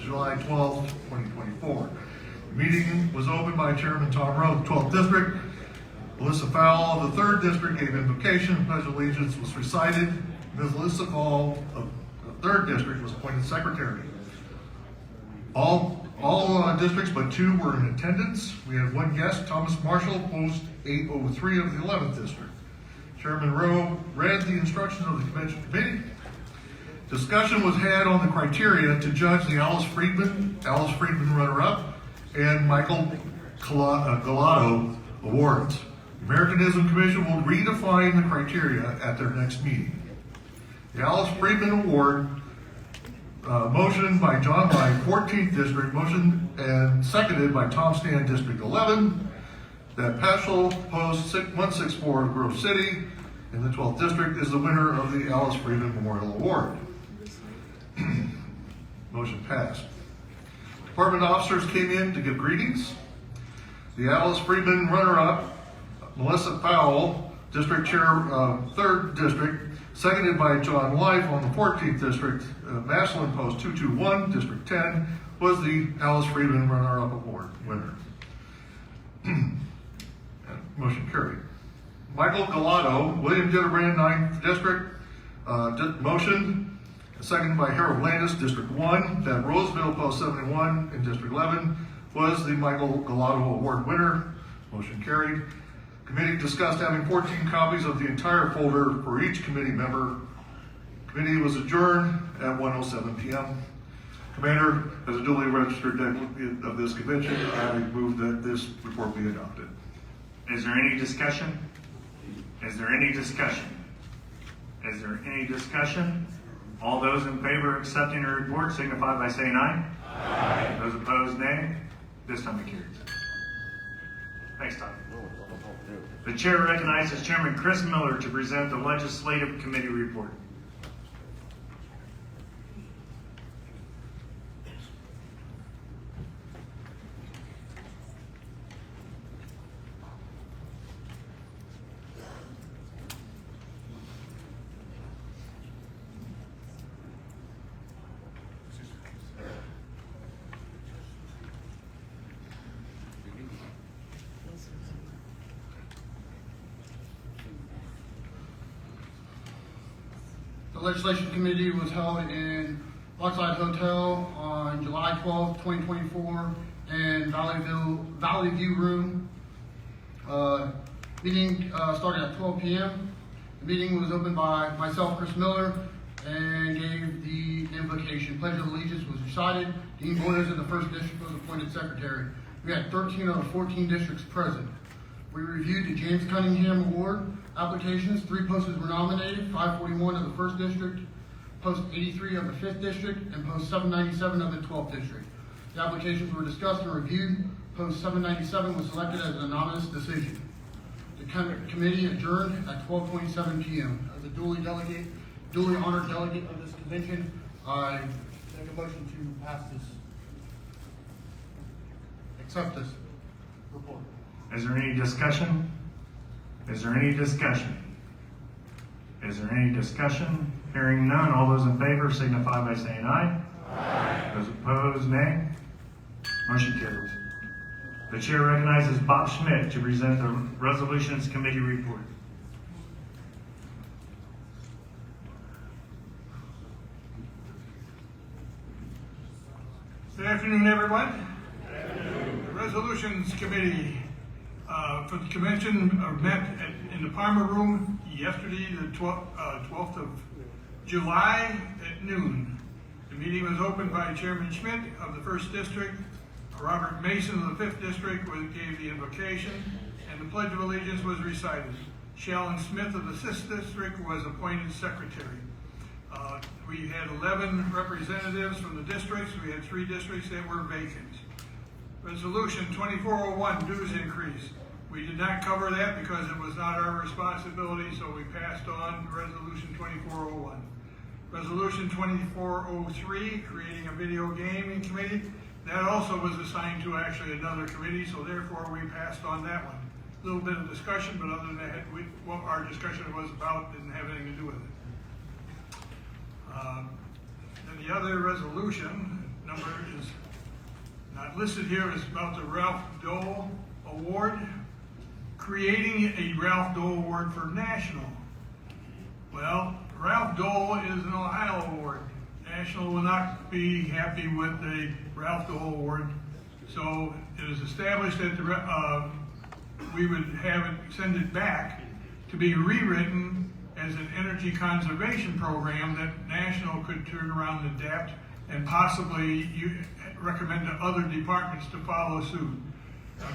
Speaker 20: July 12, 2024. The meeting was opened by Chairman Tom Rowe of the 12th District. Melissa Fowle of the 3rd District gave invocation. Pledge of Allegiance was recited. Ms. Melissa Fowle of the 3rd District was appointed Secretary. All districts but 2 were in attendance. We had 1 guest, Thomas Marshall, post 803 of the 11th District. Chairman Rowe read the instructions of the Convention Committee. Discussion was had on the criteria to judge the Alice Friedman runner-up, and Michael Galato awards. The Americanism Commission will redefine the criteria at their next meeting. The Alice Friedman Award, motion by John Lai, 14th District, motion and seconded by Tom Stan, District 11, that Paschal Post 164 of Grove City in the 12th District is the winner of the Alice Friedman Memorial Award. Motion passed. Department officers came in to give greetings. The Alice Friedman runner-up, Melissa Fowle, District Chair of 3rd District, seconded by John Life on the 14th District, Maslin Post 221, District 10, was the Alice Friedman runner-up award winner. Motion carried. Michael Galato, William Gillibrand, 9th District, motion, seconded by Harold Landis, District 1, that Roseville Post 71 in District 11 was the Michael Galato award winner. Motion carried. Committee discussed having 14 copies of the entire folder for each committee member. Committee was adjourned at 1:07 p.m. Commander, as a duly registered delegate of this convention, I move that this report be adopted.
Speaker 18: Is there any discussion? Is there any discussion? Is there any discussion? All those in favor of accepting the report signify by saying aye. Aye. Those opposed, nay. This time it carries. Thanks, Tom. The chair recognizes Chairman Chris Miller to present the Legislative Committee report.
Speaker 4: The legislation committee was held in Lakeside Hotel on July 12, 2024, in Valley View Room. Meeting started at 12 p.m. The meeting was opened by myself, Chris Miller, and gave the invocation. Pledge of Allegiance was recited. Dean Boyers of the 1st District was appointed secretary. We had 13 out of 14 districts present. We reviewed the James Cunningham Award applications. 3 posts were nominated, 541 of the 1st District, post 83 of the 5th District, and post 797 of the 12th District. The applications were discussed and reviewed. Post 797 was selected as an anonymous decision. The committee adjourned at 12:27 p.m. As a duly honored delegate of this convention, I make a motion to pass this, accept this report.
Speaker 1: Is there any discussion? Is there any discussion? Is there any discussion? Hearing none, all those in favor signify by saying aye. Aye. Those opposed, nay. Motion carries. The chair recognizes Bob Schmidt to present the Resolutions Committee report.
Speaker 6: Good afternoon, everyone. The Resolutions Committee for the convention met in the Palmer Room yesterday, the 12th of July at noon. The meeting was opened by Chairman Schmidt of the 1st District. Robert Mason of the 5th District gave the invocation, and the Pledge of Allegiance was recited. Shallon Smith of the 6th District was appointed secretary. We had 11 representatives from the districts. We had 3 districts that were vacant. Resolution 2401, dues increase. We did not cover that because it was not our responsibility, so we passed on Resolution 2401. Resolution 2403, creating a video gaming committee. That also was assigned to actually another committee, so therefore we passed on that one. A little bit of discussion, but other than that, what our discussion was about didn't have anything to do with it. Then the other resolution number is not listed here, is about the Ralph Dole Award, creating a Ralph Dole Award for national. Well, Ralph Dole is an Ohio award. National will not be happy with the Ralph Dole Award, so it is established that we would have it, send it back to be rewritten as an energy conservation program that National could turn around and adapt and possibly recommend to other departments to follow suit.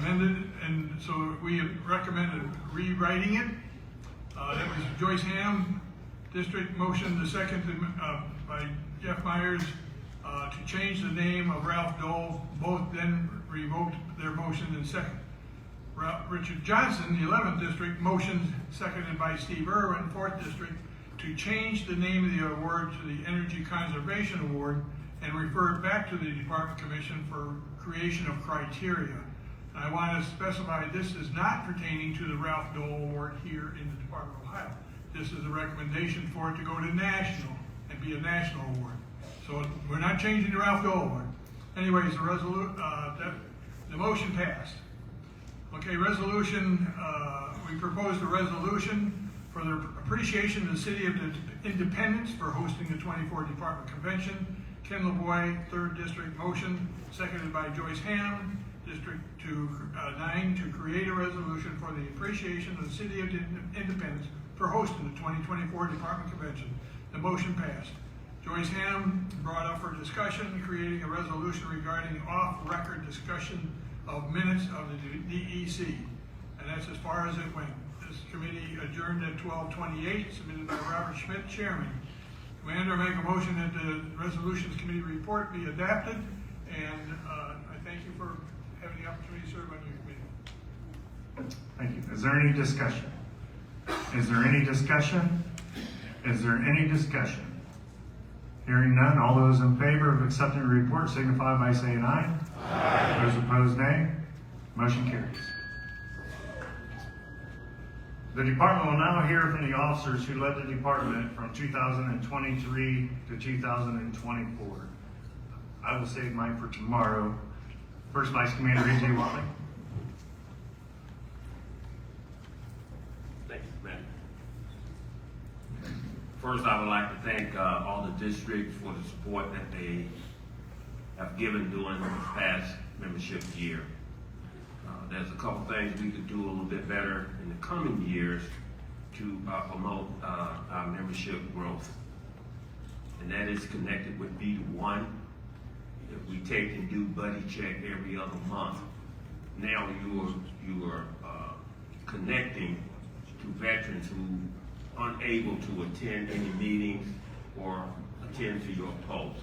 Speaker 6: Amended, and so we have recommended rewriting it. That was Joyce Ham, district motion, the second by Jeff Myers, to change the name of Ralph Dole. Both then revoked their motion in second. Richard Johnson, the 11th district, motioned, seconded by Steve Irwin, 4th district, to change the name of the award to the Energy Conservation Award and refer it back to the Department Commission for creation of criteria. I want to specify this is not pertaining to the Ralph Dole Award here in the Department of Ohio. This is a recommendation for it to go to national and be a national award. So we're not changing the Ralph Dole Award. Anyways, the motion passed. Okay, resolution, we proposed a resolution for the appreciation of the City of Independence for hosting the 24 Department Convention. Ken LaVoy, 3rd District, motion, seconded by Joyce Ham, District 9, to create a resolution for the appreciation of the City of Independence for hosting the 2024 Department Convention. The motion passed. Joyce Ham brought up for discussion, creating a resolution regarding off-record discussion of minutes of the DEC. And that's as far as it went. This committee adjourned at 12:28, submitted by Robert Schmidt, Chairman. Commander, make a motion that the Resolutions Committee report be adapted, and I thank you for having the opportunity to serve on your committee.
Speaker 1: Thank you. Is there any discussion? Is there any discussion? Is there any discussion? Hearing none, all those in favor of accepting the report signify by saying aye. Aye. Those opposed, nay. Motion carries. The department will now hear from the officers who led the department from 2023 to 2024. I will save mine for tomorrow. First Vice Commander A.J. Watley.
Speaker 8: Thank you, Commander. First, I would like to thank all the districts for the support that they have given during this past membership year. There's a couple things we could do a little bit better in the coming years to promote our membership growth. And that is connected with B1. If we take and do buddy check every other month, now you are connecting to veterans who aren't able to attend any meetings or attend to your post.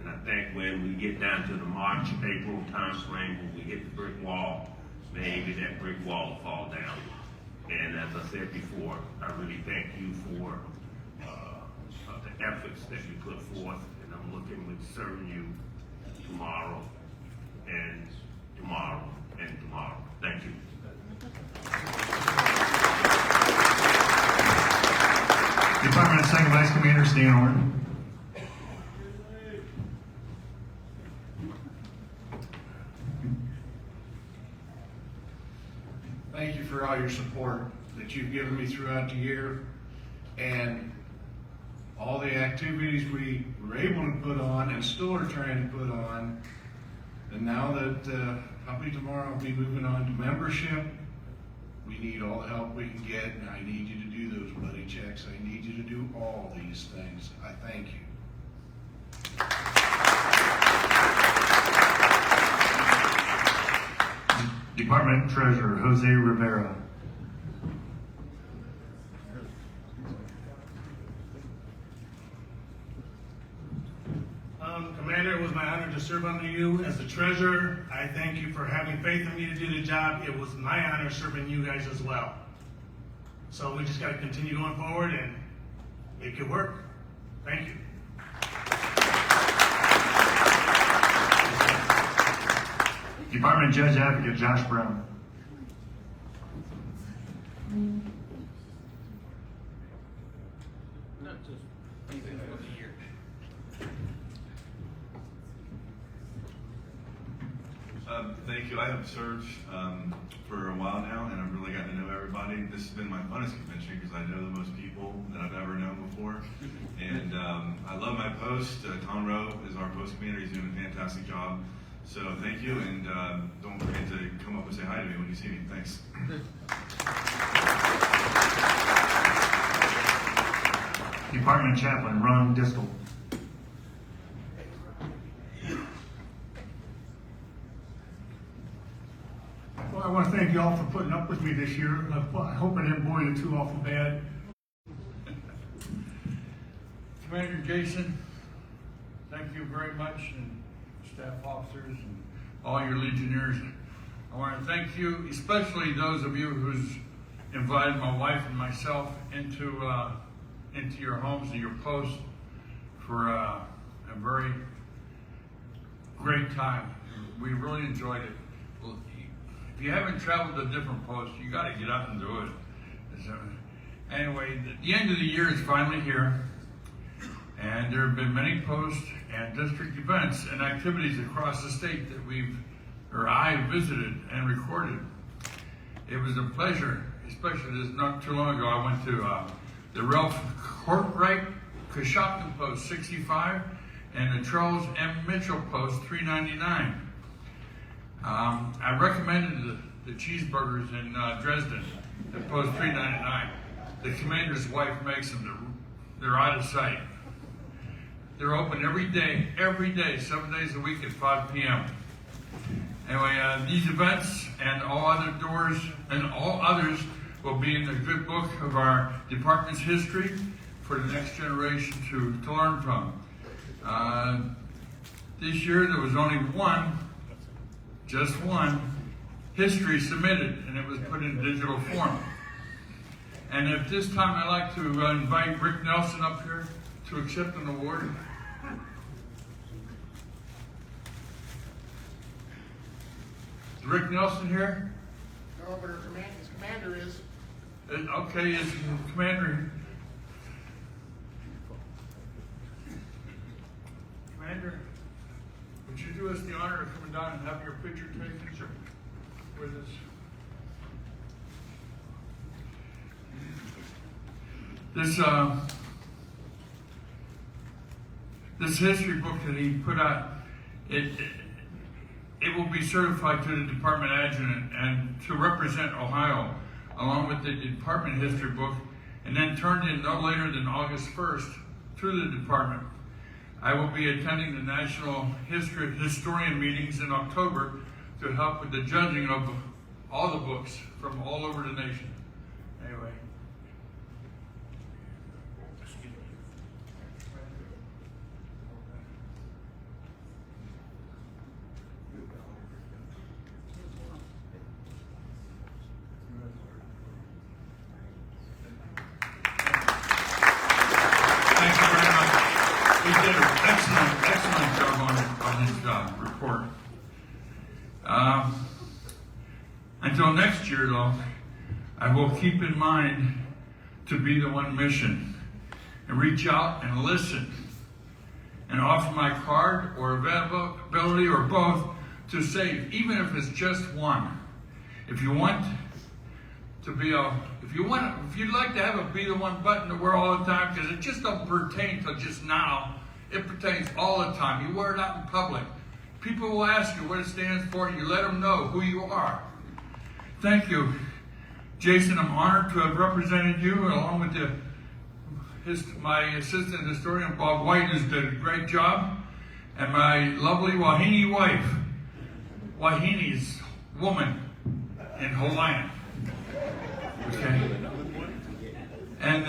Speaker 8: And I think when we get down to the March, April time frame, when we hit the brick wall, maybe that brick wall will fall down. And as I said before, I really thank you for the efforts that you put forth, and I'm looking to serving you tomorrow and tomorrow and tomorrow. Thank you.
Speaker 18: Department of Second Vice Commander Stan Orton.
Speaker 10: Thank you for all your support that you've given me throughout the year and all the activities we were able to put on and still are trying to put on. And now that probably tomorrow I'll be moving on to membership, we need all the help we can get, and I need you to do those buddy checks. I need you to do all these things. I thank you.
Speaker 18: Department Treasurer Jose Rivera.
Speaker 9: Commander, it was my honor to serve under you as the treasurer. I thank you for having faith in me to do the job. It was my honor serving you guys as well. So we just got to continue going forward and make it work. Thank you.
Speaker 18: Department Judge Advocate Josh Brown.
Speaker 11: Not just anything for the year.
Speaker 14: Thank you. I have served for a while now, and I've really gotten to know everybody. This has been my funnest convention because I know the most people that I've ever known before. And I love my post. Tom Rowe is our post commander. He's doing a fantastic job. So thank you, and don't forget to come up and say hi to me when you see me. Thanks.
Speaker 18: Department Chaplain Ron Diskel.
Speaker 16: Well, I want to thank you all for putting up with me this year. I hope I didn't bore you too awful bad.
Speaker 26: Commander Jason, thank you very much, and staff officers and all your Legionnaires. I want to thank you, especially those of you who's invited my wife and myself into your homes and your posts for a very great time. We really enjoyed it. If you haven't traveled to different posts, you got to get out and do it. So, anyway, the end of the year is finally here, and there have been many posts and district events and activities across the state that I visited and recorded. It was a pleasure, especially not too long ago. I went to the Ralph Courtright Coshocton Post 65 and the Charles M. Mitchell Post 399. I recommended the cheeseburgers in Dresden at Post 399. The commander's wife makes them. They're out of sight. They're open every day, 7 days a week at 5 p.m. Anyway, these events and all other doors and all others will be in the good book of our department's history for the next generation to learn from. This year there was only just one history submitted, and it was put in digital form. And at this time I'd like to invite Rick Nelson up here to accept an award. Is Rick Nelson here?
Speaker 4: No, but his commander is.
Speaker 26: Okay, is commander. Commander, would you do us the honor of coming down and having your picture taken with us? This this history book that he put out, it will be certified to the department adjutant and to represent Ohio, along with the department history book, and then turned in no later than August 1st to the department. I will be attending the National Historian meetings in October to help with the judging of all the books from all over the nation. Anyway. Thank you very much. He did an excellent job on his report. Until next year, though, I will keep in mind to be the one mission and reach out and listen and offer my card or availability or both to save, even if it's just one. If you want to be if you'd like to have a be the one button to wear all the time, because it just don't pertain to just now, it pertains all the time. You wear it out in public. People will ask you what it stands for, and you let them know who you are. Thank you, Jason. I'm honored to have represented you along with my assistant historian, Bob White, who's did a great job, and my lovely Wahine wife, Wahine's woman in Hawaiian. Okay. And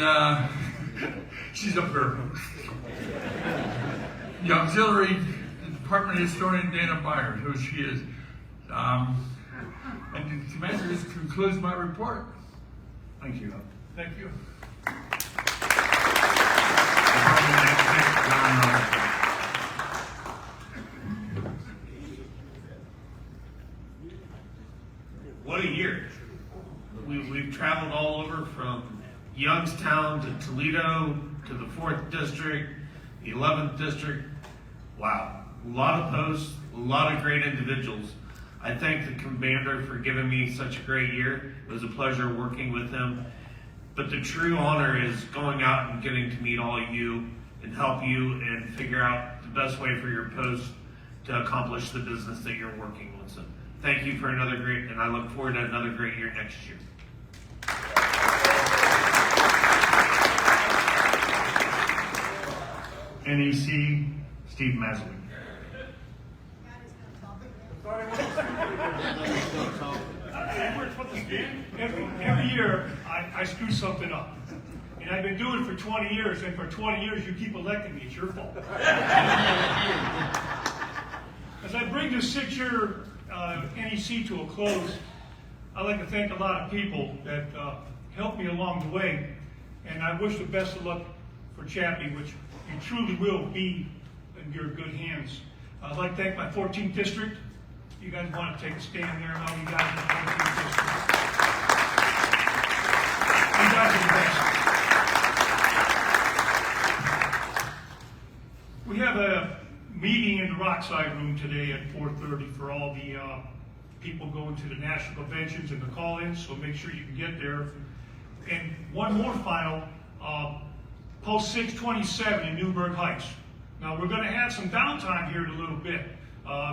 Speaker 26: she's up here. The auxiliary department historian, Dana Byers, who she is. And Commander, this concludes my report.
Speaker 18: Thank you.
Speaker 26: Thank you.
Speaker 3: What a year. We've traveled all over from Youngstown to Toledo to the 4th District, the 11th District. Wow. A lot of posts, a lot of great individuals. I thank the commander for giving me such a great year. It was a pleasure working with him. But the true honor is going out and getting to meet all of you and help you and figure out the best way for your post to accomplish the business that you're working with. So thank you for another great, and I look forward to another great year next year.
Speaker 18: NEC, Steve Masley.
Speaker 16: Every year, I screw something up. And I've been doing it for 20 years, and for 20 years, you keep electing me. It's your fault. As I bring this 6-year NEC to a close, I'd like to thank a lot of people that helped me along the way. And I wish the best of luck for Chappie, which you truly will be in your good hands. I'd like to thank my 14th district. You guys want to take a stand there, and all you guys in the 14th district. You guys are the best. We have a meeting in the Rockside Room today at 4:30 for all the people going to the national conventions and the call-ins, so make sure you can get there. And one more final, Post 627 in Newburgh Heights. Now, we're going to have some downtime here in a little bit.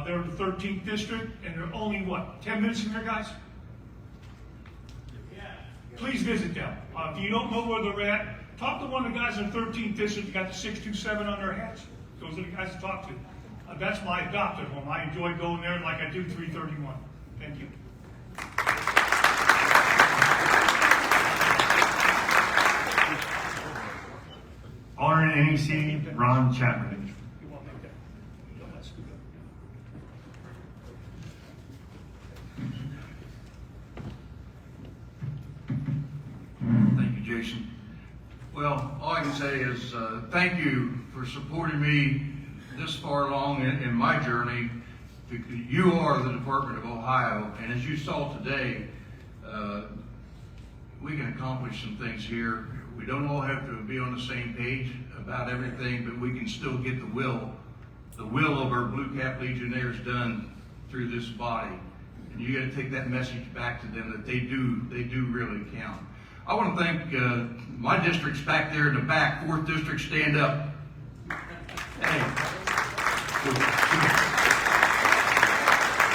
Speaker 16: They're in the 13th district, and they're only, 10 minutes from here, guys? Please visit them. If you don't know where they're at, talk to one of the guys in the 13th district that got the 627 on their hats. Those are the guys to talk to. That's my adopted home. I enjoy going there like I do 331. Thank you.
Speaker 18: Honor NEC, Ron Chapman.
Speaker 26: Thank you, Jason. Well, all I can say is thank you for supporting me this far along in my journey, because you are the Department of Ohio, and as you saw today, we can accomplish some things here. We don't all have to be on the same page about everything, but we can still get the will of our Blue Cap Legionnaires done through this body. And you got to take that message back to them that they do really count. I want to thank my district's back there in the back, 4th District, stand up. Hey.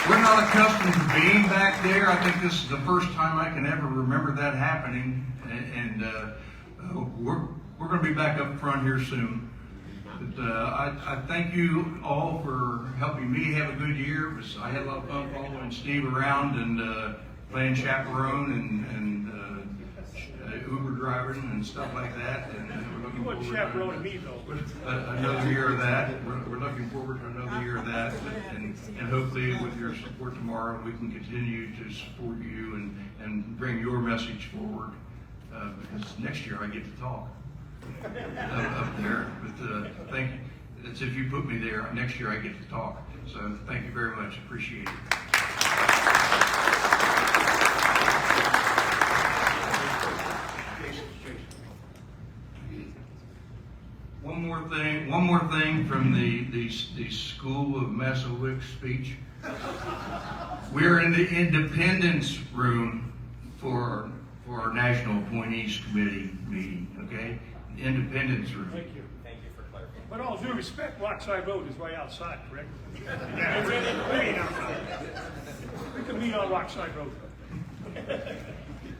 Speaker 26: We're not accustomed to being back there. I think this is the first time I can ever remember that happening, and we're going to be back up front here soon. But I thank you all for helping me have a good year. I had a lot of fun following Steve around and playing chaperone and Uber driving and stuff like that. And we're looking forward to another year of that. We're looking forward to another year of that, and hopefully with your support tomorrow, we can continue to support you and bring your message forward. Because next year I get to talk up there. But thank you. It's if you put me there, next year I get to talk. So thank you very much. Appreciate it. One more thing from the School of Massawick speech. We're in the Independence Room for our National Appointees Committee meeting, okay? Independence Room.
Speaker 16: Thank you. Thank you for clarifying. But all due respect, Rockside Road is right outside, correct? Yeah, we're meeting outside. We can meet on Rockside Road.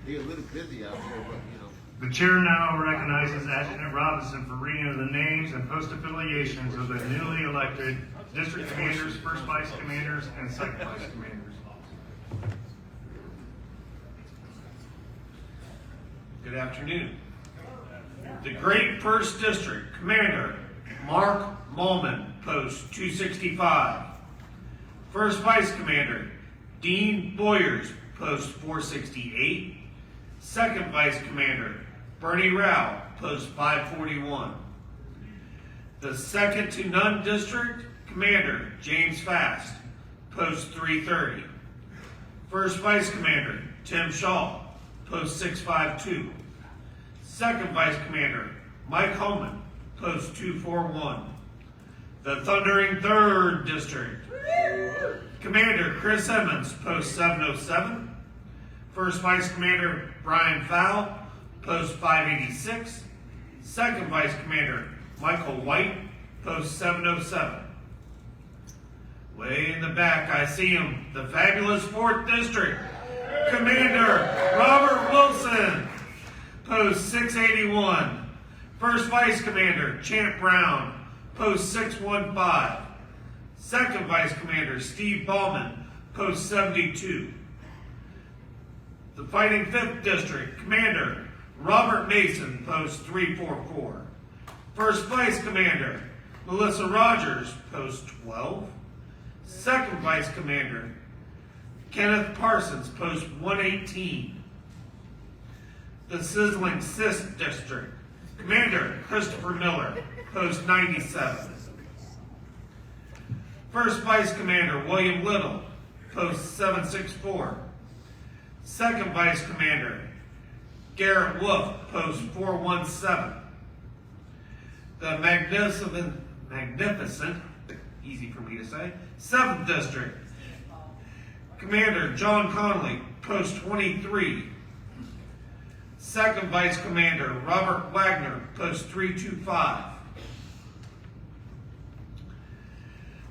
Speaker 1: You're a little busy out there, but you know. The chair now recognizes Adjutant Robinson for reading of the names and post affiliations of the newly elected district commanders, first vice commanders, and second vice commanders.
Speaker 3: Good afternoon. The Great First District Commander Mark Mullman, post 265. First Vice Commander Dean Boyers, post 468. Second Vice Commander Bernie Rao, post 541. The second to none district Commander James Fast, post 330. First Vice Commander Tim Shaw, post 652. Second Vice Commander Mike Holman, post 241. The Thundering Third District Commander Chris Emmons, post 707. First Vice Commander Brian Fowl, post 586. Second Vice Commander Michael White, post 707. Way in the back, I see him, the fabulous 4th District Commander Robert Wilson, post 681. First Vice Commander Champ Brown, post 615. Second Vice Commander Steve Ballman, post 72. The Fighting 5th District Commander Robert Mason, post 344. First Vice Commander Melissa Rogers, post 12. Second Vice Commander Kenneth Parsons, post 118. The Sizzling 6th District Commander Christopher Miller, post 97. First Vice Commander William Little, post 764. Second Vice Commander Garrett Wolf, post 417. The magnificent, easy for me to say, 7th District Commander John Connolly, post 23. Second Vice Commander Robert Wagner, post 325.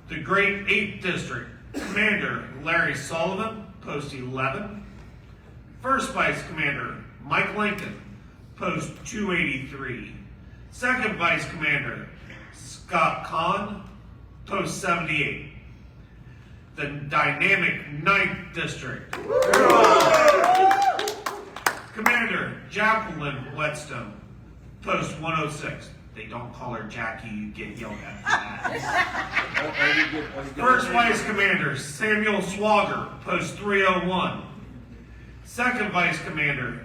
Speaker 3: The Great 8th District Commander Larry Sullivan, post 11. First Vice Commander Mike Lincoln, post 283. Second Vice Commander Scott Kahn, post 78. The dynamic 9th District Commander Jacqueline Whetstone, post 106. They don't call her Jackie, you get yelled at for that. First Vice Commander Samuel Swagger, post 301. Second Vice Commander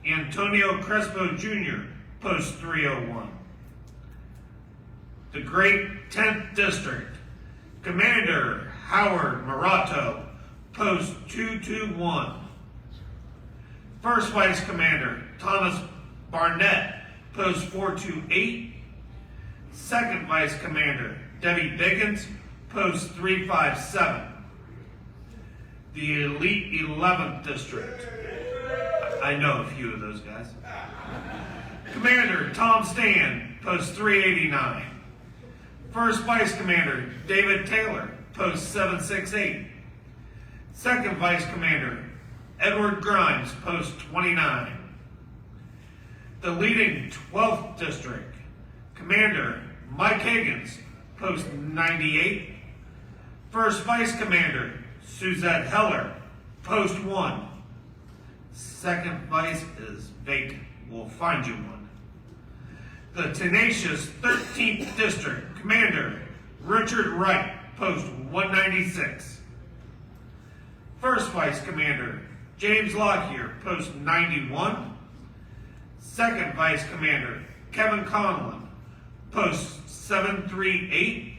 Speaker 3: Antonio Crespo Jr., post 301. The Great 10th District Commander Howard Marato, post 221. First Vice Commander Thomas Barnett, post 428. Second Vice Commander Debbie Biggins, post 357. The Elite 11th District. I know a few of those guys. Commander Tom Stan, post 389. First Vice Commander, David Taylor, post 768. Second Vice Commander, Edward Grimes, post 29. The leading 12th District, Commander Mike Higgins, post 98. First Vice Commander, Suzette Heller, post 1. Second Vice is vacant. We'll find you one. The tenacious 13th District, Commander Richard Wright, post 196. First Vice Commander, James Lockyer, post 91. Second Vice Commander, Kevin Conlon, post 738.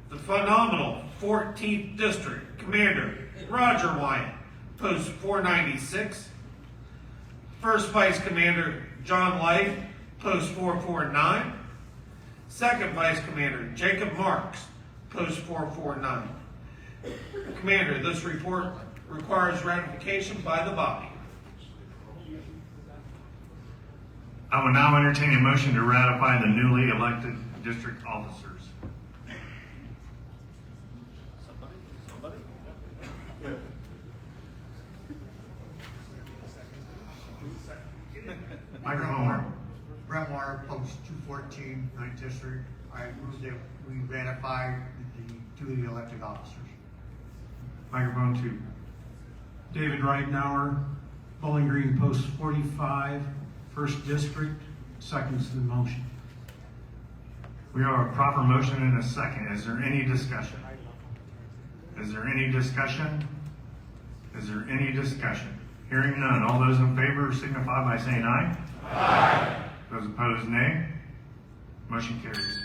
Speaker 3: The phenomenal 14th District, Commander Roger Wyatt, post 496. First Vice Commander, John Light, post 449. Second Vice Commander, Jacob Marks, post 449. Commander, this report requires ratification by the body.
Speaker 18: I will now entertain a motion to ratify the newly elected district officers.
Speaker 17: Microphone. Brent Warner, Post 214, 9th District. I move that we ratify the duly elected officers.
Speaker 18: Microphone 2.
Speaker 12: David Ridenauer, Bowling Green, Post 45, 1st District, seconds the motion.
Speaker 18: We have a proper motion and a second. Is there any discussion? Is there any discussion? Is there any discussion? Hearing none. All those in favor signify by saying aye. Aye. Those opposed, nay. Motion carries.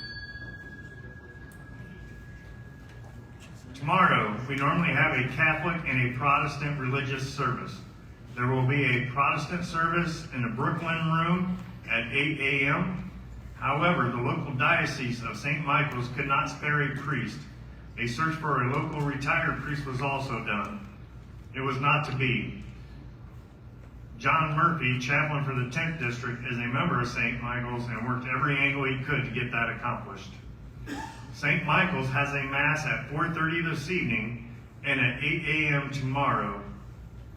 Speaker 18: Tomorrow, we normally have a Catholic and a Protestant religious service. There will be a Protestant service in the Brooklyn Room at 8 a.m. However, the local diocese of St. Michael's could not spare a priest. A search for a local retired priest was also done. It was not to be. John Murphy, chaplain for the 10th District, is a member of St. Michael's and worked every angle he could to get that accomplished. St. Michael's has a Mass at 4:30 this evening, and at 8 a.m. tomorrow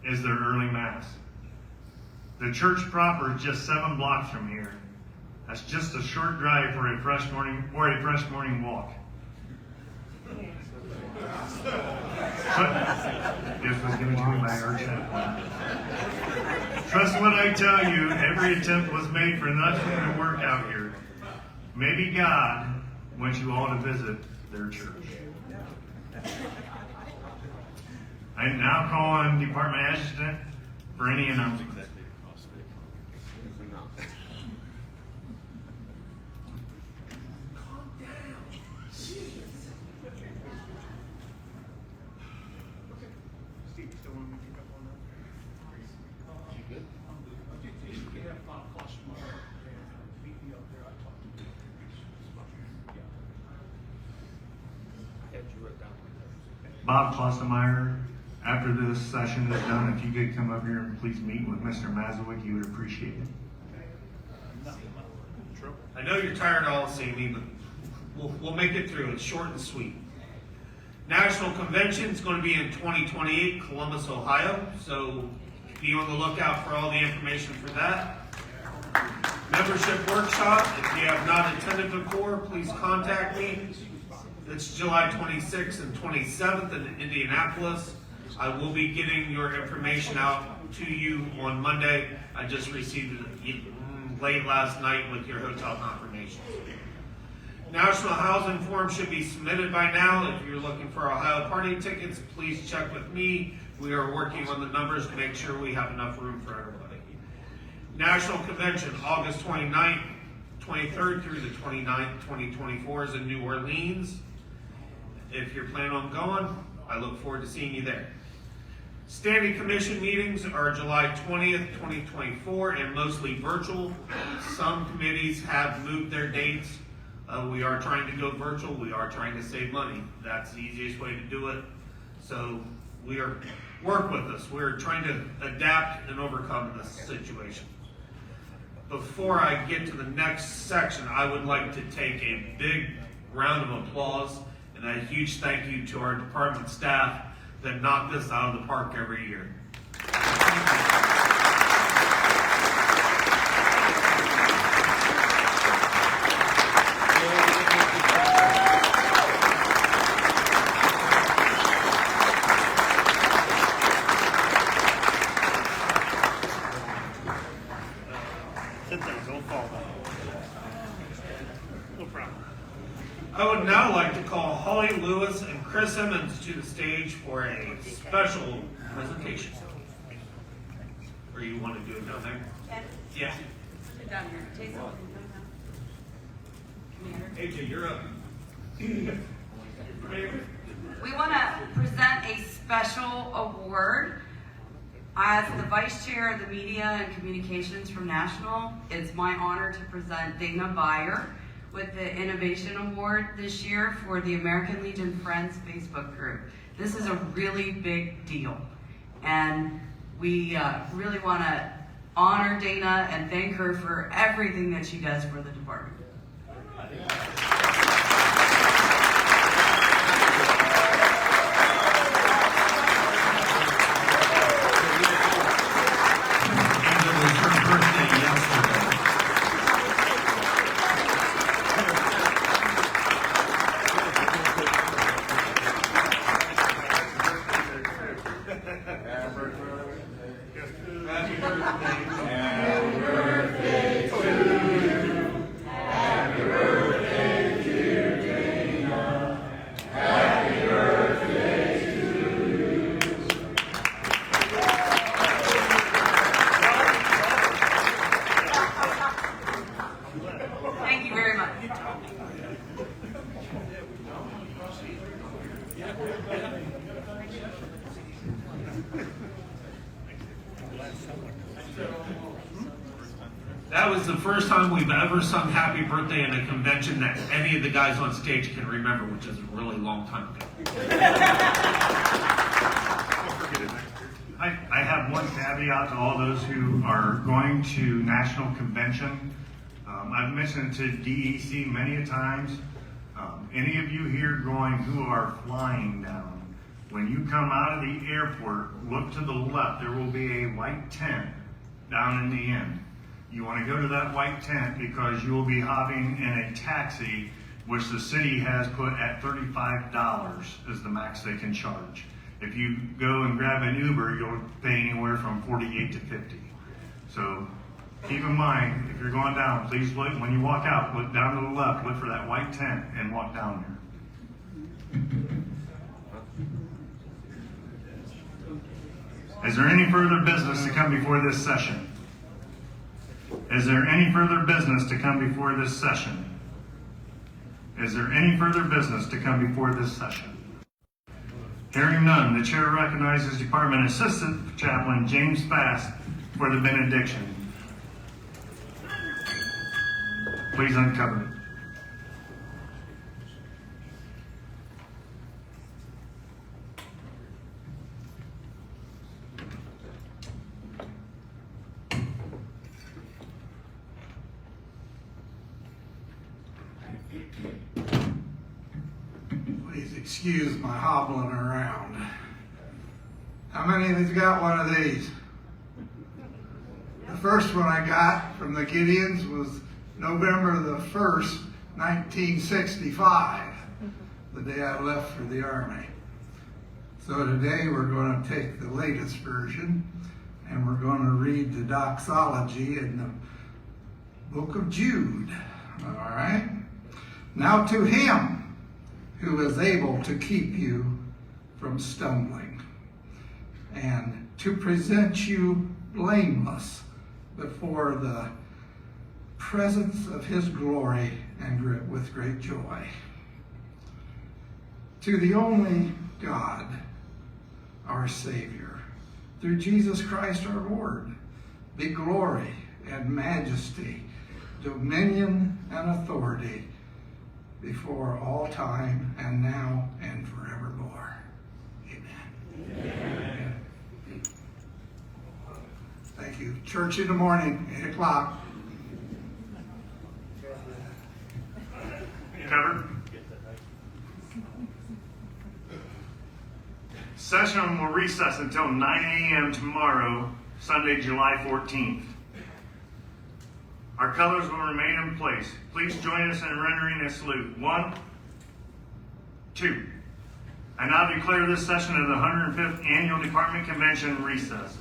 Speaker 18: is their early Mass. The church proper is just 7 blocks from here. That's just a short drive for a fresh morning walk. This was given to me by our chaplain. Trust what I tell you, every attempt was made for nothing to work out here. Maybe God wants you all to visit their church. I now call on Department Adjutant for any announcements. Bob Klossenmeyer, after this session is done, if you could come up here and please meet with Mr. Mazowick, you would appreciate it.
Speaker 3: I know you're tired all seeing me, but we'll make it through. It's short and sweet. National Convention is going to be in 2028, Columbus, Ohio. So be on the lookout for all the information for that. Membership workshop. If you have not attended before, please contact me. It's July 26th and 27th in Indianapolis. I will be getting your information out to you on Monday. I just received it late last night with your hotel confirmation. National Housing Forum should be submitted by now. If you're looking for Ohio party tickets, please check with me. We are working on the numbers to make sure we have enough room for everybody. National Convention, August 29th, 23rd through the 29th, 2024 is in New Orleans. If you're planning on going, I look forward to seeing you there. Standing Commission meetings are July 20th, 2024, and mostly virtual. Some committees have moved their dates. We are trying to go virtual. We are trying to save money. That's the easiest way to do it. So work with us. We're trying to adapt and overcome this situation. Before I get to the next section, I would like to take a big round of applause and a huge thank you to our department staff that knock this out of the park every year.
Speaker 1: Sit there, don't fall down. No problem.
Speaker 3: I would now like to call Holly Lewis and Chris Emmons to the stage for a special presentation. Or you want to do it down there? Yeah.
Speaker 5: Down here. Jason, come down.
Speaker 3: AJ, you're up.
Speaker 13: We want to present a special award. As the Vice Chair of the Media and Communications from National, it's my honor to present Dana Beyer with the Innovation Award this year for the American Legion Friends Facebook group. This is a really big deal, and we really want to honor Dana and thank her for everything that she does for the department. Thank you very much.
Speaker 3: That was the first time we've ever sung Happy Birthday in a convention that any of the guys on stage can remember, which is a really long time ago.
Speaker 18: I have one caveat to all those who are going to national convention. I've mentioned to DEC many a times. Any of you here going who are flying down, when you come out of the airport, look to the left. There will be a white tent down in the end. You want to go to that white tent because you will be hopping in a taxi, which the city has put at $35 is the max they can charge. If you go and grab an Uber, you'll pay anywhere from $48 to $50. So keep in mind, if you're going down, please look, when you walk out, look down to the left, look for that white tent and walk down there. Is there any further business to come before this session? Is there any further business to come before this session? Is there any further business to come before this session? Hearing none, the chair recognizes Department Assistant Chaplain James Fast for the benediction. Please uncover it.
Speaker 15: Please excuse my hobbling around. How many of you's got one of these? The first one I got from the Gideons was November the 1st, 1965, the day I left for the Army. So today we're going to take the latest version and we're going to read the doxology in the book of Jude. All right? Now to him who is able to keep you from stumbling and to present you blameless before the presence of his glory and with great joy. To the only God, our Savior, through Jesus Christ our Lord, be glory and majesty, dominion and authority before all time and now and forevermore. Amen. Amen. Thank you. Church in the morning, 8 o'clock.
Speaker 18: Covered?
Speaker 1: Session will recess until 9 a.m. tomorrow, Sunday, July 14th. Our colors will remain in place. Please join us in rendering a salute. 1, 2. I now declare this session of the 105th Annual Department Convention recessed.